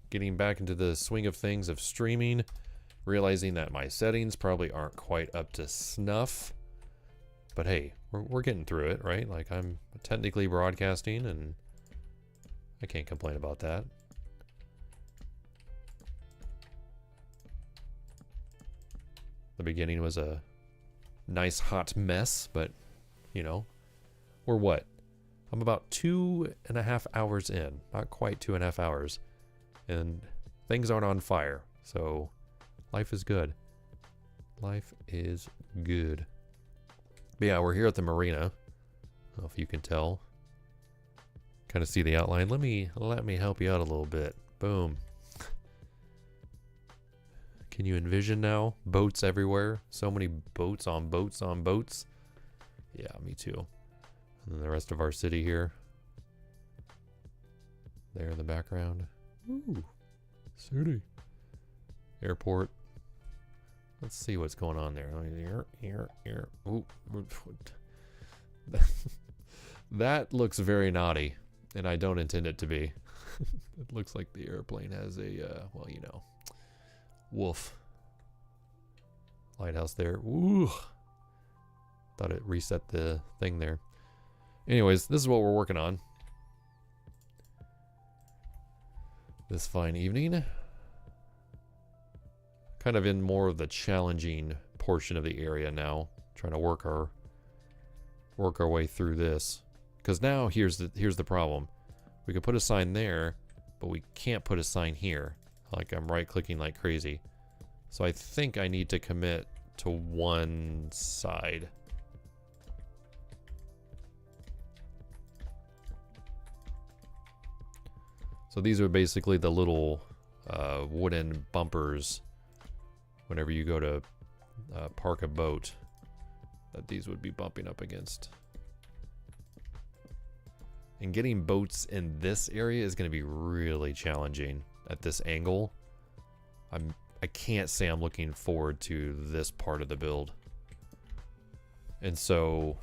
Getting back into the swing of things of streaming, realizing that my settings probably aren't quite up to snuff. But hey, we're getting through it, right? Like, I'm technically broadcasting and I can't complain about that. The beginning was a nice hot mess, but you know, we're what? I'm about 2.5 hours in, not quite 2.5 hours, and things aren't on fire. So life is good. Life is good. But yeah, we're here at the Marina. I don't know if you can tell. Kind of see the outline. Let me help you out a little bit. Boom. Can you envision now? Boats everywhere. So many boats on boats on boats. Yeah, me too. And then the rest of our city here. There in the background. Ooh. City. Airport. Let's see what's going on there. Here. Ooh. That looks very naughty. And I don't intend it to be. It looks like the airplane has a, well, you know. Wolf. Lighthouse there. Ooh. Thought it reset the thing there. Anyways, this is what we're working on. This fine evening. Kind of in more of the challenging portion of the area now. Trying to work our way through this. Because now here's the problem. We could put a sign there, but we can't put a sign here. Like, I'm right clicking like crazy. So I think I need to commit to one side. So these are basically the little wooden bumpers whenever you go to park a boat that these would be bumping up against. And getting boats in this area is going to be really challenging at this angle. I can't say I'm looking forward to this part of the build. And so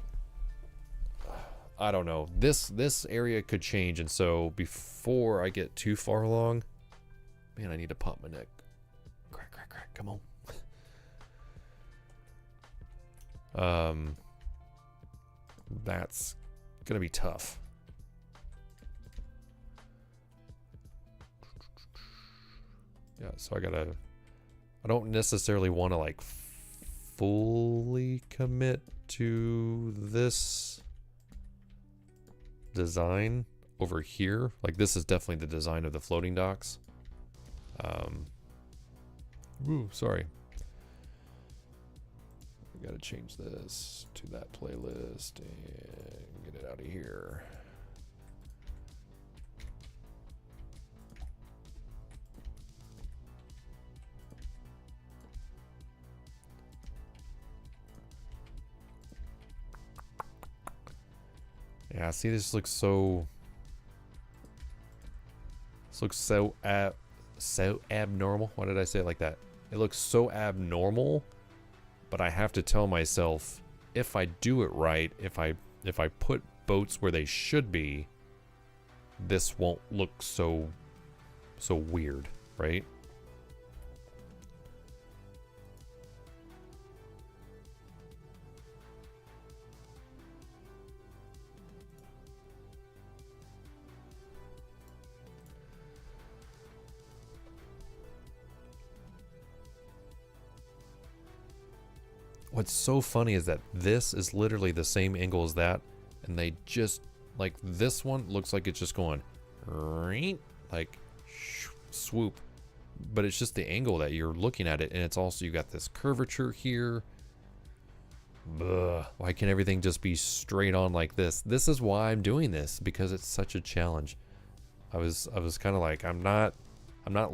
I don't know. This area could change, and so before I get too far along, man, I need to pop my neck. Crack, crack, crack. Come on. That's gonna be tough. Yeah, so I don't necessarily want to like fully commit to this design over here. Like, this is definitely the design of the floating docks. Sorry. We gotta change this to that playlist and get it out of here. Yeah, see, this looks so... This looks so abnormal. Why did I say it like that? It looks so abnormal, but I have to tell myself, if I do it right, if I put boats where they should be, this won't look so weird, right? What's so funny is that this is literally the same angle as that, and they just, like, this one looks like it's just going like swoop, but it's just the angle that you're looking at it, and it's also, you got this curvature here. Why can't everything just be straight on like this? This is why I'm doing this, because it's such a challenge. I was kind of like, I'm not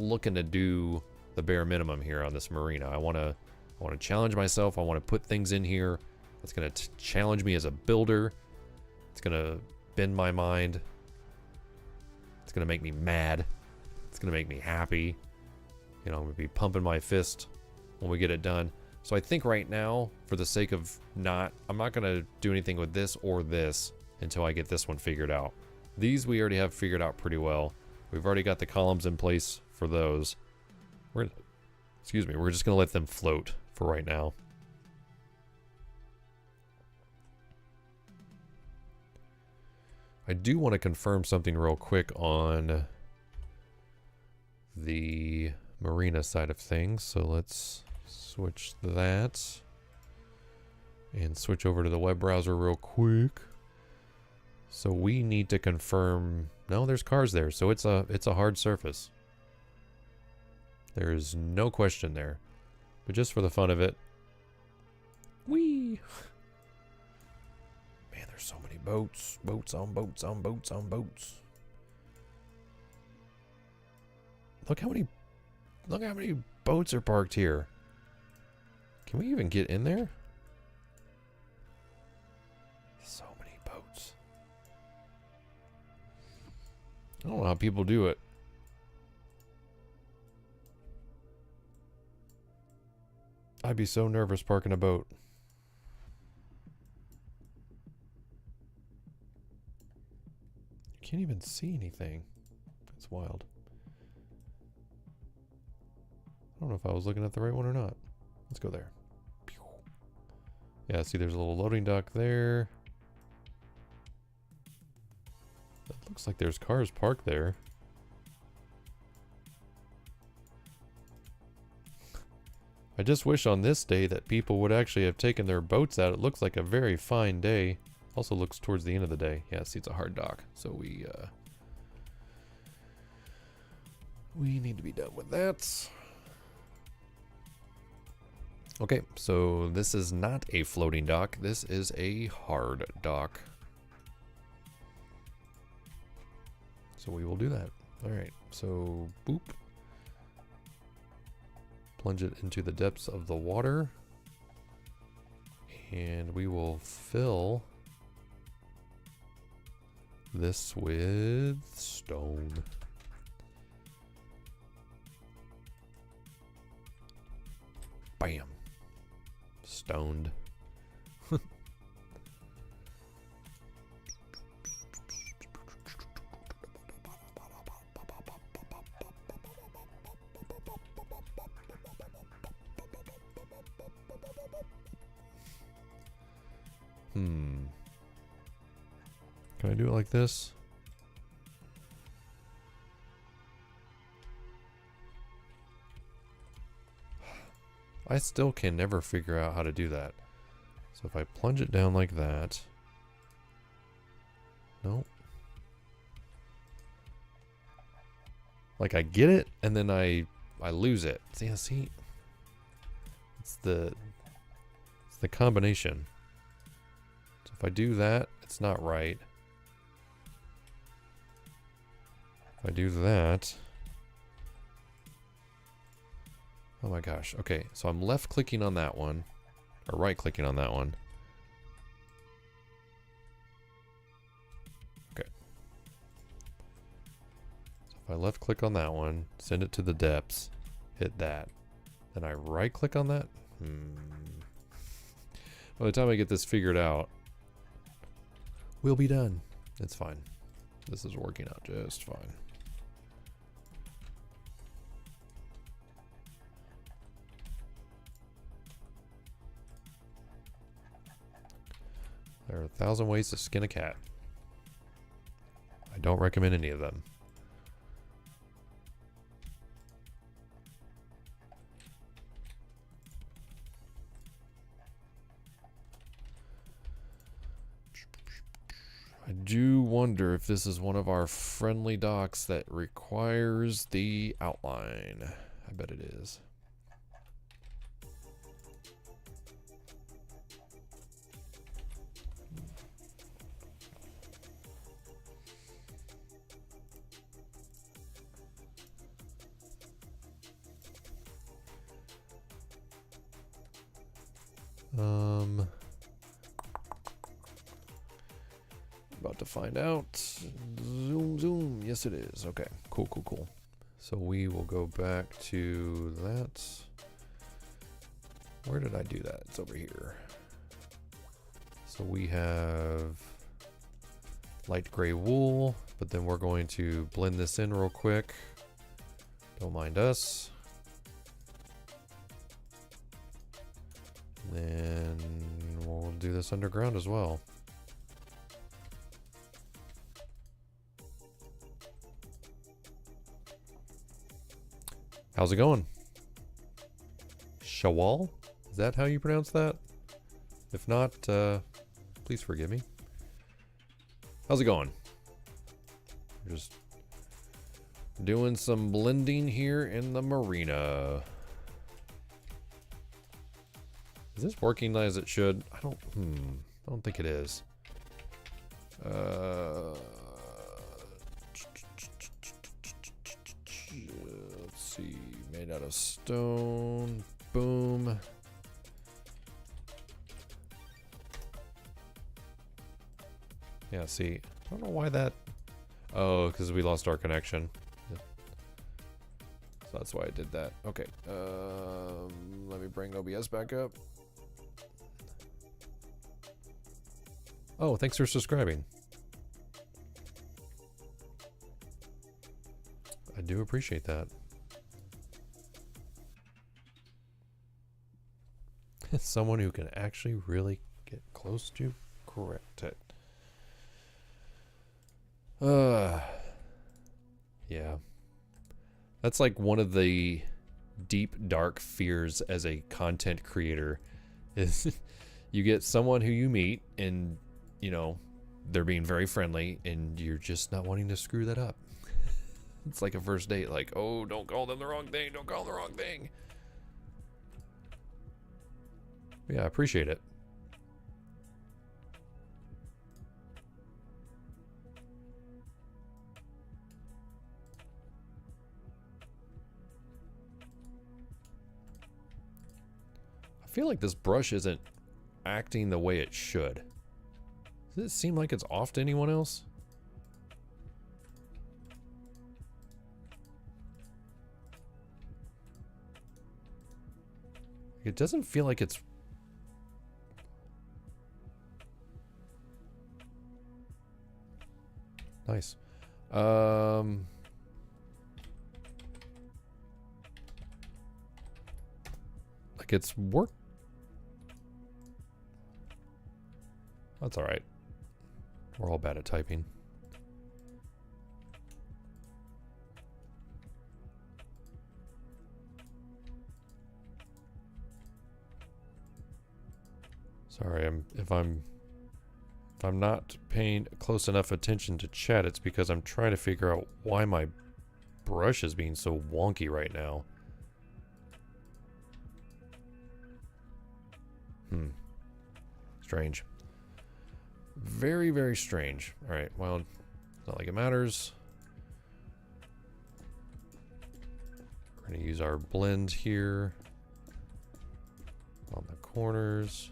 looking to do the bare minimum here on this marina. I want to challenge myself. I want to put things in here that's going to challenge me as a builder. It's going to bend my mind. It's going to make me mad. It's going to make me happy. You know, I'm going to be pumping my fist when we get it done. So I think right now, for the sake of I'm not going to do anything with this or this until I get this one figured out. These we already have figured out pretty well. We've already got the columns in place for those. We're just going to let them float for right now. I do want to confirm something real quick on the marina side of things. So let's switch that and switch over to the web browser real quick. So we need to confirm, no, there's cars there, so it's a hard surface. There's no question there. But just for the fun of it, whee! Man, there's so many boats. Boats on boats on boats on boats. Look how many boats are parked here. Can we even get in there? So many boats. I don't know how people do it. I'd be so nervous parking a boat. You can't even see anything. It's wild. I don't know if I was looking at the right one or not. Let's go there. Yeah, see there's a little loading dock there. It looks like there's cars parked there. I just wish on this day that people would actually have taken their boats out. It looks like a very fine day. Also looks towards the end of the day. Yeah, see it's a hard dock. So we need to be done with that. Okay, so this is not a floating dock. This is a hard dock. So we will do that. All right, so boop. Plunge it into the depths of the water. And we will fill this with stone. Bam. Stoned. Can I do it like this? I still can never figure out how to do that. So if I plunge it down like that. Nope. Like I get it and then I lose it. See? It's the combination. So if I do that, it's not right. If I do that. Oh my gosh. Okay, so I'm left clicking on that one. Or right clicking on that one. Okay. So if I left click on that one, send it to the depths, hit that. Then I right click on that. By the time I get this figured out, we'll be done. It's fine. This is working out just fine. There are 1,000 ways to skin a cat. I don't recommend any of them. I do wonder if this is one of our friendly docks that requires the outline. I bet it is. About to find out. Zoom, zoom. Yes, it is. Okay, cool, cool, cool. So we will go back to that. Where did I do that? It's over here. So we have light gray wool, but then we're going to blend this in real quick. Don't mind us. Then we'll do this underground as well. How's it going? Shawal? Is that how you pronounce that? If not, please forgive me. How's it going? We're just doing some blending here in the marina. Is this working as it should? I don't think it is. Let's see. Made out of stone. Boom. Yeah, see. I don't know why that... Oh, because we lost our connection. Yeah. So that's why I did that. Okay. Let me bring OBS back up. Oh, thanks for subscribing. I do appreciate that. Someone who can actually really get close to correct it. Yeah. That's like one of the deep, dark fears as a content creator is you get someone who you meet and, you know, they're being very friendly and you're just not wanting to screw that up. It's like a first date, like, oh, don't call them the wrong thing, don't call them the wrong thing. Yeah, I appreciate it. I feel like this brush isn't acting the way it should. Does it seem like it's off to anyone else? It doesn't feel like it's... Nice. Like it's work. That's all right. We're all bad at typing. Sorry, if I'm not paying close enough attention to chat, it's because I'm trying to figure out why my brush is being so wonky right now. Strange. Very, very strange. Alright, well, it's not like it matters. We're going to use our blend here on the corners.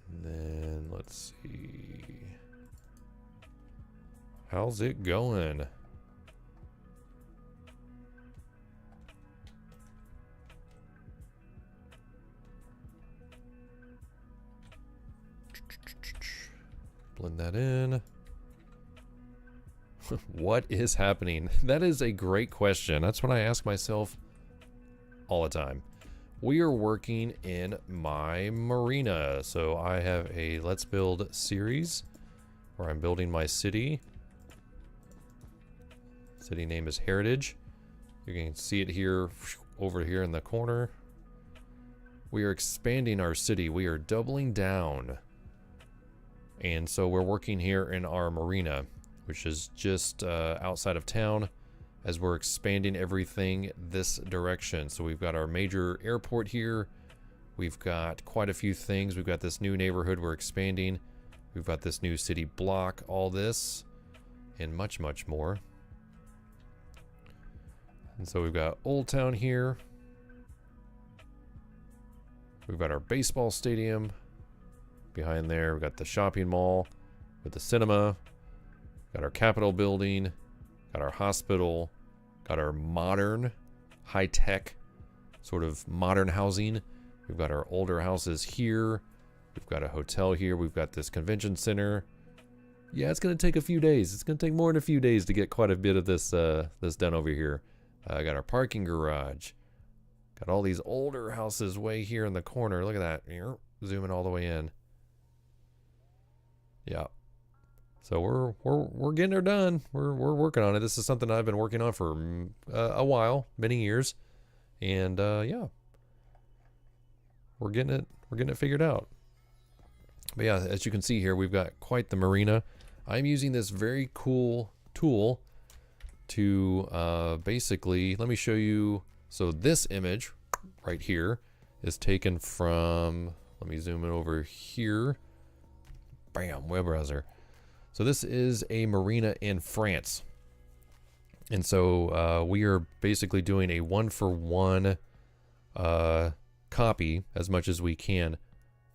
And then let's see. How's it going? Blend that in. What is happening? That is a great question. That's what I ask myself all the time. We are working in my marina. So I have a Let's Build series where I'm building my city. City name is Heritage. You can see it here, over here in the corner. We are expanding our city. We are doubling down. And so we're working here in our marina, which is just outside of town, as we're expanding everything this direction. So we've got our major airport here. We've got quite a few things. We've got this new neighborhood we're expanding. We've got this new city block, all this, and much, much more. And so we've got Old Town here. We've got our baseball stadium. Behind there, we've got the shopping mall with the cinema. Got our Capitol building. Got our hospital. Got our modern, high-tech, sort of modern housing. We've got our older houses here. We've got a hotel here. We've got this convention center. Yeah, it's going to take a few days. It's going to take more than a few days to get quite a bit of this this done over here. Got our parking garage. Got all these older houses way here in the corner. Look at that. Zooming all the way in. Yeah. So we're getting her done. We're working on it. This is something I've been working on for a while, many years, and yeah, we're getting it figured out. But yeah, as you can see here, we've got quite the marina. I'm using this very cool tool to basically, let me show you. So this image right here is taken from, let me zoom it over here. Bam, web browser. So this is a marina in France. And so we are basically doing a one-for-one copy as much as we can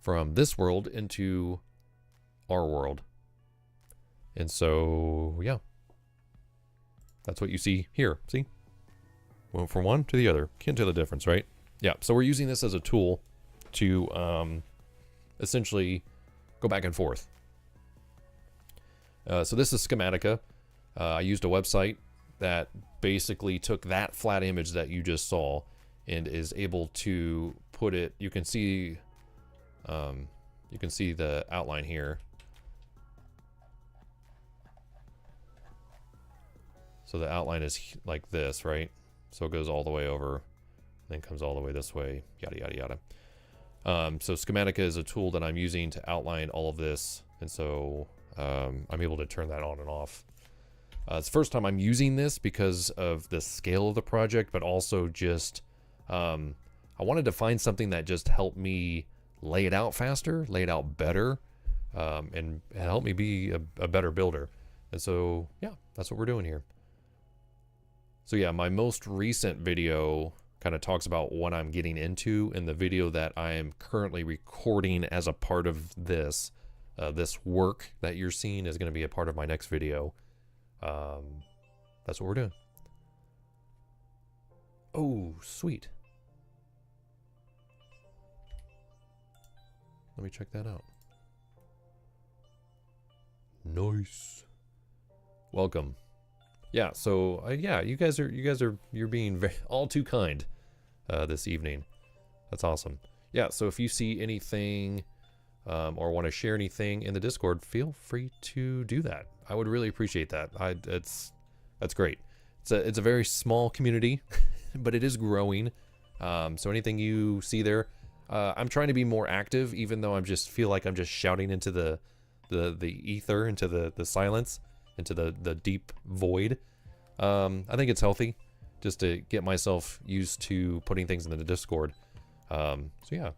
from this world into our world. And so, yeah. That's what you see here. See? Went from one to the other. Can't tell the difference, right? Yeah, so we're using this as a tool to essentially go back and forth. So this is Schematica. I used a website that basically took that flat image that you just saw and is able to put it, you can see the outline here. So the outline is like this, right? So it goes all the way over, then comes all the way this way, yada, yada, yada. So Schematica is a tool that I'm using to outline all of this. And so I'm able to turn that on and off. It's the first time I'm using this because of the scale of the project, but also just I wanted to find something that just helped me lay it out faster, lay it out better, and help me be a better builder. And so, yeah, that's what we're doing here. So yeah, my most recent video kind of talks about what I'm getting into, and the video that I am currently recording as a part of this work that you're seeing is going to be a part of my next video. That's what we're doing. Oh, sweet. Let me check that out. Nice. Welcome. Yeah, so yeah, you're being all too kind this evening. That's awesome. Yeah, so if you see anything or want to share anything in the Discord, feel free to do that. I would really appreciate that. That's great. It's a very small community, but it is growing. So anything you see there, I'm trying to be more active, even though feel like I'm just shouting into the ether, into the silence, into the deep void. I think it's healthy just to get myself used to putting things into the Discord. So yeah, if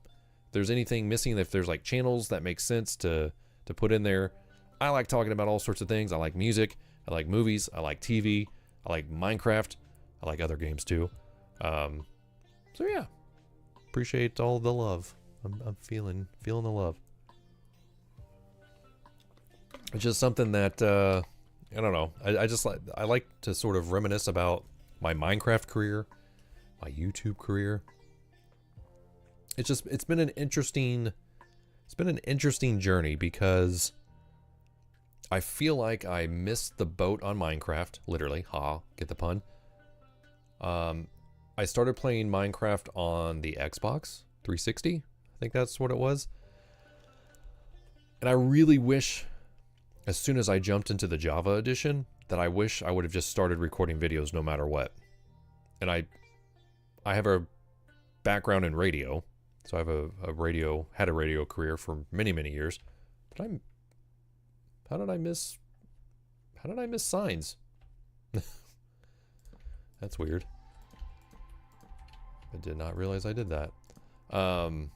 there's anything missing, if there's like channels that make sense to put in there, I like talking about all sorts of things. I like music, I like movies, I like TV, I like Minecraft, I like other games too. So yeah, appreciate all the love. I'm feeling the love. It's just something that I don't know. I like to sort of reminisce about my Minecraft career, my YouTube career. It's been an interesting journey because I feel like I missed the boat on Minecraft, literally. Get the pun. I started playing Minecraft on the Xbox 360. I think that's what it was. And I really wish, as soon as I jumped into the Java edition, that I wish I would have just started recording videos no matter what. And I have a background in radio, so I have had a radio career for many, many years. But how did I miss signs? That's weird. I did not realize I did that. And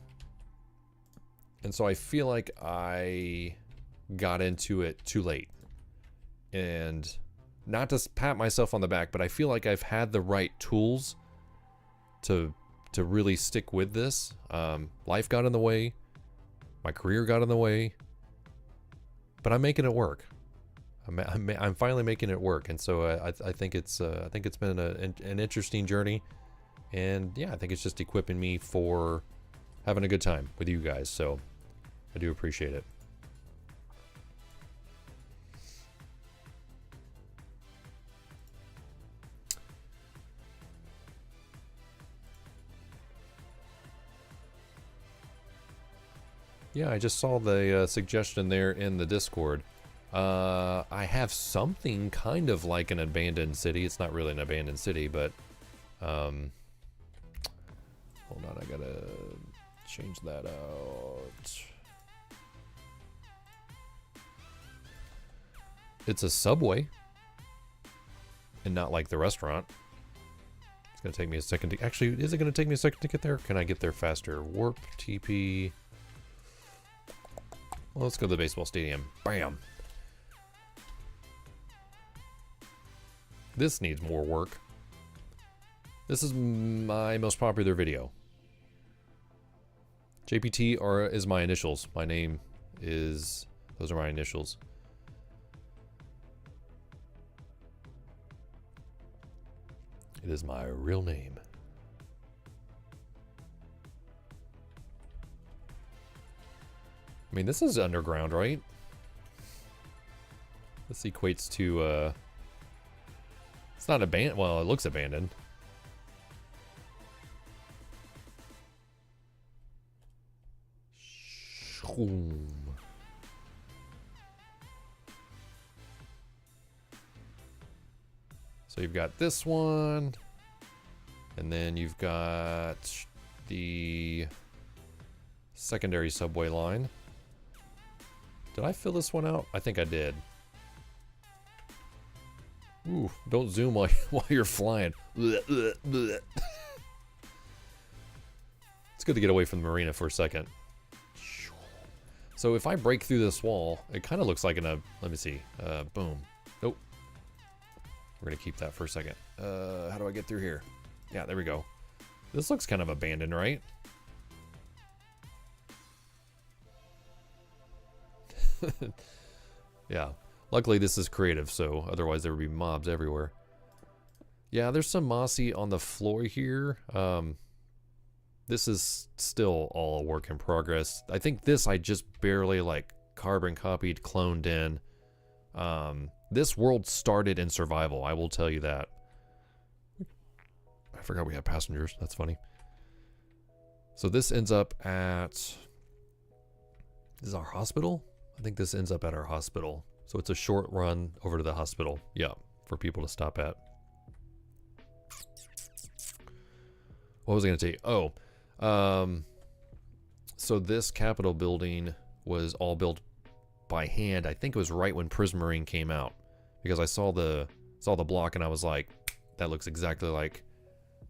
so I feel like I got into it too late. And not to pat myself on the back, but I feel like I've had the right tools to to really stick with this. Life got in the way. My career got in the way. But I'm making it work. I'm finally making it work, and so I think it's been an interesting journey, and yeah, I think it's just equipping me for having a good time with you guys. So I do appreciate it. Yeah, I just saw the suggestion there in the Discord. I have something kind of like an abandoned city. It's not really an abandoned city, but hold on, I gotta change that out. It's a subway, and not like the restaurant. It's gonna take me a second to actually. Is it gonna take me a second to get there? Can I get there faster? Warp TP. Well, let's go to the baseball stadium. Bam. This needs more work. This is my most popular video. JPT is my initials. My name is... Those are my initials. It is my real name. I mean, this is underground, right? This equates to, it's not abandoned. Well, it looks abandoned. So you've got this one. And then you've got the secondary subway line. Did I fill this one out? I think I did. Ooh, don't zoom while you're flying. It's good to get away from the marina for a second. So if I break through this wall, it kind of looks like let me see. Boom. Nope. We're gonna keep that for a second. How do I get through here? Yeah, there we go. This looks kind of abandoned, right? Yeah. Luckily this is creative, so otherwise there would be mobs everywhere. Yeah, there's some mossy on the floor here. This is still all a work in progress. I think this I just barely like carbon copied, cloned in. This world started in survival, I will tell you that. I forgot we have passengers, that's funny. So this ends up at... This is our hospital? I think this ends up at our hospital. So it's a short run over to the hospital. Yeah, for people to stop at. What was I going to say? Oh, so this Capitol building was all built by hand. I think it was right when Prismarine came out, because I saw the block and I was like, that looks exactly like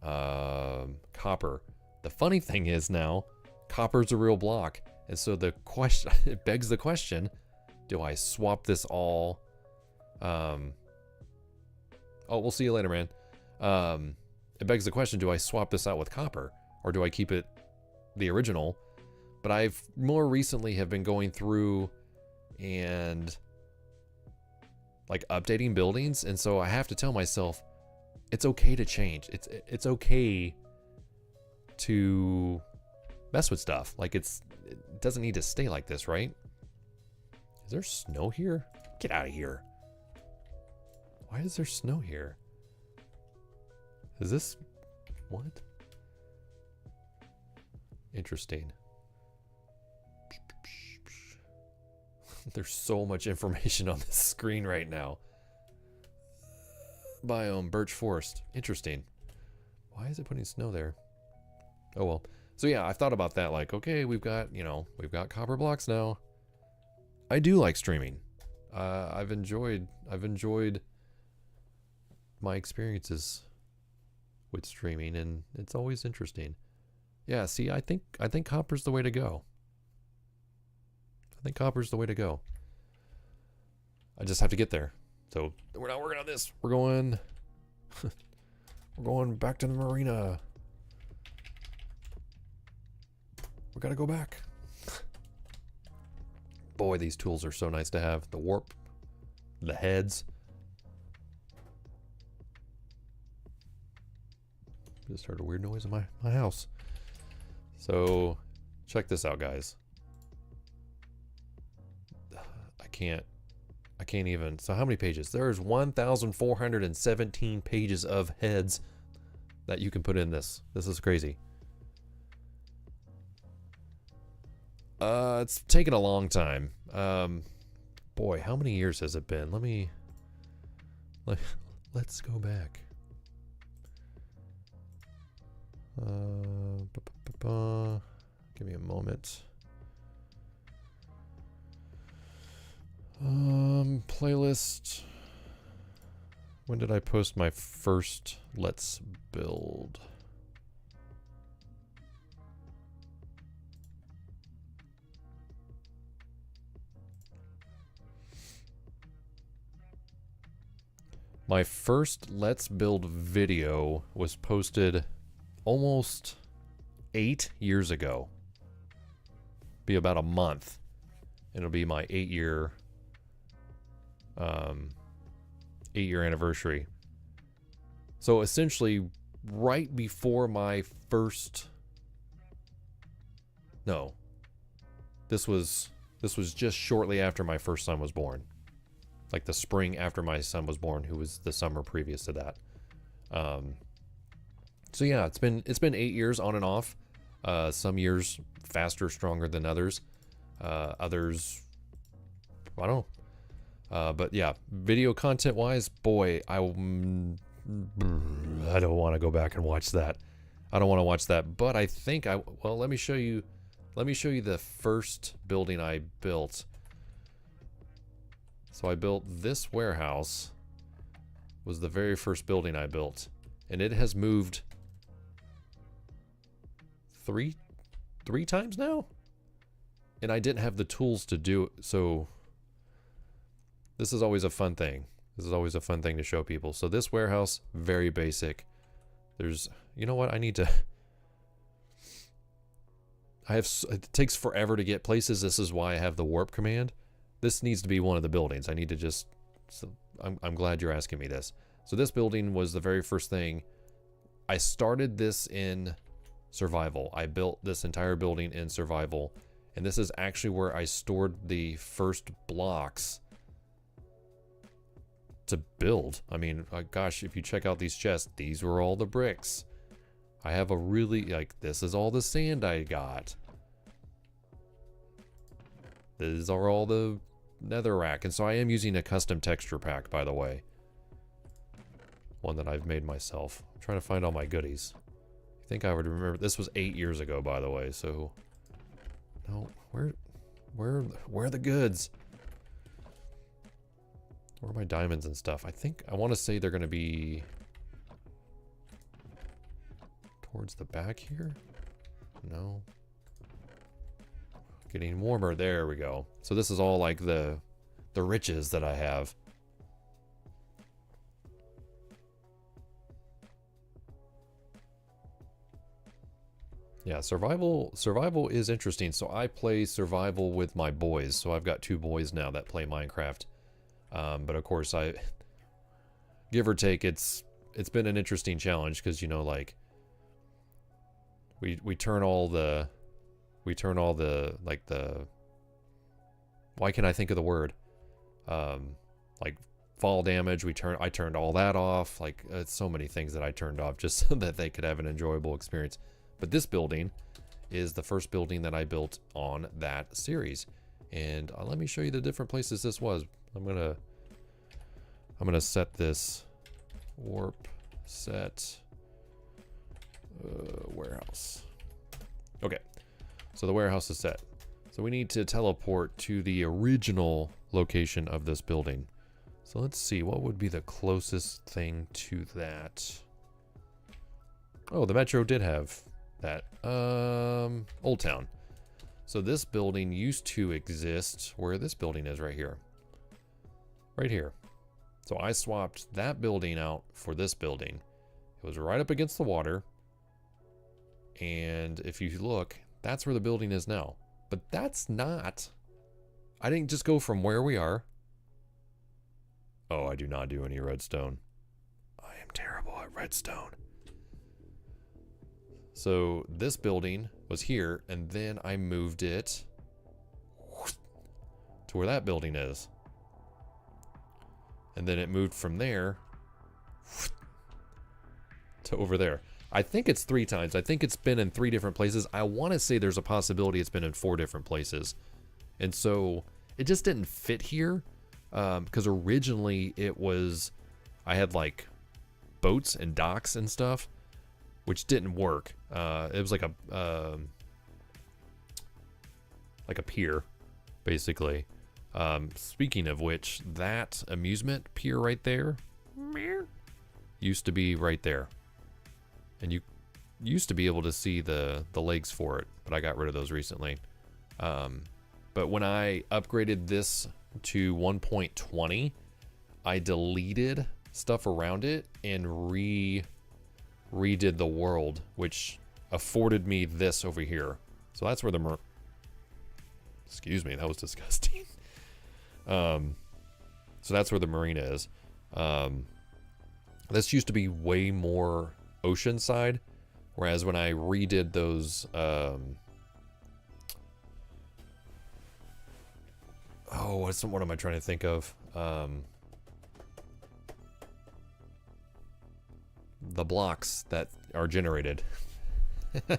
copper. The funny thing is now, copper's a real block, and so the question it begs the question: do I swap this all? Oh, we'll see you later, man. It begs the question: do I swap this out with copper, or do I keep it the original? But I've more recently have been going through and like updating buildings, and so I have to tell myself it's okay to change. It's okay to mess with stuff. Like it doesn't need to stay like this, right? Is there snow here? Get out of here. Why is there snow here? Is this what? Interesting. There's so much information on this screen right now. Biome, birch forest. Interesting. Why is it putting snow there? Oh well. So yeah, I've thought about that. Like, okay, we've got copper blocks now. I do like streaming. I've enjoyed my experiences with streaming, and it's always interesting. Yeah, see, I think copper's the way to go. I think copper's the way to go. I just have to get there. So we're not working on this. We're going we're going back to the marina. We gotta go back. Boy, these tools are so nice to have. The warp, the heads. Just heard a weird noise in my house. So, check this out, guys. I can't even. So how many pages? There's 1,417 pages of heads that you can put in this. This is crazy. It's taken a long time. Boy, how many years has it been? Let's go back. Give me a moment. Playlist. When did I post my first Let's Build? My first Let's Build video was posted almost 8 years ago. Be about a month. It'll be my 8-year anniversary. So essentially, right before my first. No, this was just shortly after my first son was born, like the spring after my son was born, who was the summer previous to that. So yeah, it's been 8 years on and off. Some years faster, stronger than others. Others, I don't know. But yeah, video content wise, boy, I don't want to go back and watch that. I don't want to watch that, but I think well, let me show you the first building I built. So I built this warehouse, was the very first building I built, and it has moved three times now, and I didn't have the tools to do it. So this is always a fun thing. This is always a fun thing to show people. So this warehouse, very basic. There's, you know what? It takes forever to get places. This is why I have the warp command. This needs to be one of the buildings. I need to just, so I'm glad you're asking me this. So this building was the very first thing. I started this in survival. I built this entire building in survival. And this is actually where I stored the first blocks to build. I mean, gosh, if you check out these chests, these were all the bricks. I have a really, this is all the sand I got. These are all the netherrack. And so I am using a custom texture pack, by the way. One that I've made myself. I'm trying to find all my goodies. I think I would remember. This was 8 years ago, by the way, so. No, where are the goods? Where are my diamonds and stuff? I want to say they're going to be towards the back here. No. Getting warmer. There we go. So this is all like the riches that I have. Yeah, survival is interesting. So I play survival with my boys. So I've got 2 boys now that play Minecraft. But of course, give or take, it's been an interesting challenge because, you know, like we turn all the why can't I think of the word? Like fall damage. I turned all that off. Like so many things that I turned off just so that they could have an enjoyable experience. But this building is the first building that I built on that series. And let me show you the different places this was. I'm gonna set this warp set warehouse. Okay, so the warehouse is set. So we need to teleport to the original location of this building. So let's see, what would be the closest thing to that? Oh, the Metro did have that. Old Town. So this building used to exist where this building is right here. Right here. So I swapped that building out for this building. It was right up against the water. And if you look, That's where the building is now. But that's not... I didn't just go from where we are. Oh, I do not do any redstone. I am terrible at redstone. So this building was here, and then I moved it to where that building is. And then it moved from there to over there. I think it's 3 times. I think it's been in 3 different places. I want to say there's a possibility it's been in 4 different places. And so it just didn't fit here. Because originally it was, I had like boats and docks and stuff, which didn't work. It was like a pier, basically. Speaking of which, that amusement pier right there used to be right there. And you used to be able to see the legs for it, but I got rid of those recently. But when I upgraded this to 1.20, I deleted stuff around it and redid the world, which afforded me this over here. So that's where the excuse me, that was disgusting. So that's where the marina is. This used to be way more oceanside, whereas when I redid those what am I trying to think of? The blocks that are generated. A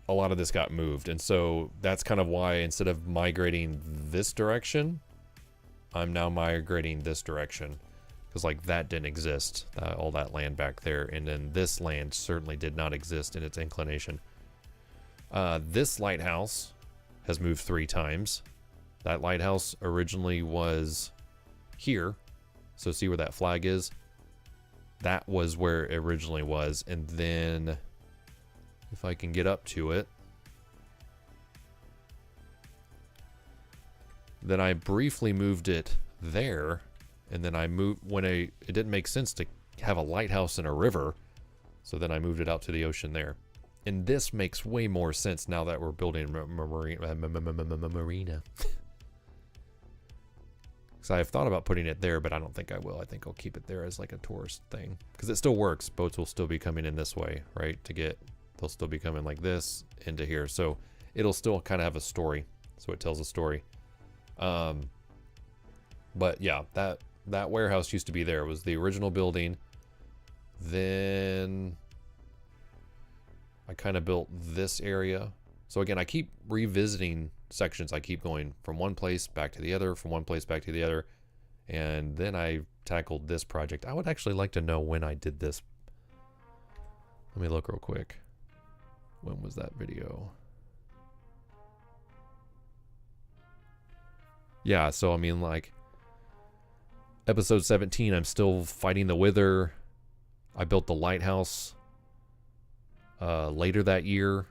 lot of this got moved, and so that's kind of why instead of migrating this direction, I'm now migrating this direction. Because like that didn't exist, all that land back there, and then this land certainly did not exist in its inclination. This lighthouse has moved 3 times. That lighthouse originally was here, so see where that flag is? That was where it originally was, and then if I can get up to it, then I briefly moved it there. And then I moved it didn't make sense to have a lighthouse in a river. So then I moved it out to the ocean there. And this makes way more sense now that we're building a marina. Because I have thought about putting it there, but I don't think I will. I think I'll keep it there as like a tourist thing. Because it still works. Boats will still be coming in this way, right? They'll still be coming like this into here. So it'll still kind of have a story. So it tells a story. But yeah, that warehouse used to be there. It was the original building. Then I kind of built this area. So again, I keep revisiting sections. I keep going from one place back to the other, from one place back to the other. And then I tackled this project. I would actually like to know when I did this. Let me look real quick. When was that video? Yeah, so I mean like episode 17, I'm still fighting the Wither. I built the lighthouse later that year.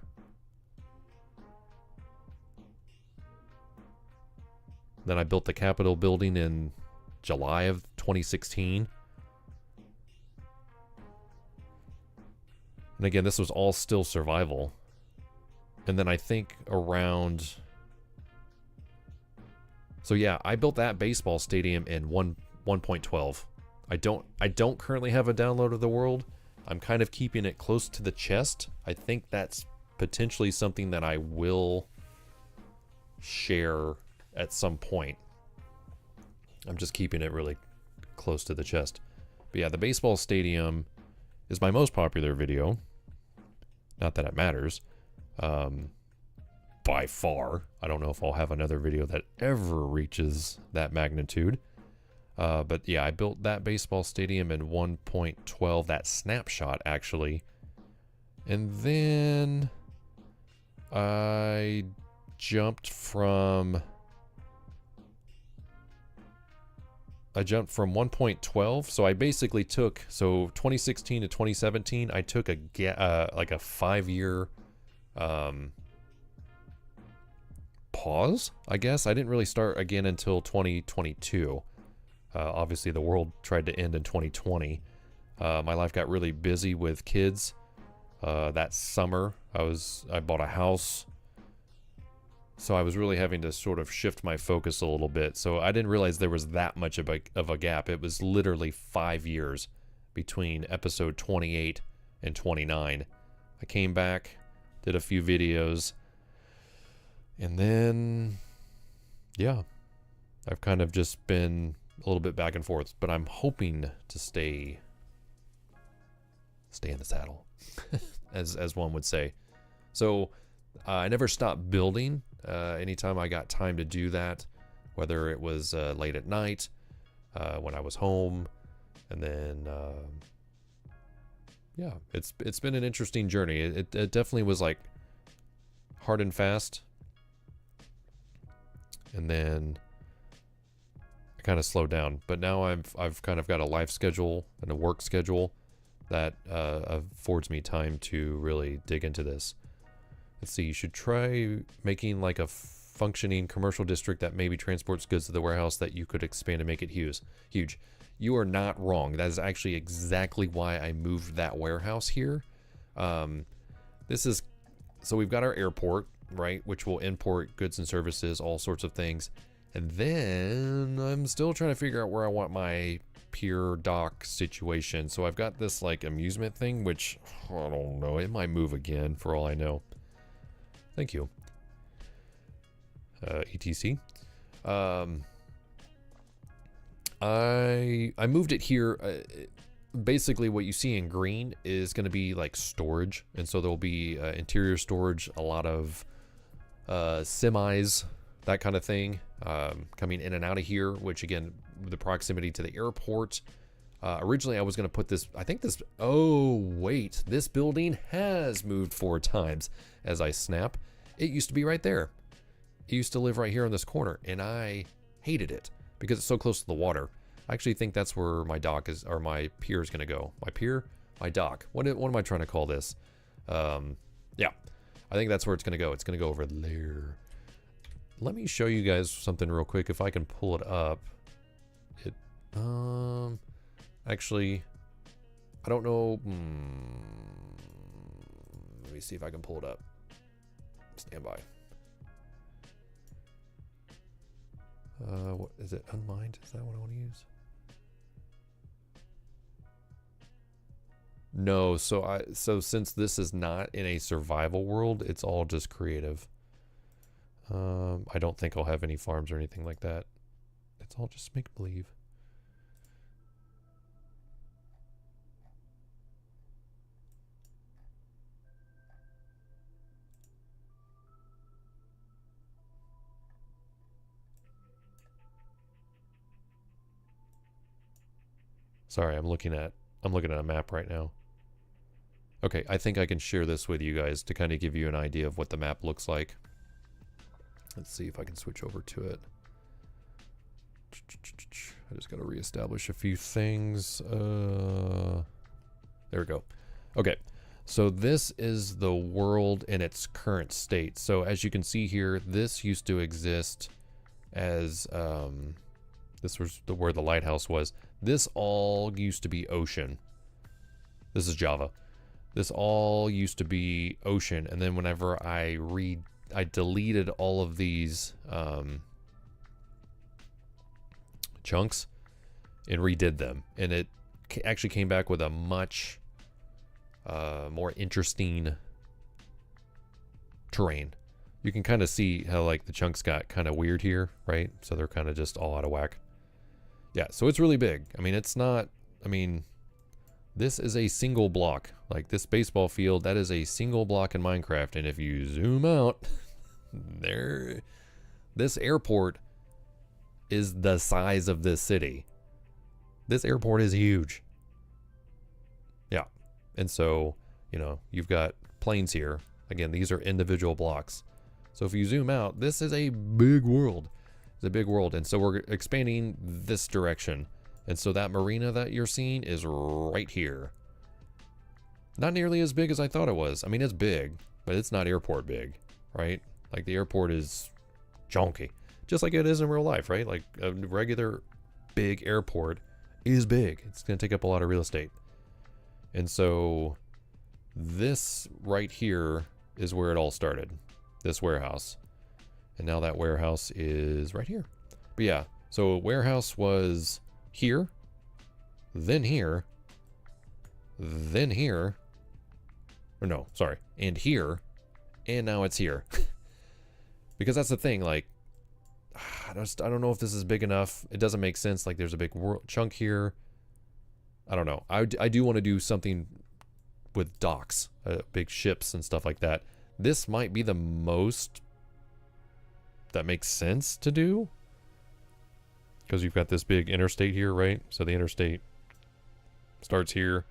Then I built the Capitol building in July of 2016. And again, this was all still survival. And then I think around... So yeah, I built that baseball stadium in 1.12. I don't currently have a download of the world. I'm kind of keeping it close to the chest. I think that's potentially something that I will share at some point. I'm just keeping it really close to the chest. But yeah, the baseball stadium is my most popular video. Not that it matters. By far. I don't know if I'll have another video that ever reaches that magnitude. But yeah, I built that baseball stadium in 1.12, that snapshot actually. And then I jumped from 1.12. So I basically took, 2016 to 2017, I took like a 5-year pause, I guess. I didn't really start again until 2022. Obviously, the world tried to end in 2020. My life got really busy with kids. That summer, I bought a house. So I was really having to sort of shift my focus a little bit. So I didn't realize there was that much of a gap. It was literally 5 years between episode 28 and 29. I came back, did a few videos, and then, yeah, I've kind of just been a little bit back and forth, but I'm hoping to stay in the saddle, as one would say. So I never stopped building. Anytime I got time to do that, whether it was late at night, when I was home, and then yeah, it's been an interesting journey. It definitely was like hard and fast, and then I kind of slowed down. But now I've kind of got a life schedule and a work schedule that affords me time to really dig into this. Let's see, you should try making like a functioning commercial district that maybe transports goods to the warehouse that you could expand and make it huge. You are not wrong. That is actually exactly why I moved that warehouse here. So we've got our airport, right, which will import goods and services, all sorts of things. And then I'm still trying to figure out where I want my pier dock situation. So I've got this like amusement thing, which I don't know, it might move again for all I know. Thank you. ETC. I moved it here. Basically, what you see in green is going to be like storage, and so there'll be interior storage, a lot of semis, that kind of thing, coming in and out of here. Which again, the proximity to the airport. Originally, I was going to put this. I think this. Oh wait, this building has moved 4 times. As I snap, it used to be right there. It used to live right here in this corner, and I hated it because it's so close to the water. I actually think that's where my dock is, or my pier is going to go. My pier, my dock. What am I trying to call this? Yeah, I think that's where it's going to go. It's going to go over there. Let me show you guys something real quick. If I can pull it up. Actually, I don't know. Let me see if I can pull it up. Stand by. What is it? Unmined? Is that what I want to use? No, so since this is not in a survival world, it's all just creative. I don't think I'll have any farms or anything like that. It's all just make believe. Sorry, I'm looking at a map right now. Okay, I think I can share this with you guys to kind of give you an idea of what the map looks like. Let's see if I can switch over to it. I just got to reestablish a few things. There we go. Okay, so this is the world in its current state. So as you can see here, this used to exist as this was where the lighthouse was. This all used to be ocean. This is Java. This all used to be ocean, and then whenever I deleted all of these chunks and redid them, and it actually came back with a much more interesting terrain. You can kind of see how like the chunks got kind of weird here, right? So they're kind of just all out of whack. Yeah, so it's really big. I mean, it's not, I mean, this is a single block. Like this baseball field, that is a single block in Minecraft. And if you zoom out, there, this airport is the size of this city. This airport is huge. Yeah. And so, you know, you've got planes here. Again, these are individual blocks. So if you zoom out, this is a big world. It's a big world. And so we're expanding this direction. And so that marina that you're seeing is right here. Not nearly as big as I thought it was. I mean, it's big, but it's not airport big, right? Like the airport is chunky, just like it is in real life, right? Like a regular big airport is big. It's going to take up a lot of real estate. And so this right here is where it all started. This warehouse. And now that warehouse is right here. But yeah, so warehouse was here, then here, then here. Or no, sorry. And here. And now it's here. Because that's the thing, like, I don't know if this is big enough. It doesn't make sense. Like, there's a big chunk here. I don't know. I do want to do something with docks, big ships and stuff like that. This might be the most that makes sense to do. Because you've got this big interstate here, right? So the interstate starts here,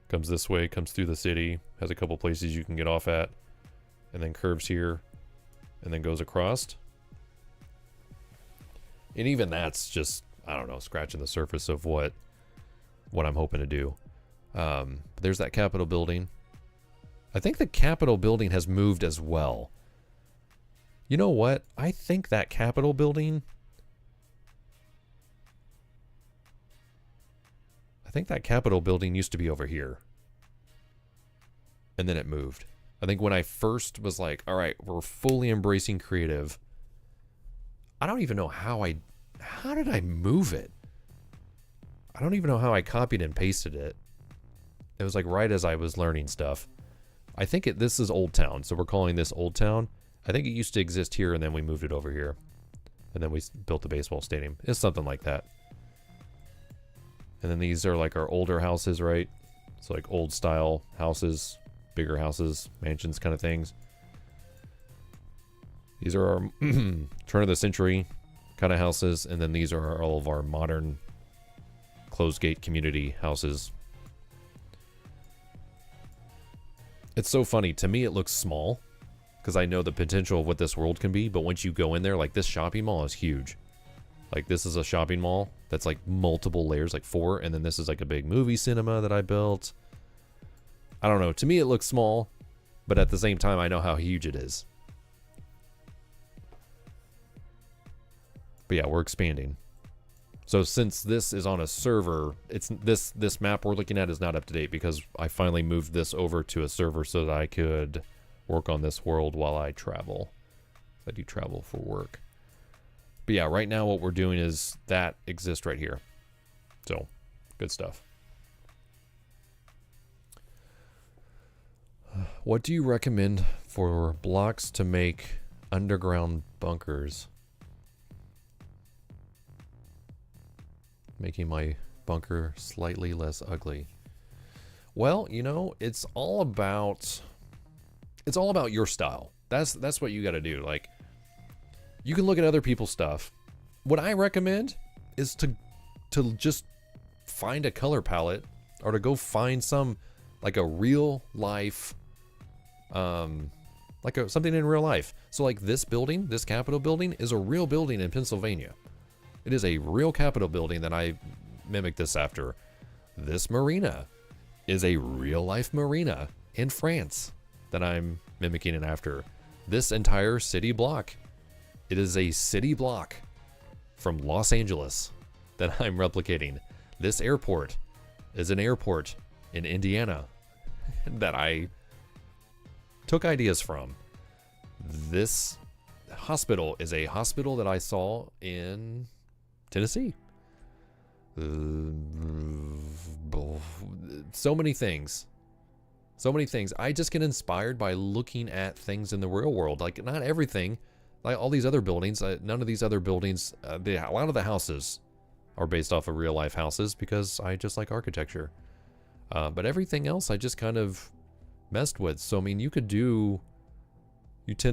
comes this way, comes through the city, has a couple places you can get off at, and then curves here, and then goes across. And even that's just, I don't know, scratching the surface of what I'm hoping to do. There's that Capitol building. I think the Capitol building has moved as well. You know what? I think that Capitol building... I think that Capitol building used to be over here. And then it moved. I think when I first was like, all right, we're fully embracing creative. I don't even know how did I move it? I don't even know how I copied and pasted it. It was like right as I was learning stuff. I think this is Old Town, so we're calling this Old Town. I think it used to exist here, and then we moved it over here. And then we built the baseball stadium. It's something like that. And then these are like our older houses, right? So like old style houses, bigger houses, mansions kind of things. These are our turn of the century kind of houses. And then these are all of our modern closed gate community houses. It's so funny. To me, it looks small because I know the potential of what this world can be. But once you go in there, like this shopping mall is huge. Like this is a shopping mall that's like multiple layers, like 4. And then this is like a big movie cinema that I built. I don't know. To me, it looks small. But at the same time, I know how huge it is. But yeah, we're expanding. So since this is on a server, it's this map we're looking at is not up to date because I finally moved this over to a server so that I could work on this world while I travel. I do travel for work. But yeah, right now what we're doing is that exists right here. So, good stuff. What do you recommend for blocks to make underground bunkers? Making my bunker slightly less ugly. Well, you know, it's all about your style. That's what you got to do. Like, you can look at other people's stuff. What I recommend is to just find a color palette or to go find some like a real life something in real life. So like this building, this Capitol building is a real building in Pennsylvania. It is a real Capitol building that I mimicked this after. This marina is a real life marina in France that I'm mimicking it after. This entire city block, it is a city block from Los Angeles that I'm replicating. This airport is an airport in Indiana that I took ideas from. This hospital is a hospital that I saw in Tennessee. So many things. So many things. I just get inspired by looking at things in the real world. Like, not everything. Like all these other buildings. None of these other buildings. A lot of the houses are based off of real life houses because I just like architecture. But everything else I just kind of messed with. So, I mean, you tend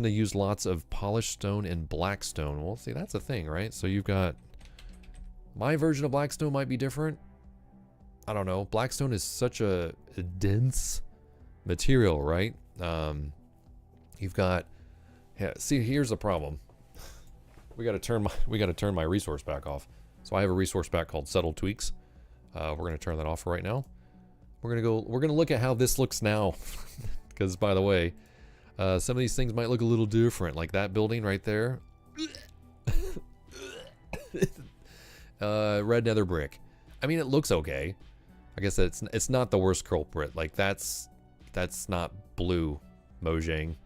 to use lots of polished stone and black stone. Well, see, that's a thing, right? So you've got... My version of blackstone might be different. I don't know. Blackstone is such a dense material, right? You've got... Yeah, see, here's the problem. We got to turn my resource back off. So I have a resource back called Subtle Tweaks. We're going to turn that off for right now. We're going to look at how this looks now. Because, by the way, some of these things might look a little different. Like that building right there. Red nether brick. I mean, it looks okay. I guess it's not the worst culprit. Like that's not blue Mojang.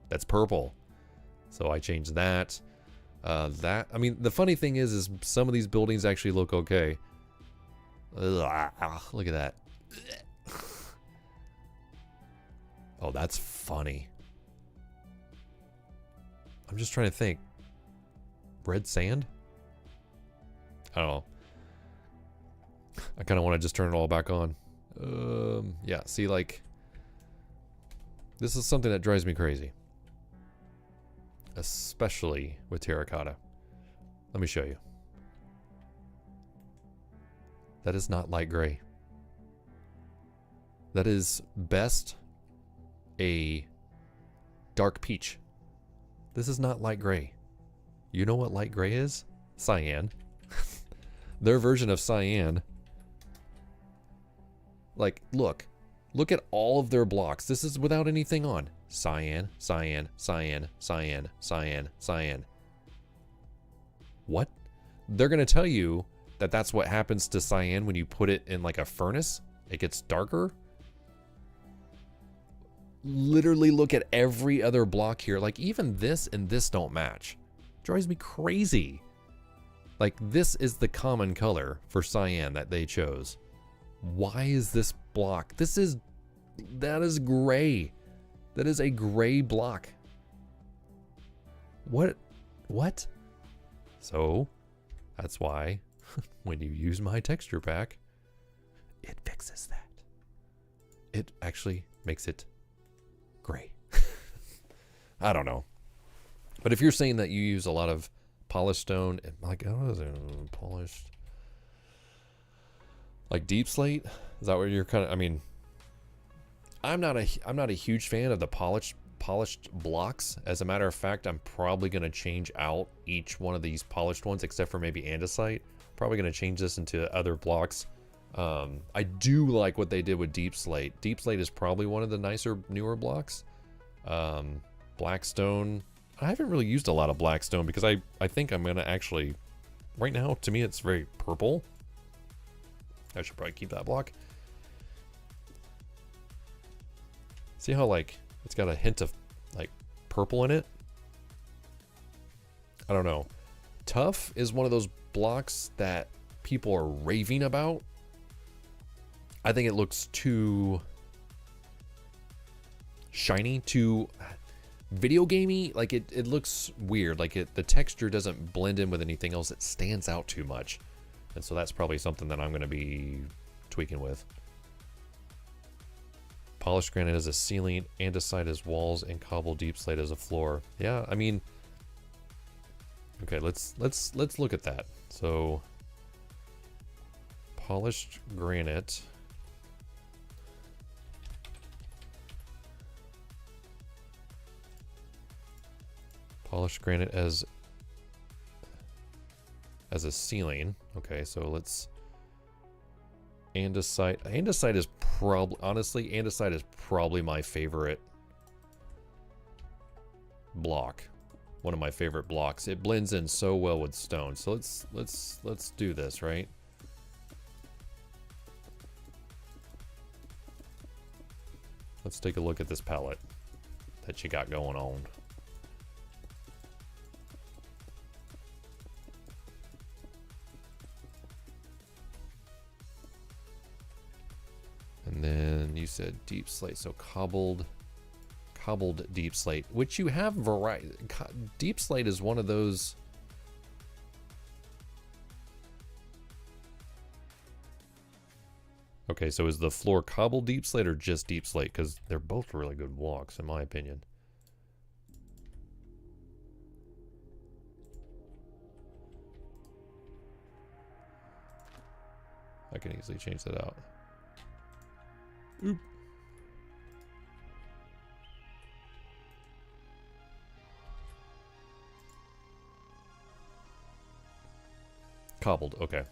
That's purple. So I changed that. I mean, the funny thing is some of these buildings actually look okay. Ugh, look at that. Oh, that's funny. I'm just trying to think. Red sand? I don't know. I kind of want to just turn it all back on. Yeah, see, like, this is something that drives me crazy. Especially with terracotta. Let me show you. That is not light gray. That is best a dark peach. This is not light gray. You know what light gray is? Cyan. Their version of cyan. Like, look at all of their blocks. This is without anything on. Cyan, cyan, cyan, cyan, cyan, cyan. What? They're going to tell you that that's what happens to cyan when you put it in like a furnace. It gets darker. Literally look at every other block here. Like even this and this don't match. Drives me crazy. Like this is the common color for cyan that they chose. Why is this block? That is gray. That is a gray block. What? So, that's why when you use my texture pack, it fixes that. It actually makes it gray. I don't know. But if you're saying that you use a lot of polished stone, and like, what is it? Polished. Like deep slate? Is that what you're kind of, I mean, I'm not a huge fan of the polished blocks. As a matter of fact, I'm probably going to change out each one of these polished ones, except for maybe andesite. Probably going to change this into other blocks. I do like what they did with deep slate. Deep slate is probably one of the nicer, newer blocks. Blackstone, I haven't really used a lot of blackstone because I think I'm going to actually, right now, to me, it's very purple. I should probably keep that block. See how like it's got a hint of like purple in it? I don't know. Tough is one of those blocks that people are raving about. I think it looks too shiny, too video gamey. Like it looks weird. Like the texture doesn't blend in with anything else. It stands out too much. And so that's probably something that I'm going to be tweaking with. Polished granite as a ceiling, andesite as walls, and cobbled deep slate as a floor. Yeah, I mean, okay, let's look at that. So, polished granite. Polished granite as a ceiling. Okay, so let's andesite. Andesite is probably, honestly, andesite is probably my favorite block. One of my favorite blocks. It blends in so well with stone. So let's do this, right? Let's take a look at this palette that you got going on. And then you said deep slate, so cobbled deep slate, which you have variety. Deep slate is one of those. Okay, so is the floor cobbled deep slate or just deep slate? Because they're both really good blocks, in my opinion. I can easily change that out. Oop. Cobbled, okay.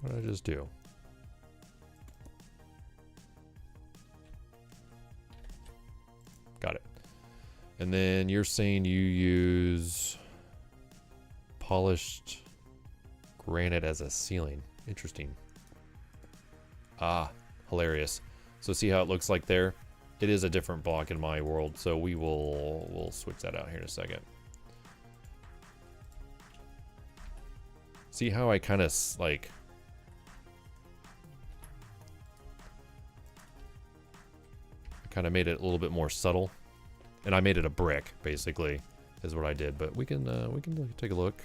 What did I just do? And then you're saying you use polished granite as a ceiling. Interesting. Ah, hilarious. So see how it looks like there? It is a different block in my world, so we'll switch that out here in a second. See how I kind of like made it a little bit more subtle, and I made it a brick basically is what I did. But we can take a look.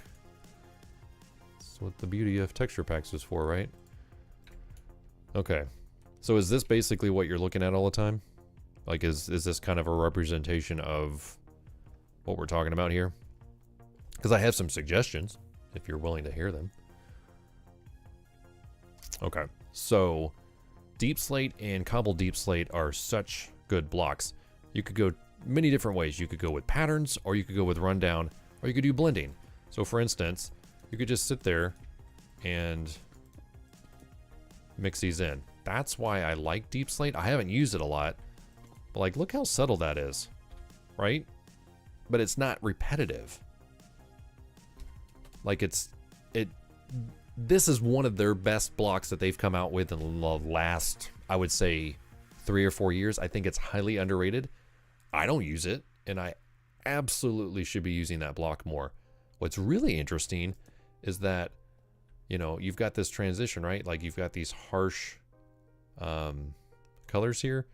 That's what the beauty of texture packs is for, right? Okay, so is this basically what you're looking at all the time? Like, is this kind of a representation of what we're talking about here? Because I have some suggestions, if you're willing to hear them. Okay, so deep slate and cobble deep slate are such good blocks. You could go many different ways. You could go with patterns, or you could go with rundown, or you could do blending. So for instance, you could just sit there and mix these in. That's why I like deep slate. I haven't used it a lot, but like, look how subtle that is, right? But it's not repetitive. Like this is one of their best blocks that they've come out with in the last, I would say, 3 or 4 years. I think it's highly underrated. I don't use it, and I absolutely should be using that block more. What's really interesting is that, you know, you've got this transition, right? Like, you've got these harsh colors here.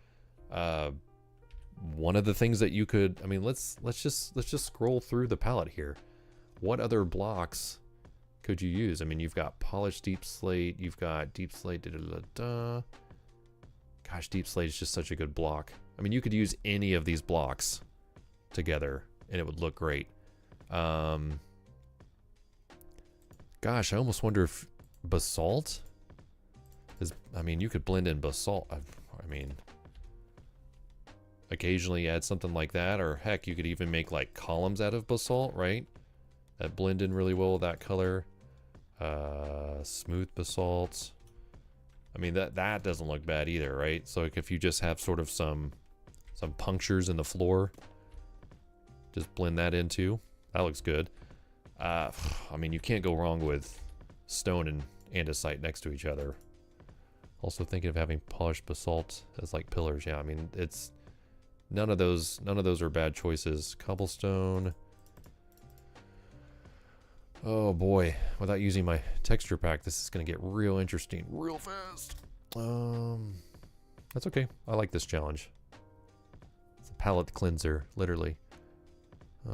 One of the things that you could, I mean, let's just scroll through the palette here. What other blocks could you use? I mean, you've got polished deep slate, you've got deep slate, Gosh, deep slate is just such a good block. I mean, you could use any of these blocks together and it would look great. Gosh, I almost wonder if basalt is, I mean, you could blend in basalt. I mean, occasionally add something like that, or heck, you could even make like columns out of basalt, right? That blend in really well with that color. Smooth basalt. I mean, that doesn't look bad either, right? So like, if you just have sort of some punctures in the floor, just blend that in too. That looks good. I mean, you can't go wrong with stone and andesite next to each other. Also thinking of having polished basalt as like pillars. Yeah, I mean, it's none of those are bad choices. Cobblestone. Oh boy, without using my texture pack, this is gonna get real interesting real fast. That's okay. I like this challenge. It's a palette cleanser, literally. Gosh,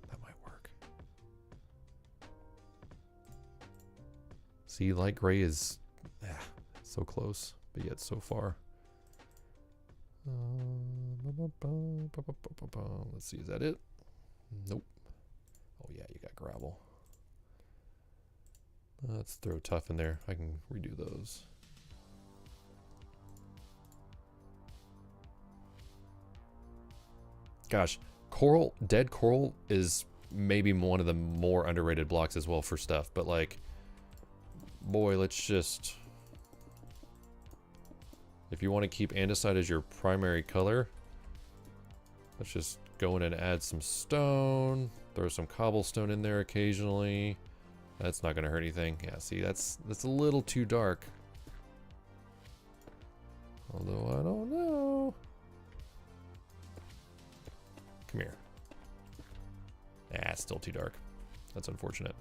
that might work. See, light gray is so close, but yet so far. Let's see, is that it? Nope. Oh yeah, you got gravel. Let's throw tough in there. I can redo those. Gosh, coral, dead coral is maybe one of the more underrated blocks as well for stuff, but like, boy, let's just, if you want to keep andesite as your primary color, let's just go in and add some stone, throw some cobblestone in there occasionally. That's not going to hurt anything. Yeah, see, that's a little too dark. Although I don't know. Come here. Nah, it's still too dark. That's unfortunate.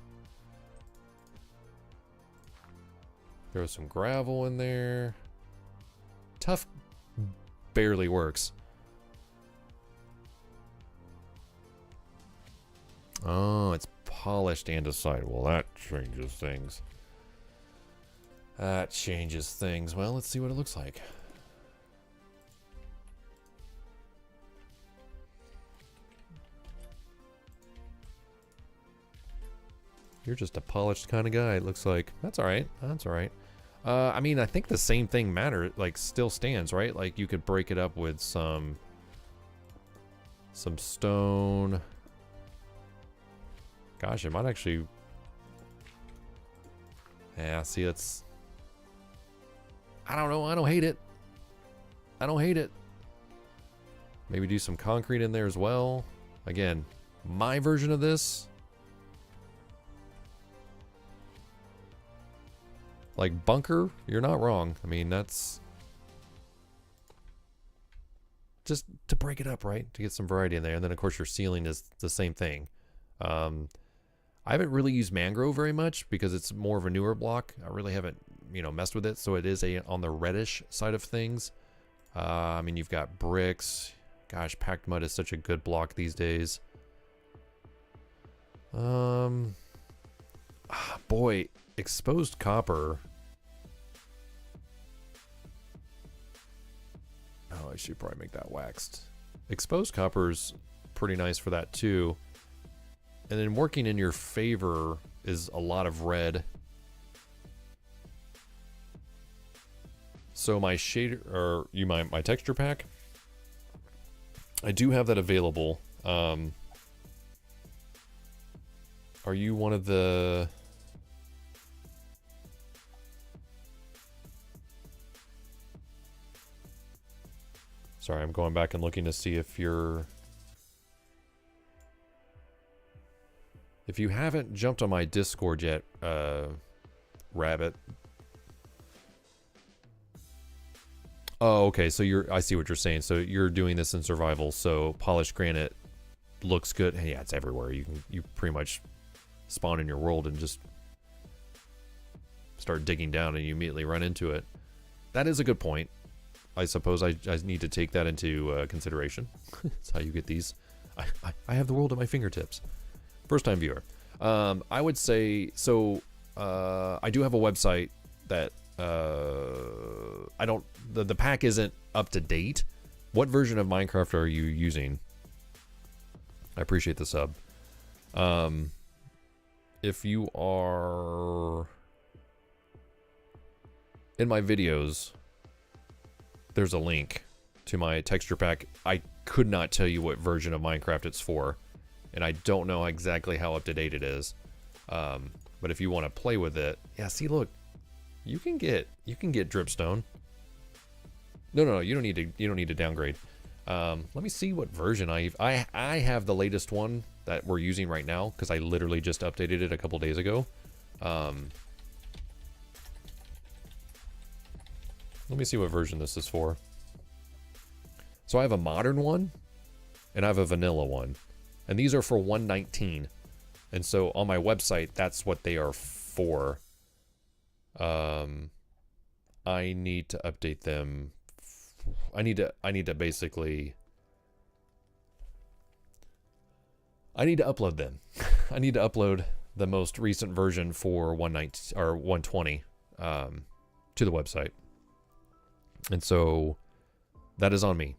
Throw some gravel in there. Tough barely works. Oh, it's polished andesite. Well, that changes things. That changes things. Well, let's see what it looks like. You're just a polished kind of guy, it looks like. That's all right. That's all right. I mean, I think the same thing still stands, right? Like, you could break it up with some stone. Gosh, it might actually... Yeah, see, it's... I don't know. I don't hate it. I don't hate it. Maybe do some concrete in there as well. Again, my version of this. Like bunker, you're not wrong. I mean, that's just to break it up, right? To get some variety in there. And then, of course, your ceiling is the same thing. I haven't really used mangrove very much because it's more of a newer block. I really haven't, messed with it. So it is on the reddish side of things. I mean, you've got bricks. Gosh, packed mud is such a good block these days. Boy, exposed copper. Oh, I should probably make that waxed. Exposed copper's pretty nice for that too. And then working in your favor is a lot of red. So my shader, or my texture pack, I do have that available. Are you one of the... Sorry, I'm going back and looking to see if you're... If you haven't jumped on my Discord yet, Rabbit. Oh, okay, so I see what you're saying. So you're doing this in survival, so polished granite looks good. Hey, yeah, it's everywhere. You pretty much spawn in your world and just start digging down and you immediately run into it. That is a good point. I suppose I need to take that into consideration. That's how you get these. I have the world at my fingertips. First time viewer. I would say, so I do have a website that the pack isn't up to date. What version of Minecraft are you using? I appreciate the sub. If you are in my videos, there's a link to my texture pack. I could not tell you what version of Minecraft it's for, and I don't know exactly how up to date it is. But if you want to play with it, yeah. See, look, you can get dripstone. No, you don't need to downgrade. Let me see what version I have the latest one that we're using right now because I literally just updated it a couple days ago. Let me see what version this is for. So I have a modern one, and I have a vanilla one. And these are for 1.19. And so on my website, that's what they are for. I need to update them. I need to basically... I need to upload them. I need to upload the most recent version for 1.19 or 1.20 to the website. And so that is on me.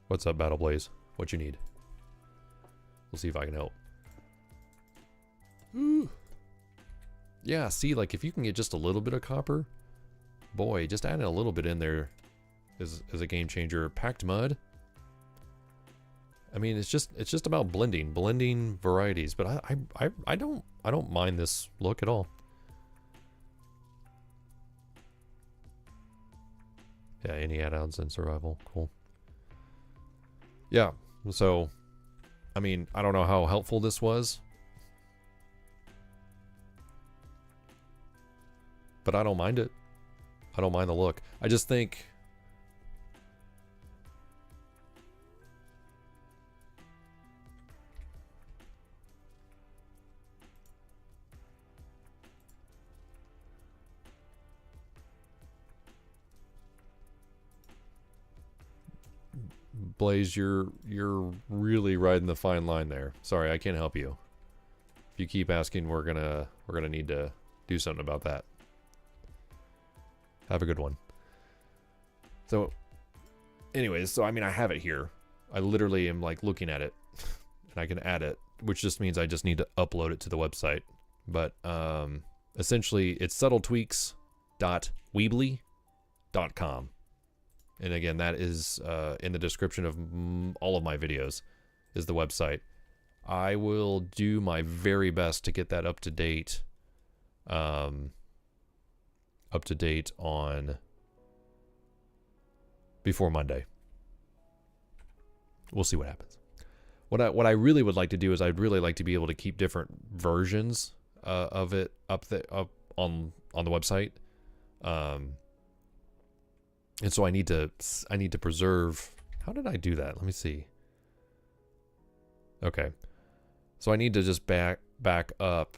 What's up, Battle Blaze? What you need? We'll see if I can help. Ooh. Yeah, see, like if you can get just a little bit of copper, boy, just adding a little bit in there is a game changer. Packed mud. I mean, it's just about blending varieties, but I don't mind this look at all. Yeah, any add-ons in survival, cool. Yeah, so I mean, I don't know how helpful this was, but I don't mind it. I don't mind the look. I just think Blaze, you're really riding the fine line there. Sorry, I can't help you. If you keep asking, we're gonna need to do something about that. Have a good one. So, anyways, so I mean, I have it here. I literally am like looking at it, and I can add it, which just means I just need to upload it to the website. But essentially, it's subtletweaks.weebly.com. And again, that is in the description of all of my videos, is the website. I will do my very best to get that up to date. Up to date on before Monday. We'll see what happens. What I really would like to do is I'd really like to be able to keep different versions of it up on the website. And so I need to preserve. How did I do that? Let me see. Okay. So I need to just back up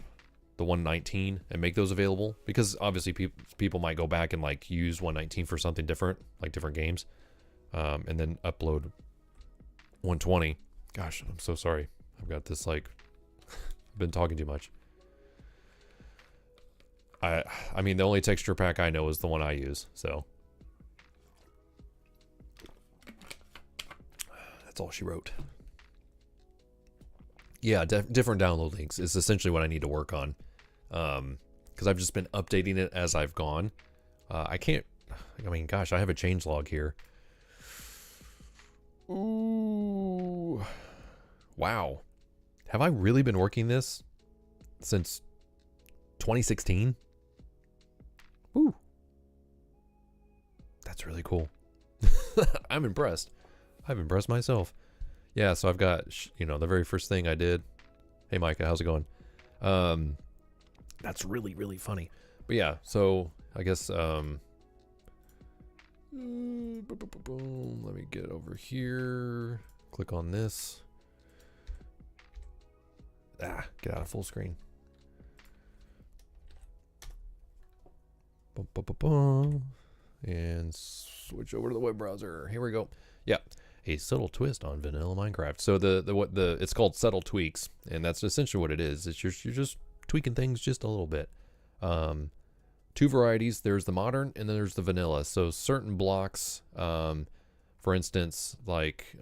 the 119 and make those available, because obviously people might go back and like use 119 for something different, like different games, and then upload 120. Gosh, I'm so sorry. I've got this like I've been talking too much. I mean, the only texture pack I know is the one I use, so that's all she wrote. Yeah, different download links is essentially what I need to work on, because I've just been updating it as I've gone. I mean, gosh, I have a changelog here. Ooh, wow. Have I really been working this since 2016? Ooh, that's really cool. I'm impressed. I've impressed myself. Yeah, so I've got, the very first thing I did. Hey, Micah, how's it going? That's really, really funny. But yeah, so I guess, let me get over here. Click on this. Get out of full screen. And switch over to the web browser. Here we go. Yeah. A subtle twist on vanilla Minecraft. So it's called subtle tweaks, and that's essentially what it is. It's you're just tweaking things just a little bit. Two varieties. There's the modern and then there's the vanilla. So certain blocks, for instance, like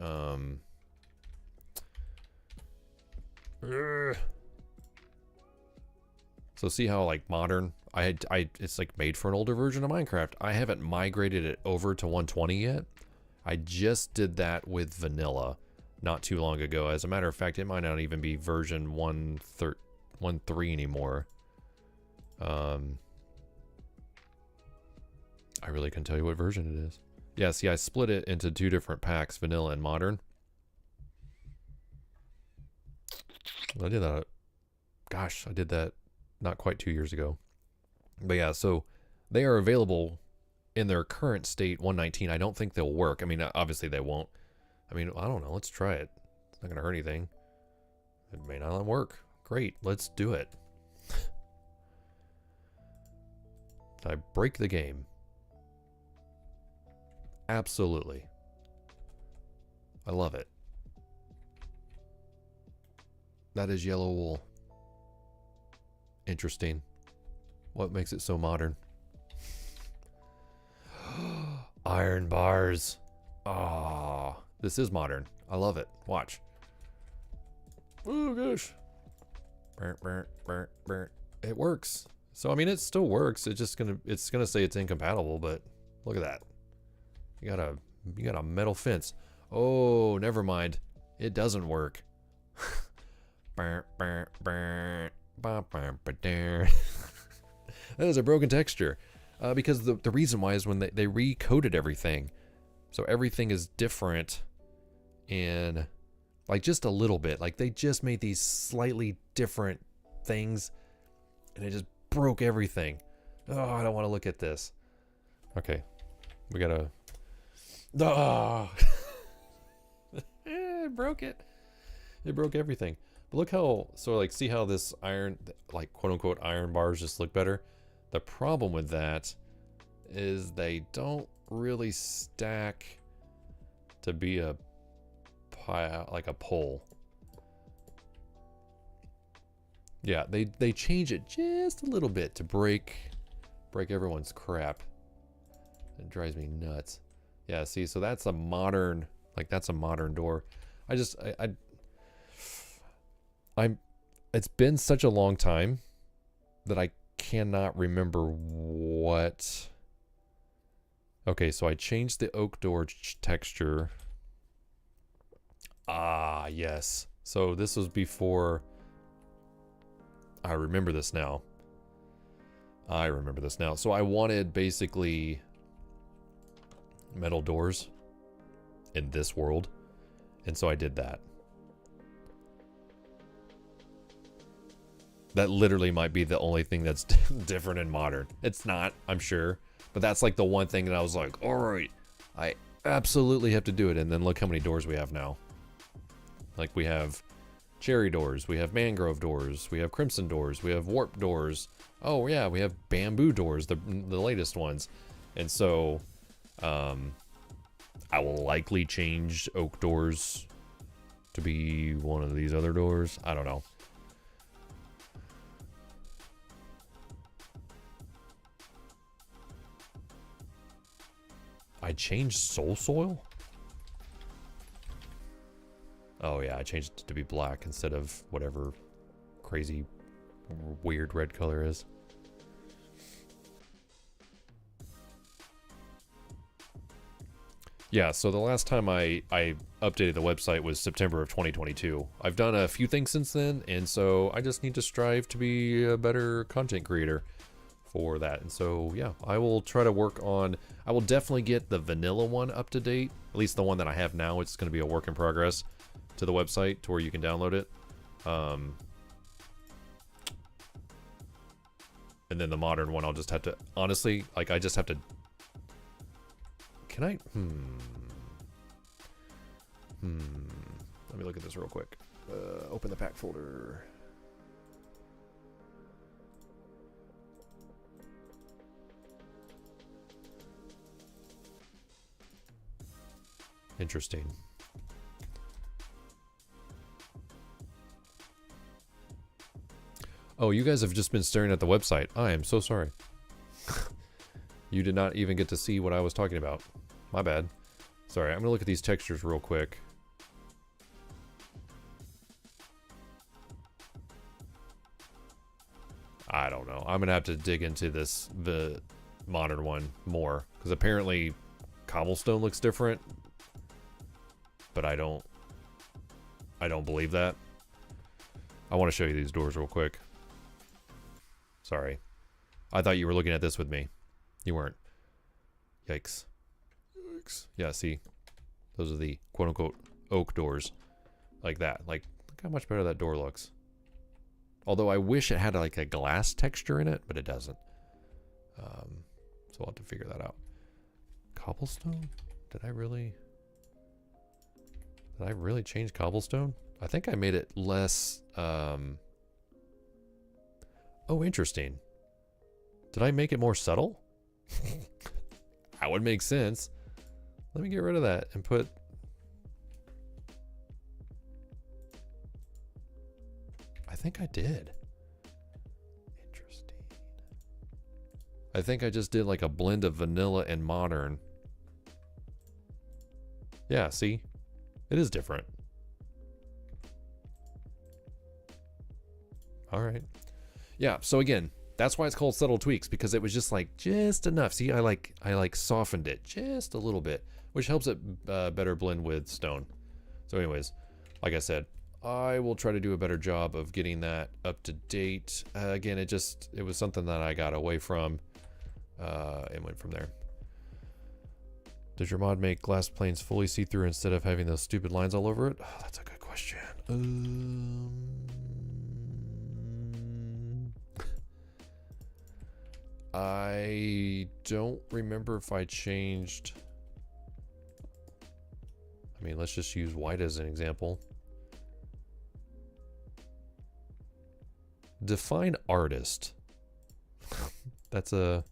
so see how like modern it's like made for an older version of Minecraft. I haven't migrated it over to 120 yet. I just did that with vanilla not too long ago. As a matter of fact, it might not even be version 1.3 anymore. I really couldn't tell you what version it is. Yeah, see, I split it into two different packs, vanilla and modern. I did that. Gosh, I did that not quite 2 years ago. But yeah, so they are available in their current state, 119. I don't think they'll work. I mean, obviously they won't. I mean, I don't know. Let's try it. It's not going to hurt anything. It may not work. Great. Let's do it. Did I break the game? Absolutely. I love it. That is yellow wool. Interesting. What makes it so modern? Iron bars. Ah, this is modern. I love it. Watch. Oh gosh. It works. So I mean, it still works. It's gonna say it's incompatible, but look at that. You got a metal fence. Oh, never mind. It doesn't work. That is a broken texture. Because the reason why is when they recoded everything. So everything is different in like just a little bit. Like they just made these slightly different things and it just broke everything. Oh, I don't want to look at this. Okay. We gotta... Oh. It broke it. It broke everything. But look how... So like see how this iron, like quote unquote iron bars just look better? The problem with that is they don't really stack to be a pile, like a pole. Yeah, they change it just a little bit to break everyone's crap. It drives me nuts. Yeah, see, so that's a modern, like that's a modern door. It's been such a long time that I cannot remember what. Okay, so I changed the oak door texture. Ah, yes. So this was before... I remember this now. I remember this now. So I wanted basically metal doors in this world. And so I did that. That literally might be the only thing that's different in modern. It's not, I'm sure. But that's like the one thing that I was like, all right, I absolutely have to do it. And then look how many doors we have now. Like we have cherry doors, we have mangrove doors, we have crimson doors, we have warp doors. Oh yeah, we have bamboo doors, the latest ones. And so I will likely change oak doors to be one of these other doors. I don't know. I changed soul soil? Oh yeah, I changed it to be black instead of whatever crazy weird red color is. Yeah, so the last time I updated the website was September of 2022. I've done a few things since then, and so I just need to strive to be a better content creator for that. And so, yeah, I will try to work on... I will definitely get the vanilla one up to date. At least the one that I have now. It's going to be a work in progress to the website to where you can download it. And then the modern one, I'll just have to... Honestly, like, I just have to... Can I... Let me look at this real quick. Open the pack folder. Interesting. Oh, you guys have just been staring at the website. I am so sorry. You did not even get to see what I was talking about. My bad. Sorry, I'm gonna look at these textures real quick. I don't know. I'm gonna have to dig into the modern one more, because apparently cobblestone looks different, but I don't believe that. I want to show you these doors real quick. Sorry. I thought you were looking at this with me. You weren't. Yikes. Yikes. Yeah, see? Those are the quote-unquote oak doors. Like that. Like, look how much better that door looks. Although I wish it had like a glass texture in it, but it doesn't. So I'll have to figure that out. Cobblestone? Did I really change cobblestone? I think I made it less... Oh, interesting. Did I make it more subtle? That would make sense. Let me get rid of that and put... I think I did. Interesting. I think I just did like a blend of vanilla and modern. Yeah, see? It is different. All right. Yeah, so again, that's why it's called subtle tweaks, because it was just like just enough. See, I like softened it just a little bit, which helps it better blend with stone. So anyways, like I said, I will try to do a better job of getting that up to date. Again, it was something that I got away from and went from there. Does your mod make glass planes fully see-through instead of having those stupid lines all over it? Oh, that's a good question. I don't remember if I changed... I mean, let's just use white as an example. Define artist. That's a...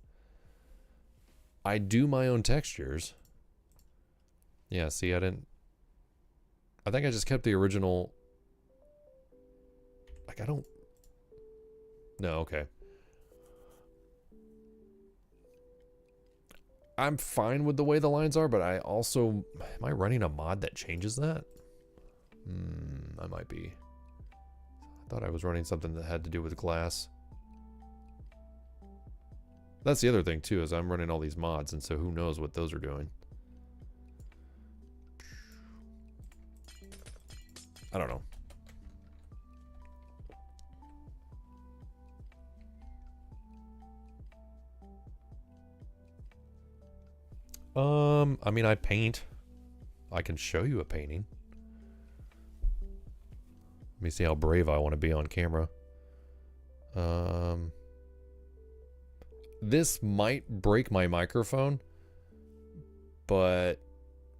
I do my own textures. Yeah, see, I think I just kept the original... Like, I don't... No, okay. I'm fine with the way the lines are, but I also... Am I running a mod that changes that? I might be. I thought I was running something that had to do with glass. That's the other thing, too, is I'm running all these mods, and so who knows what those are doing. I don't know. I mean, I paint. I can show you a painting. Let me see how brave I want to be on camera. This might break my microphone, but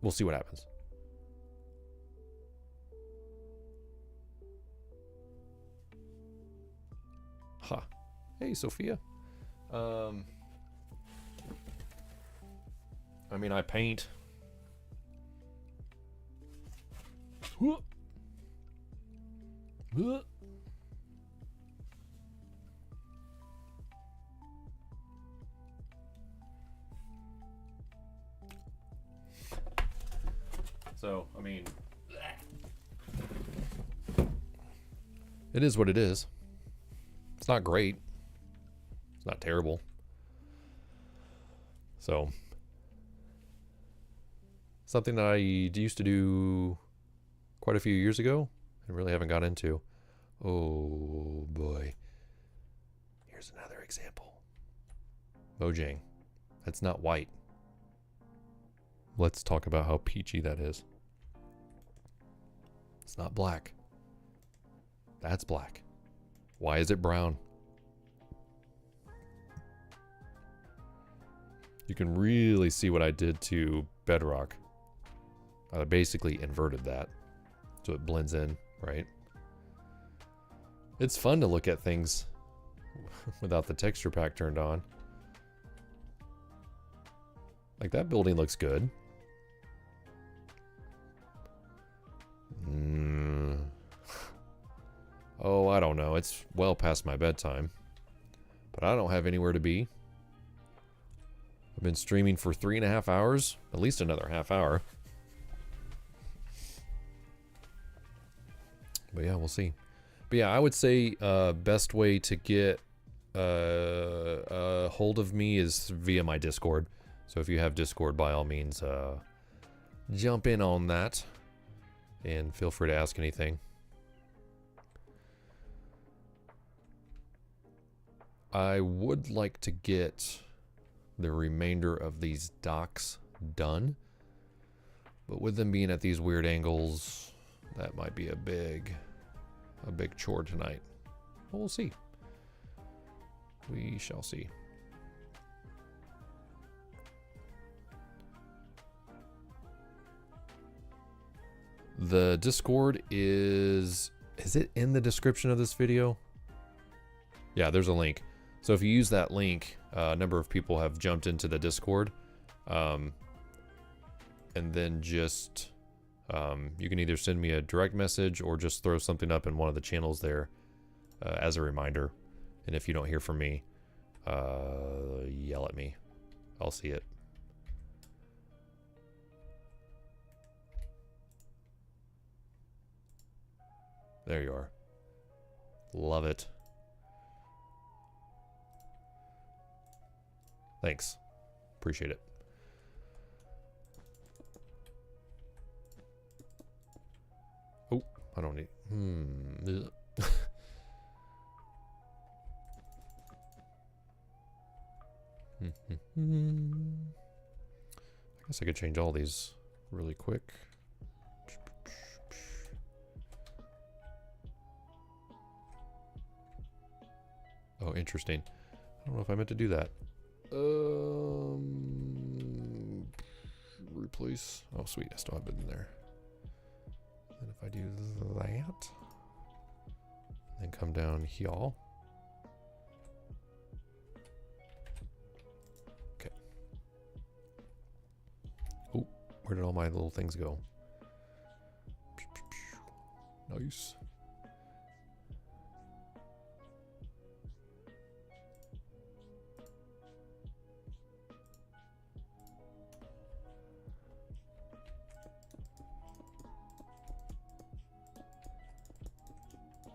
we'll see what happens. Ha. Hey, Sophia. I mean, I paint. So, I mean, it is what it is. It's not great. It's not terrible. So, something that I used to do quite a few years ago and really haven't got into. Oh boy. Here's another example. Mojang. That's not white. Let's talk about how peachy that is. It's not black. That's black. Why is it brown? You can really see what I did to bedrock. I basically inverted that so it blends in, right? It's fun to look at things without the texture pack turned on. Like, that building looks good. Oh, I don't know. It's well past my bedtime. But I don't have anywhere to be. I've been streaming for 3.5 hours. At least another half hour. But yeah, we'll see. But yeah, I would say best way to get a hold of me is via my Discord. So if you have Discord, by all means, jump in on that. And feel free to ask anything. I would like to get the remainder of these docks done. But with them being at these weird angles, that might be a big chore tonight. But we'll see. We shall see. The Discord is it in the description of this video? Yeah, there's a link. So if you use that link, a number of people have jumped into the Discord. And then just, you can either send me a direct message or just throw something up in one of the channels there as a reminder. And if you don't hear from me, yell at me. I'll see it. There you are. Love it. Thanks. Appreciate it. Oh, I don't need... I guess I could change all these really quick. Oh, interesting. I don't know if I meant to do that. Replace. Oh, sweet. I still have it in there. And if I do that, then come down here. Okay. Oh, where did all my little things go? Nice.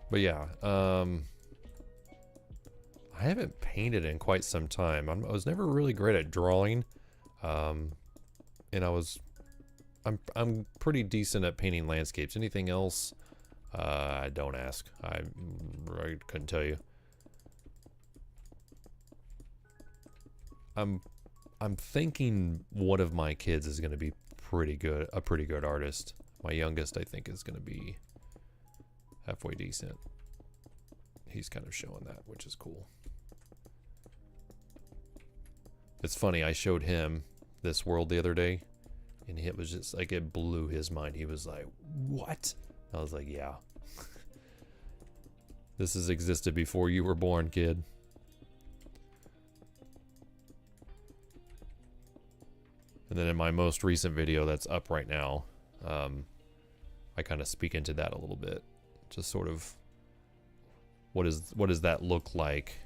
But yeah, I haven't painted in quite some time. I was never really great at drawing, and I'm pretty decent at painting landscapes. Anything else, don't ask. I couldn't tell you. I'm I'm thinking one of my kids is going to be a pretty good artist. My youngest, I think, is going to be halfway decent. He's kind of showing that, which is cool. It's funny, I showed him this world the other day, and it was just like, it blew his mind. He was like, what? I was like, yeah. This has existed before you were born, kid. And then in my most recent video that's up right now, I kind of speak into that a little bit. Just sort of, what does that look like?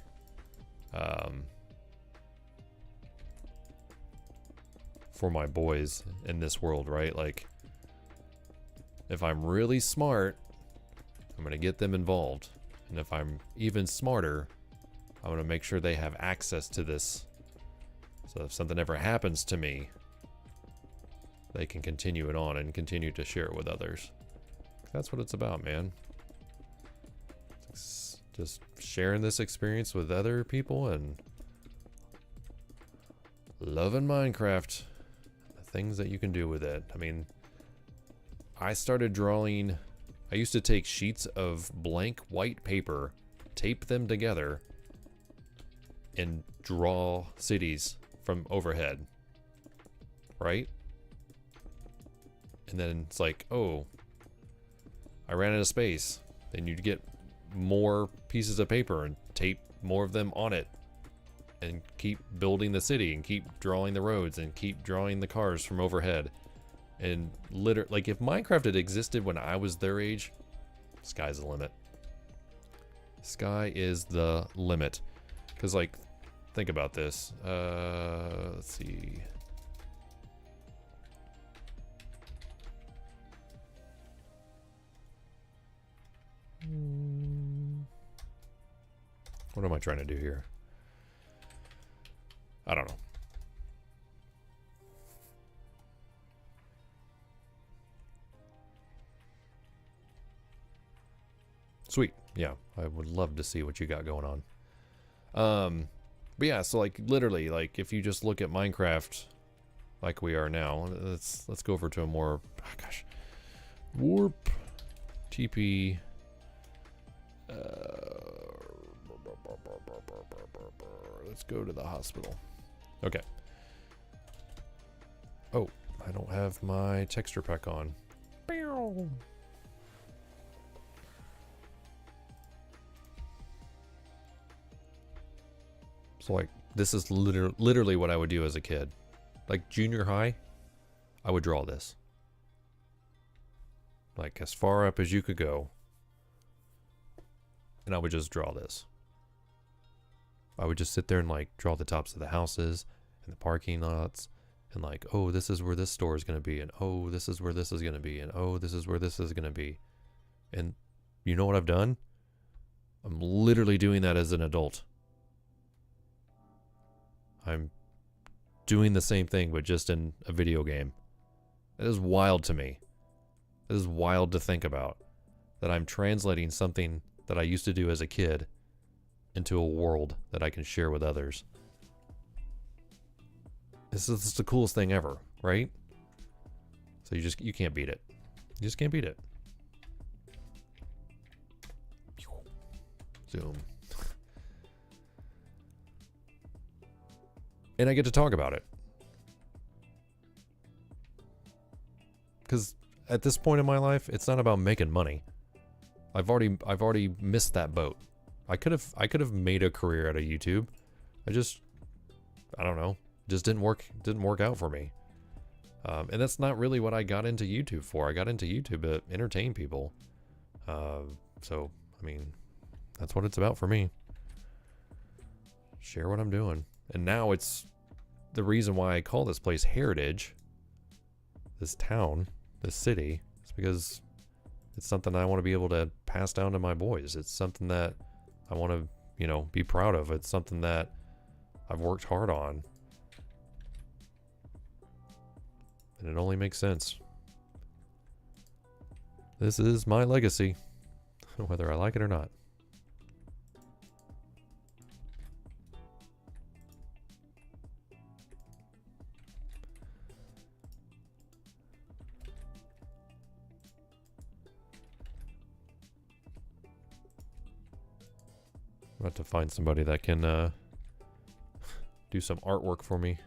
For my boys in this world, right? Like, if I'm really smart, I'm gonna get them involved. And if I'm even smarter, I'm gonna make sure they have access to this. So if something ever happens to me, they can continue it on and continue to share it with others. That's what it's about, man. It's just sharing this experience with other people and loving Minecraft. The things that you can do with it. I mean, I started drawing. I used to take sheets of blank white paper, tape them together, and draw cities from overhead. Right? And then it's like, oh, I ran out of space. Then you'd get more pieces of paper and tape more of them on it. And keep building the city and keep drawing the roads and keep drawing the cars from overhead. And literally, like, if Minecraft had existed when I was their age, sky's the limit. Sky is the limit. Because, like, think about this. Let's see. What am I trying to do here? I don't know. Sweet. Yeah, I would love to see what you got going on. But yeah, so like literally, like if you just look at Minecraft like we are now, let's go over to a more, oh gosh, warp TP. Let's go to the hospital. Okay. Oh, I don't have my texture pack on. So like, this is literally what I would do as a kid. Like junior high, I would draw this. Like as far up as you could go. And I would just draw this. I would just sit there and like draw the tops of the houses and the parking lots. And like, oh, this is where this store is going to be. And oh, this is where this is going to be. And oh, this is where this is going to be. And you know what I've done? I'm literally doing that as an adult. I'm doing the same thing, but just in a video game. That is wild to me. It is wild to think about. That I'm translating something that I used to do as a kid into a world that I can share with others. This is the coolest thing ever, right? So you can't beat it. You just can't beat it. Zoom. And I get to talk about it. Because at this point in my life, it's not about making money. I've already missed that boat. I could have made a career out of YouTube. I don't know, just didn't work out for me. And that's not really what I got into YouTube for. I got into YouTube to entertain people. So I mean, that's what it's about for me. Share what I'm doing. And now it's the reason why I call this place Heritage, this town, this city, is because it's something I want to be able to pass down to my boys. It's something that I want to, you know, be proud of. It's something that I've worked hard on. And it only makes sense. This is my legacy, whether I like it or not. I'm about to find somebody that can do some artwork for me.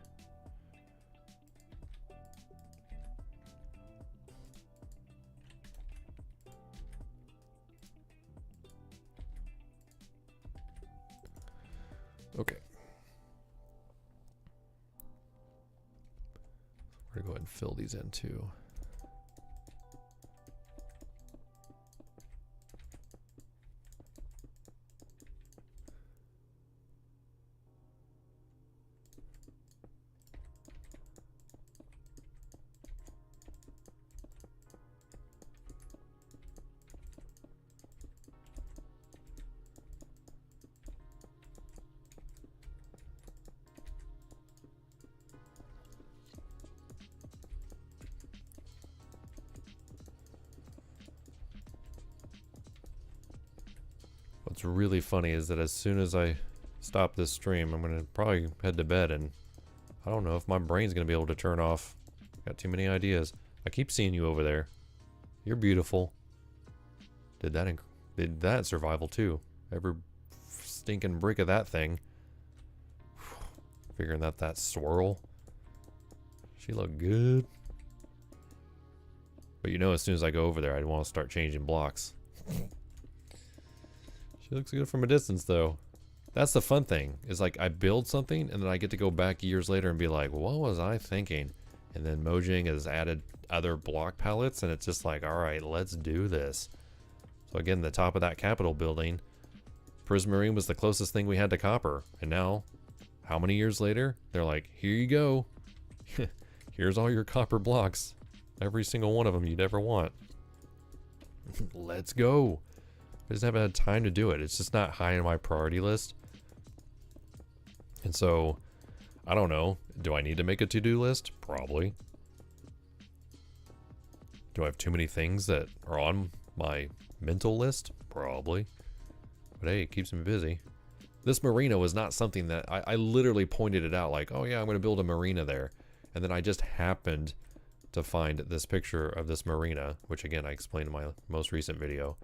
Okay. We're gonna go ahead and fill these in too. What's really funny is that as soon as I stop this stream, I'm gonna probably head to bed, and I don't know if my brain's gonna be able to turn off. Got too many ideas. I keep seeing you over there. You're beautiful. Did that survival too? Every stinking brick of that thing. Figuring that swirl. She looked good. But you know, as soon as I go over there, I'd want to start changing blocks. She looks good from a distance, though. That's the fun thing. Is like I build something, and then I get to go back years later and be like, what was I thinking? And then Mojang has added other block palettes, and it's just like, all right, let's do this. So again, the top of that Capitol building, Prismarine was the closest thing we had to copper. And now, how many years later? They're like, here you go. Here's all your copper blocks. Every single one of them you'd ever want. Let's go. I just haven't had time to do it. It's just not high on my priority list. And so, I don't know. Do I need to make a to-do list? Probably. Do I have too many things that are on my mental list? Probably. But hey, it keeps me busy. This marina was not something that I literally pointed it out like, oh yeah, I'm going to build a marina there. And then I just happened to find this picture of this marina, which again, I explained in my most recent video.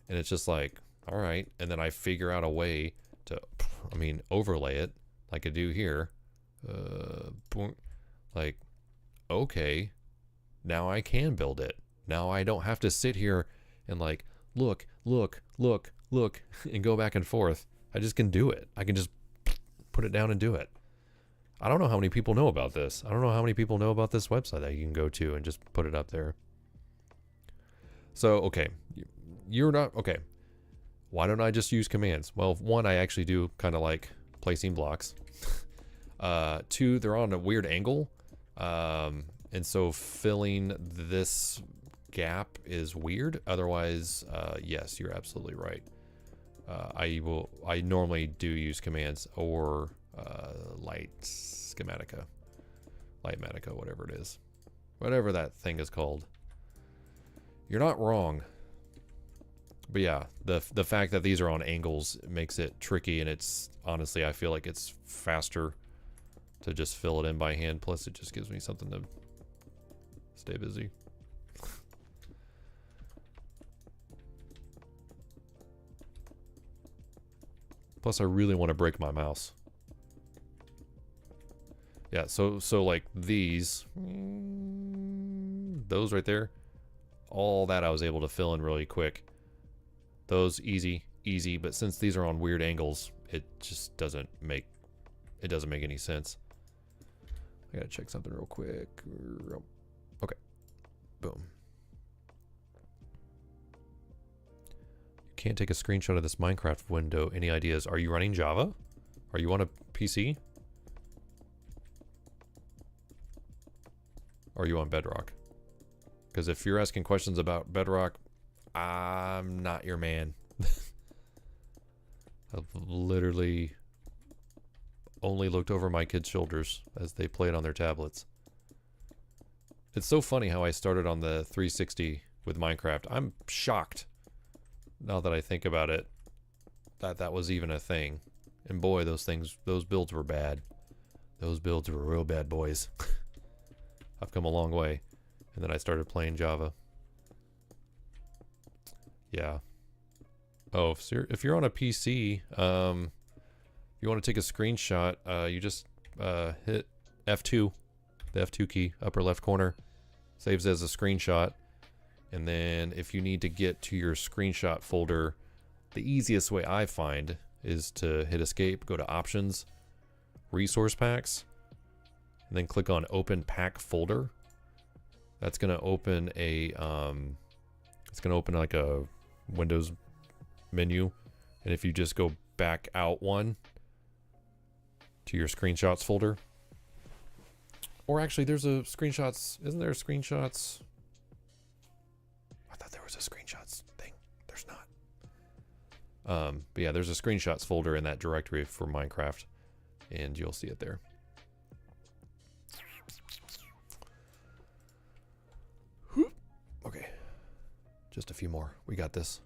And it's just like, all right. And then I figure out a way to, overlay it like I do here. Like, okay, now I can build it. Now I don't have to sit here and like, look, and go back and forth. I just can do it. I can just put it down and do it. I don't know how many people know about this. I don't know how many people know about this website that you can go to and just put it up there. So, okay. You're not, okay. Why don't I just use commands? Well, one, I actually do kind of like placing blocks. Two, they're on a weird angle. And so filling this gap is weird. Otherwise, yes, you're absolutely right. I normally do use commands or Lightmatica, whatever it is. Whatever that thing is called. You're not wrong. But yeah, the fact that these are on angles makes it tricky, and it's honestly, I feel like it's faster to just fill it in by hand. Plus, it just gives me something to stay busy. Plus, I really want to break my mouse. Yeah, so like these, those right there, all that I was able to fill in really quick. Those easy, but since these are on weird angles, it just doesn't make any sense. I gotta check something real quick. Okay, boom. You can't take a screenshot of this Minecraft window. Any ideas? Are you running Java? Are you on a PC? Or are you on Bedrock? Because if you're asking questions about Bedrock, I'm not your man. I've literally only looked over my kids' shoulders as they played on their tablets. It's so funny how I started on the 360 with Minecraft. I'm shocked, now that I think about it, that was even a thing. And boy, those builds were bad. Those builds were real bad, boys. I've come a long way. And then I started playing Java. Yeah. Oh, if you're on a PC, if you want to take a screenshot, you just hit F2, the F2 key, upper left corner, saves as a screenshot. And then if you need to get to your screenshot folder, the easiest way I find is to hit escape, go to options, resource packs, and then click on open pack folder. That's going to open a, it's going to open like a Windows menu. And if you just go back out one to your screenshots folder, or actually there's a screenshots, isn't there screenshots? I thought there was a screenshots thing. There's not. But yeah, there's a screenshots folder in that directory for Minecraft, and you'll see it there. Okay, just a few more. We got this.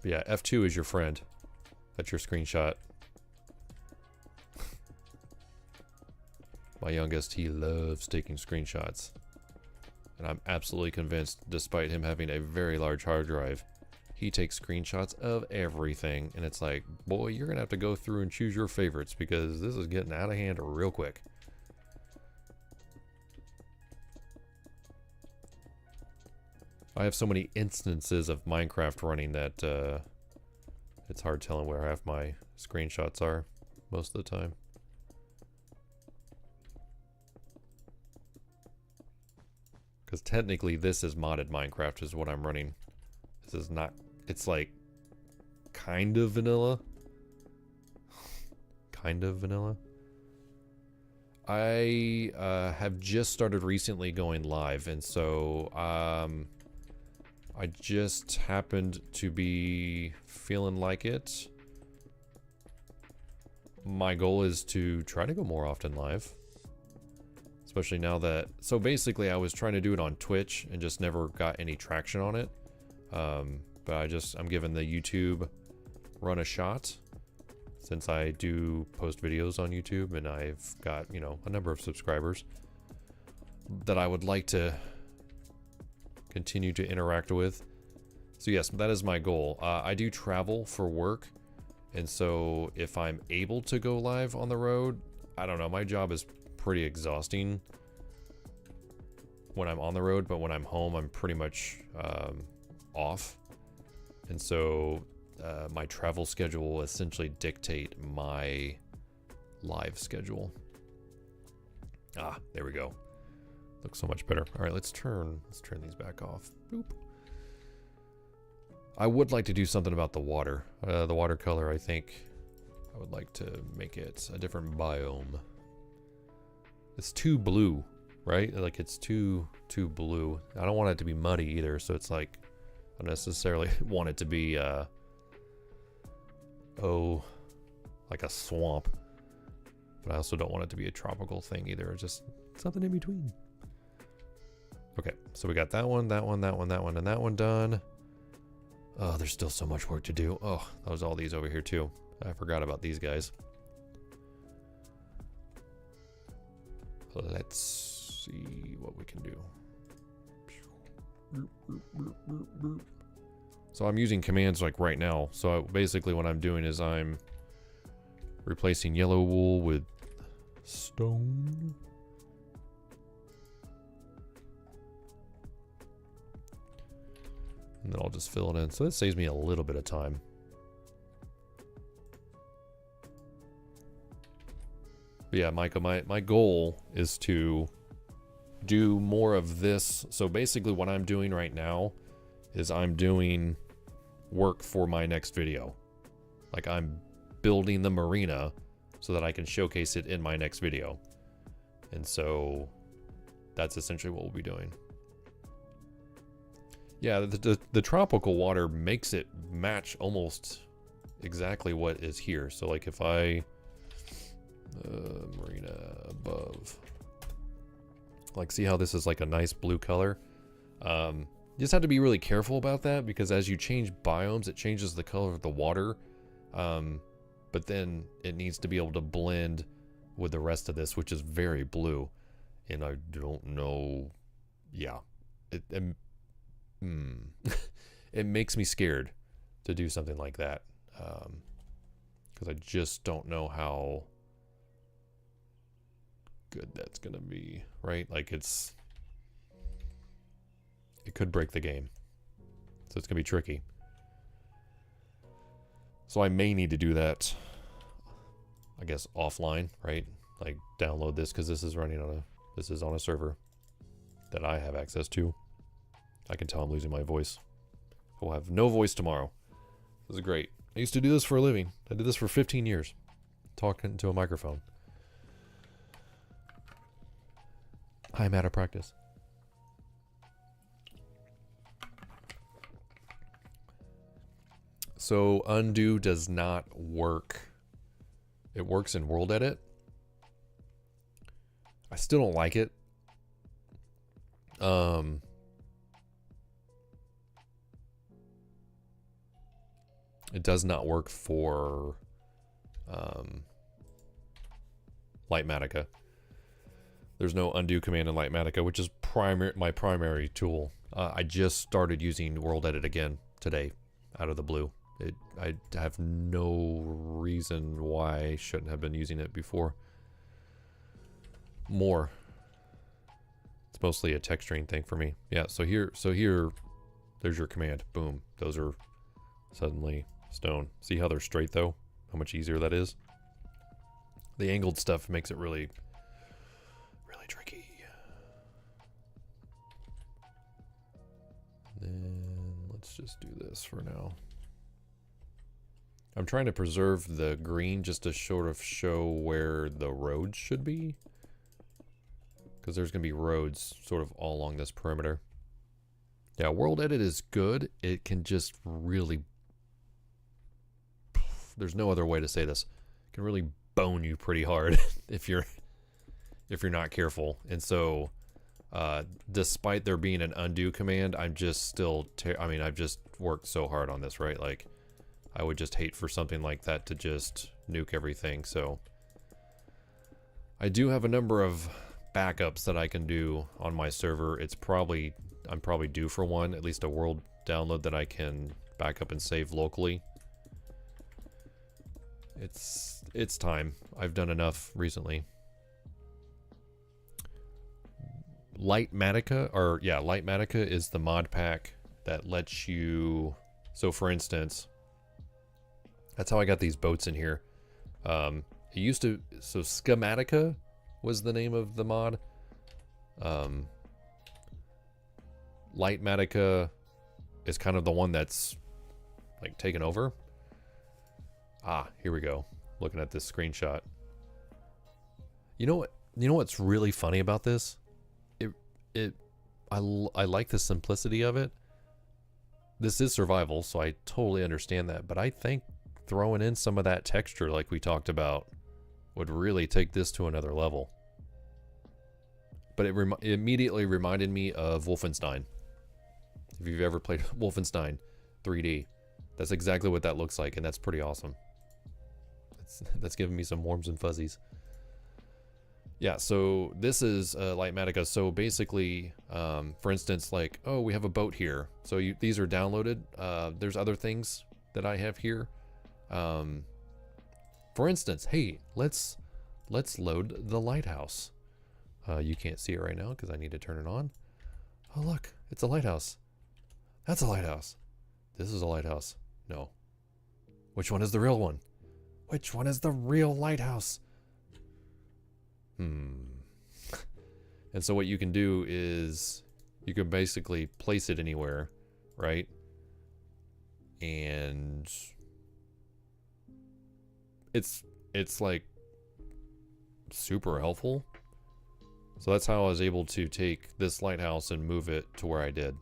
But yeah, F2 is your friend. That's your screenshot. My youngest, he loves taking screenshots. And I'm absolutely convinced, despite him having a very large hard drive, he takes screenshots of everything. And it's like, boy, you're going to have to go through and choose your favorites because this is getting out of hand real quick. I have so many instances of Minecraft running that it's hard telling where half my screenshots are most of the time. Because technically this is modded Minecraft is what I'm running. This is not, it's like kind of vanilla. Kind of vanilla. I have just started recently going live, and so I just happened to be feeling like it. My goal is to try to go more often live. Especially now that, so basically I was trying to do it on Twitch and just never got any traction on it. But I'm giving the YouTube run a shot since I do post videos on YouTube and I've got, you know, a number of subscribers that I would like to continue to interact with. So yes, that is my goal. I do travel for work, and so if I'm able to go live on the road, I don't know, my job is pretty exhausting when I'm on the road, but when I'm home, I'm pretty much off. And so my travel schedule will essentially dictate my live schedule. Ah, there we go. Looks so much better. All right, let's turn these back off. Boop. I would like to do something about the water. The watercolor, I think I would like to make it a different biome. It's too blue, right? Like it's too blue. I don't want it to be muddy either, so it's like I don't necessarily want it to be like a swamp. But I also don't want it to be a tropical thing either. Just something in between. Okay, so we got that one, that one, that one, that one, and that one done. Oh, there's still so much work to do. Oh, that was all these over here too. I forgot about these guys. Let's see what we can do. So I'm using commands like right now. So basically what I'm doing is I'm replacing yellow wool with stone. And then I'll just fill it in. So this saves me a little bit of time. But yeah, Micah, my goal is to do more of this. So basically what I'm doing right now is I'm doing work for my next video. Like I'm building the marina so that I can showcase it in my next video. And so that's essentially what we'll be doing. Yeah, the tropical water makes it match almost exactly what is here. So like if I marina above, like see how this is like a nice blue color. You just have to be really careful about that because as you change biomes, it changes the color of the water. But then it needs to be able to blend with the rest of this, which is very blue. And I don't know. Yeah. It makes me scared to do something like that. Because I just don't know how good that's going to be, right? Like it could break the game. So it's going to be tricky. So I may need to do that, I guess, offline, right? Like download this because this is running on a server that I have access to. I can tell I'm losing my voice. I will have no voice tomorrow. This is great. I used to do this for a living. I did this for 15 years. Talking to a microphone. I'm out of practice. So undo does not work. It works in World Edit. I still don't like it. It does not work for Lightmatica. There's no undo command in Lightmatica, which is my primary tool. I just started using World Edit again today, out of the blue. I have no reason why I shouldn't have been using it before. More. It's mostly a texturing thing for me. Yeah, so here, there's your command. Boom. Those are suddenly stone. See how they're straight though? How much easier that is? The angled stuff makes it really tricky. Then let's just do this for now. I'm trying to preserve the green just to sort of show where the roads should be. Because there's going to be roads sort of all along this perimeter. Yeah, World Edit is good. It can just really... There's no other way to say this. It can really bone you pretty hard if you're not careful. And so, despite there being an undo command, I'm just still... I've just worked so hard on this, right? Like, I would just hate for something like that to just nuke everything. So, I do have a number of backups that I can do on my server. I'm probably due for one, at least a world download that I can back up and save locally. It's time. I've done enough recently. Lightmatica is the mod pack that lets you... So for instance, that's how I got these boats in here. It used to... So Schematica was the name of the mod. Lightmatica is kind of the one that's like taken over. Ah, here we go. Looking at this screenshot. You know what's really funny about this? I like the simplicity of it. This is survival, so I totally understand that, but I think throwing in some of that texture like we talked about would really take this to another level. But it immediately reminded me of Wolfenstein. If you've ever played Wolfenstein 3D, that's exactly what that looks like, and that's pretty awesome. That's giving me some warms and fuzzies. Yeah, so this is Lightmatica. So basically, for instance, like, oh, we have a boat here. So these are downloaded. There's other things that I have here. For instance, hey, let's load the lighthouse. You can't see it right now because I need to turn it on. Oh, look, it's a lighthouse. That's a lighthouse. This is a lighthouse. No. Which one is the real one? Which one is the real lighthouse? And so what you can do is you can basically place it anywhere, right? And it's like super helpful. So that's how I was able to take this lighthouse and move it to where I did.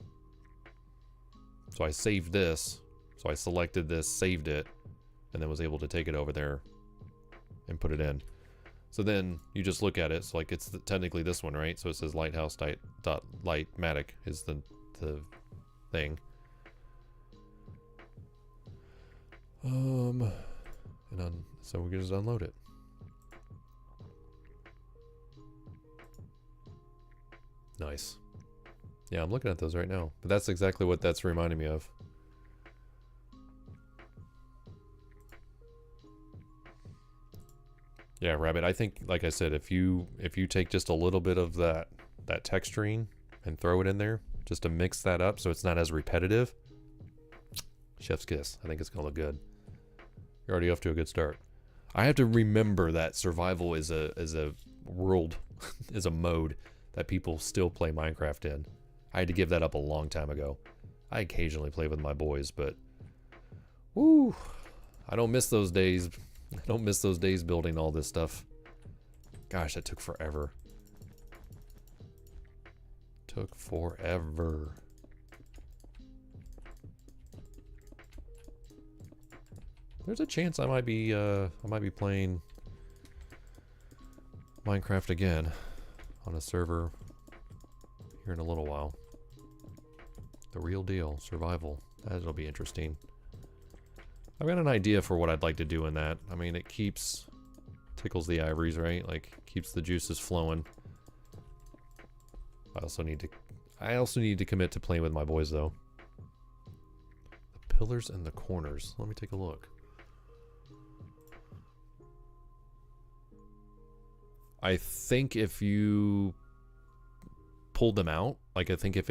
So I saved this. So I selected this, saved it, and then was able to take it over there and put it in. So then you just look at it. So like it's technically this one, right? So it says lighthouse.lightmatic is the thing. So we can just unload it. Nice. Yeah, I'm looking at those right now. But that's exactly what that's reminding me of. Yeah, Rabbit, I think, like I said, if you take just a little bit of that texturing and throw it in there, just to mix that up so it's not as repetitive, chef's kiss. I think it's gonna look good. You're already off to a good start. I have to remember that survival is a world, is a mode that people still play Minecraft in. I had to give that up a long time ago. I occasionally play with my boys, but woo, I don't miss those days. I don't miss those days building all this stuff. Gosh, that took forever. Took forever. There's a chance I might be playing Minecraft again on a server here in a little while. The real deal, survival. That'll be interesting. I've got an idea for what I'd like to do in that. I mean, it tickles the ivories, right? Like, keeps the juices flowing. I also need to commit to playing with my boys, though. The pillars and the corners. Let me take a look. I think if you pulled them out, like I think if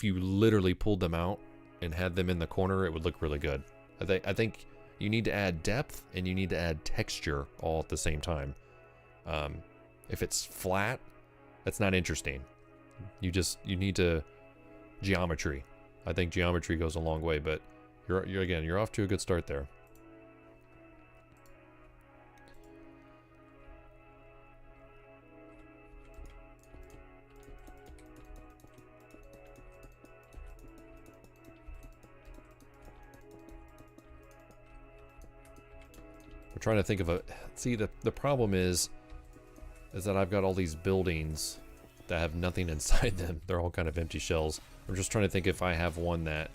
you literally pulled them out and had them in the corner, it would look really good. I think you need to add depth and you need to add texture all at the same time. If it's flat, that's not interesting. You need to geometry. I think geometry goes a long way, but you're off to a good start there. I'm trying to think of the problem is that I've got all these buildings that have nothing inside them. They're all kind of empty shells. I'm just trying to think if I have one that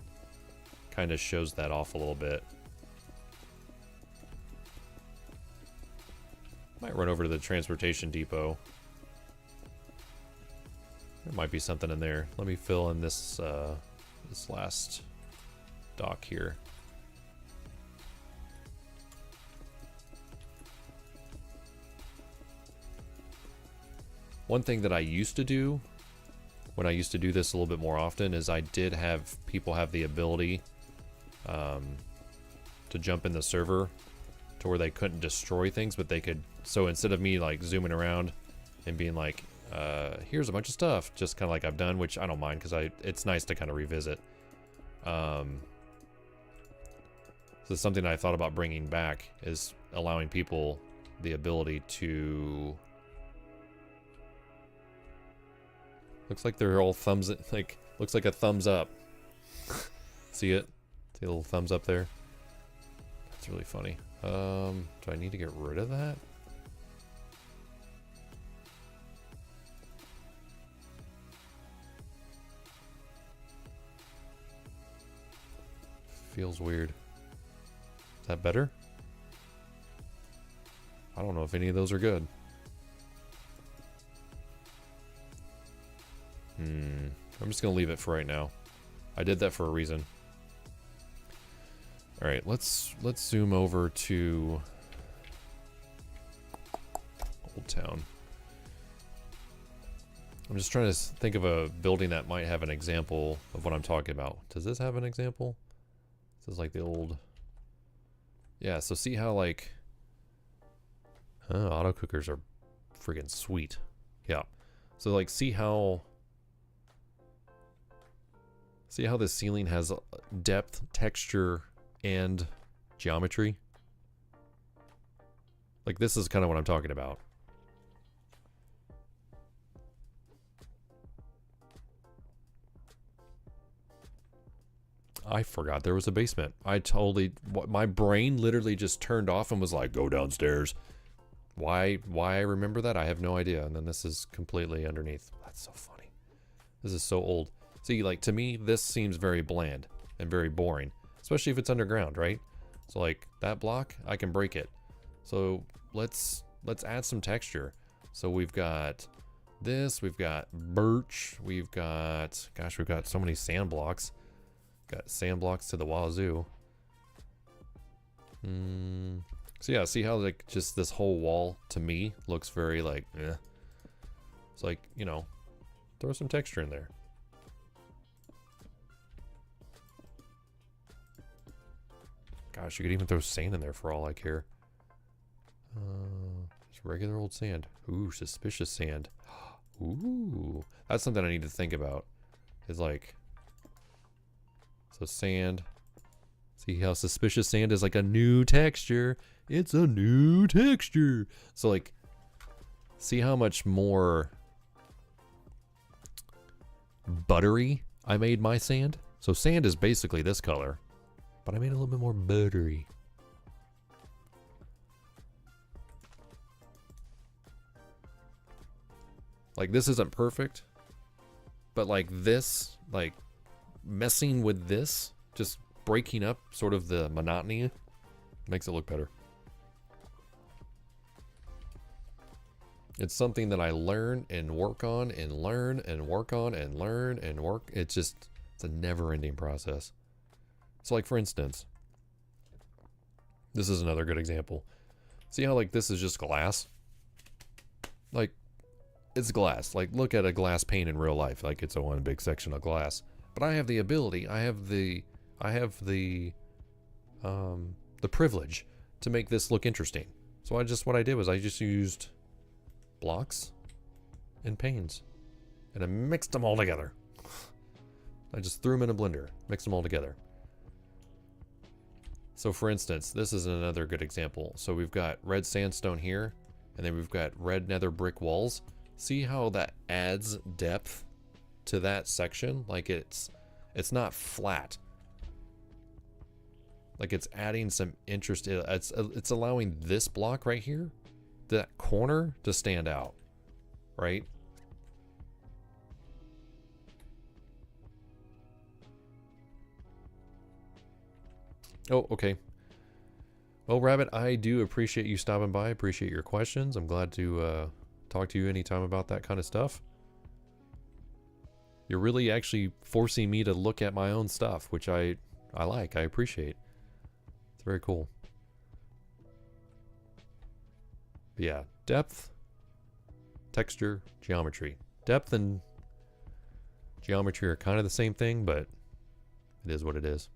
kind of shows that off a little bit. Might run over to the transportation depot. There might be something in there. Let me fill in this this last dock here. One thing that I used to do, when I used to do this a little bit more often, is I did have people have the ability to jump in the server to where they couldn't destroy things, but they could. So instead of me like zooming around and being like, here's a bunch of stuff, just kind of like I've done, which I don't mind because it's nice to kind of revisit. So something I thought about bringing back is allowing people the ability to. Looks like they're all thumbs, like, looks like a thumbs up. See it? See a little thumbs up there? That's really funny. Do I need to get rid of that? Feels weird. Is that better? I don't know if any of those are good. I'm just gonna leave it for right now. I did that for a reason. All right, let's zoom over to Old Town. I'm just trying to think of a building that might have an example of what I'm talking about. Does this have an example? This is like the old. Yeah. So see how like auto cookers are friggin' sweet. Yeah. So like see how this ceiling has depth, texture, and geometry? Like this is kind of what I'm talking about. I forgot there was a basement. My brain literally just turned off and was like, go downstairs. Why I remember that, I have no idea. And then this is completely underneath. That's so funny. This is so old. See, like, to me, this seems very bland and very boring, especially if it's underground, right? So, like, that block, I can break it. So, let's add some texture. So, we've got this. We've got birch. We've got, gosh, we've got so many sand blocks. Got sand blocks to the wazoo. So yeah, see how like just this whole wall to me looks very like, eh. It's like, you know, throw some texture in there. Gosh, you could even throw sand in there for all I care. Just regular old sand. Ooh, suspicious sand. Ooh, that's something I need to think about. Is like, so sand. See how suspicious sand is like a new texture. It's a new texture. So like, see how much more buttery I made my sand? So sand is basically this color, but I made it a little bit more buttery. Like this isn't perfect, but like this, like messing with this, just breaking up sort of the monotony makes it look better. It's something that I learn and work on and learn and work on and learn and work. It's just, it's a never-ending process. So like for instance, this is another good example. See how like this is just glass? Like it's glass. Like look at a glass pane in real life. Like it's a one big section of glass. But I have the ability, I have the privilege to make this look interesting. So what I did was I just used blocks and panes and I mixed them all together. I just threw them in a blender, mixed them all together. So for instance, this is another good example. So we've got red sandstone here, and then we've got red nether brick walls. See how that adds depth to that section? Like it's not flat. Like it's adding some interest. It's allowing this block right here, that corner, to stand out, right? Oh, okay. Well, Rabbit, I do appreciate you stopping by. I appreciate your questions. I'm glad to talk to you anytime about that kind of stuff. You're really actually forcing me to look at my own stuff, which I like. I appreciate. It's very cool. But yeah, depth, texture, geometry. Depth and geometry are kind of the same thing, but it is what it is.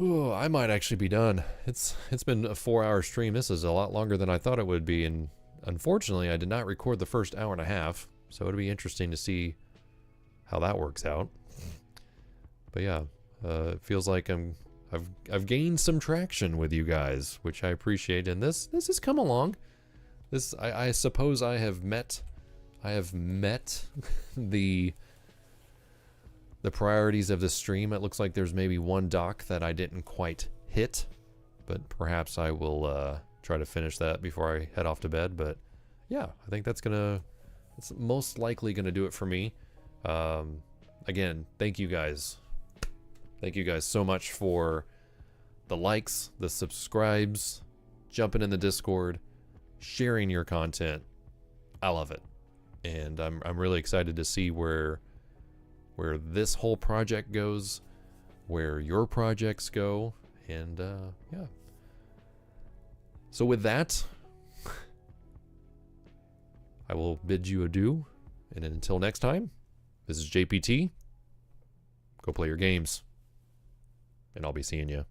Oh, I might actually be done. It's been a 4-hour stream. This is a lot longer than I thought it would be, and unfortunately I did not record the first hour and a half, so it'll be interesting to see how that works out. But yeah, it feels like I've gained some traction with you guys, which I appreciate, and this has come along. This I suppose I have met the priorities of this stream. It looks like there's maybe one dock that I didn't quite hit, but perhaps I will try to finish that before I head off to bed. But yeah, I think it's most likely gonna do it for me. Again, thank you guys. Thank you guys so much for the likes, the subscribes, jumping in the Discord, sharing your content. I love it. And I'm really excited to see where this whole project goes, where your projects go, and yeah. So with that, I will bid you adieu, and until next time, this is JPT. Go play your games, and I'll be seeing you.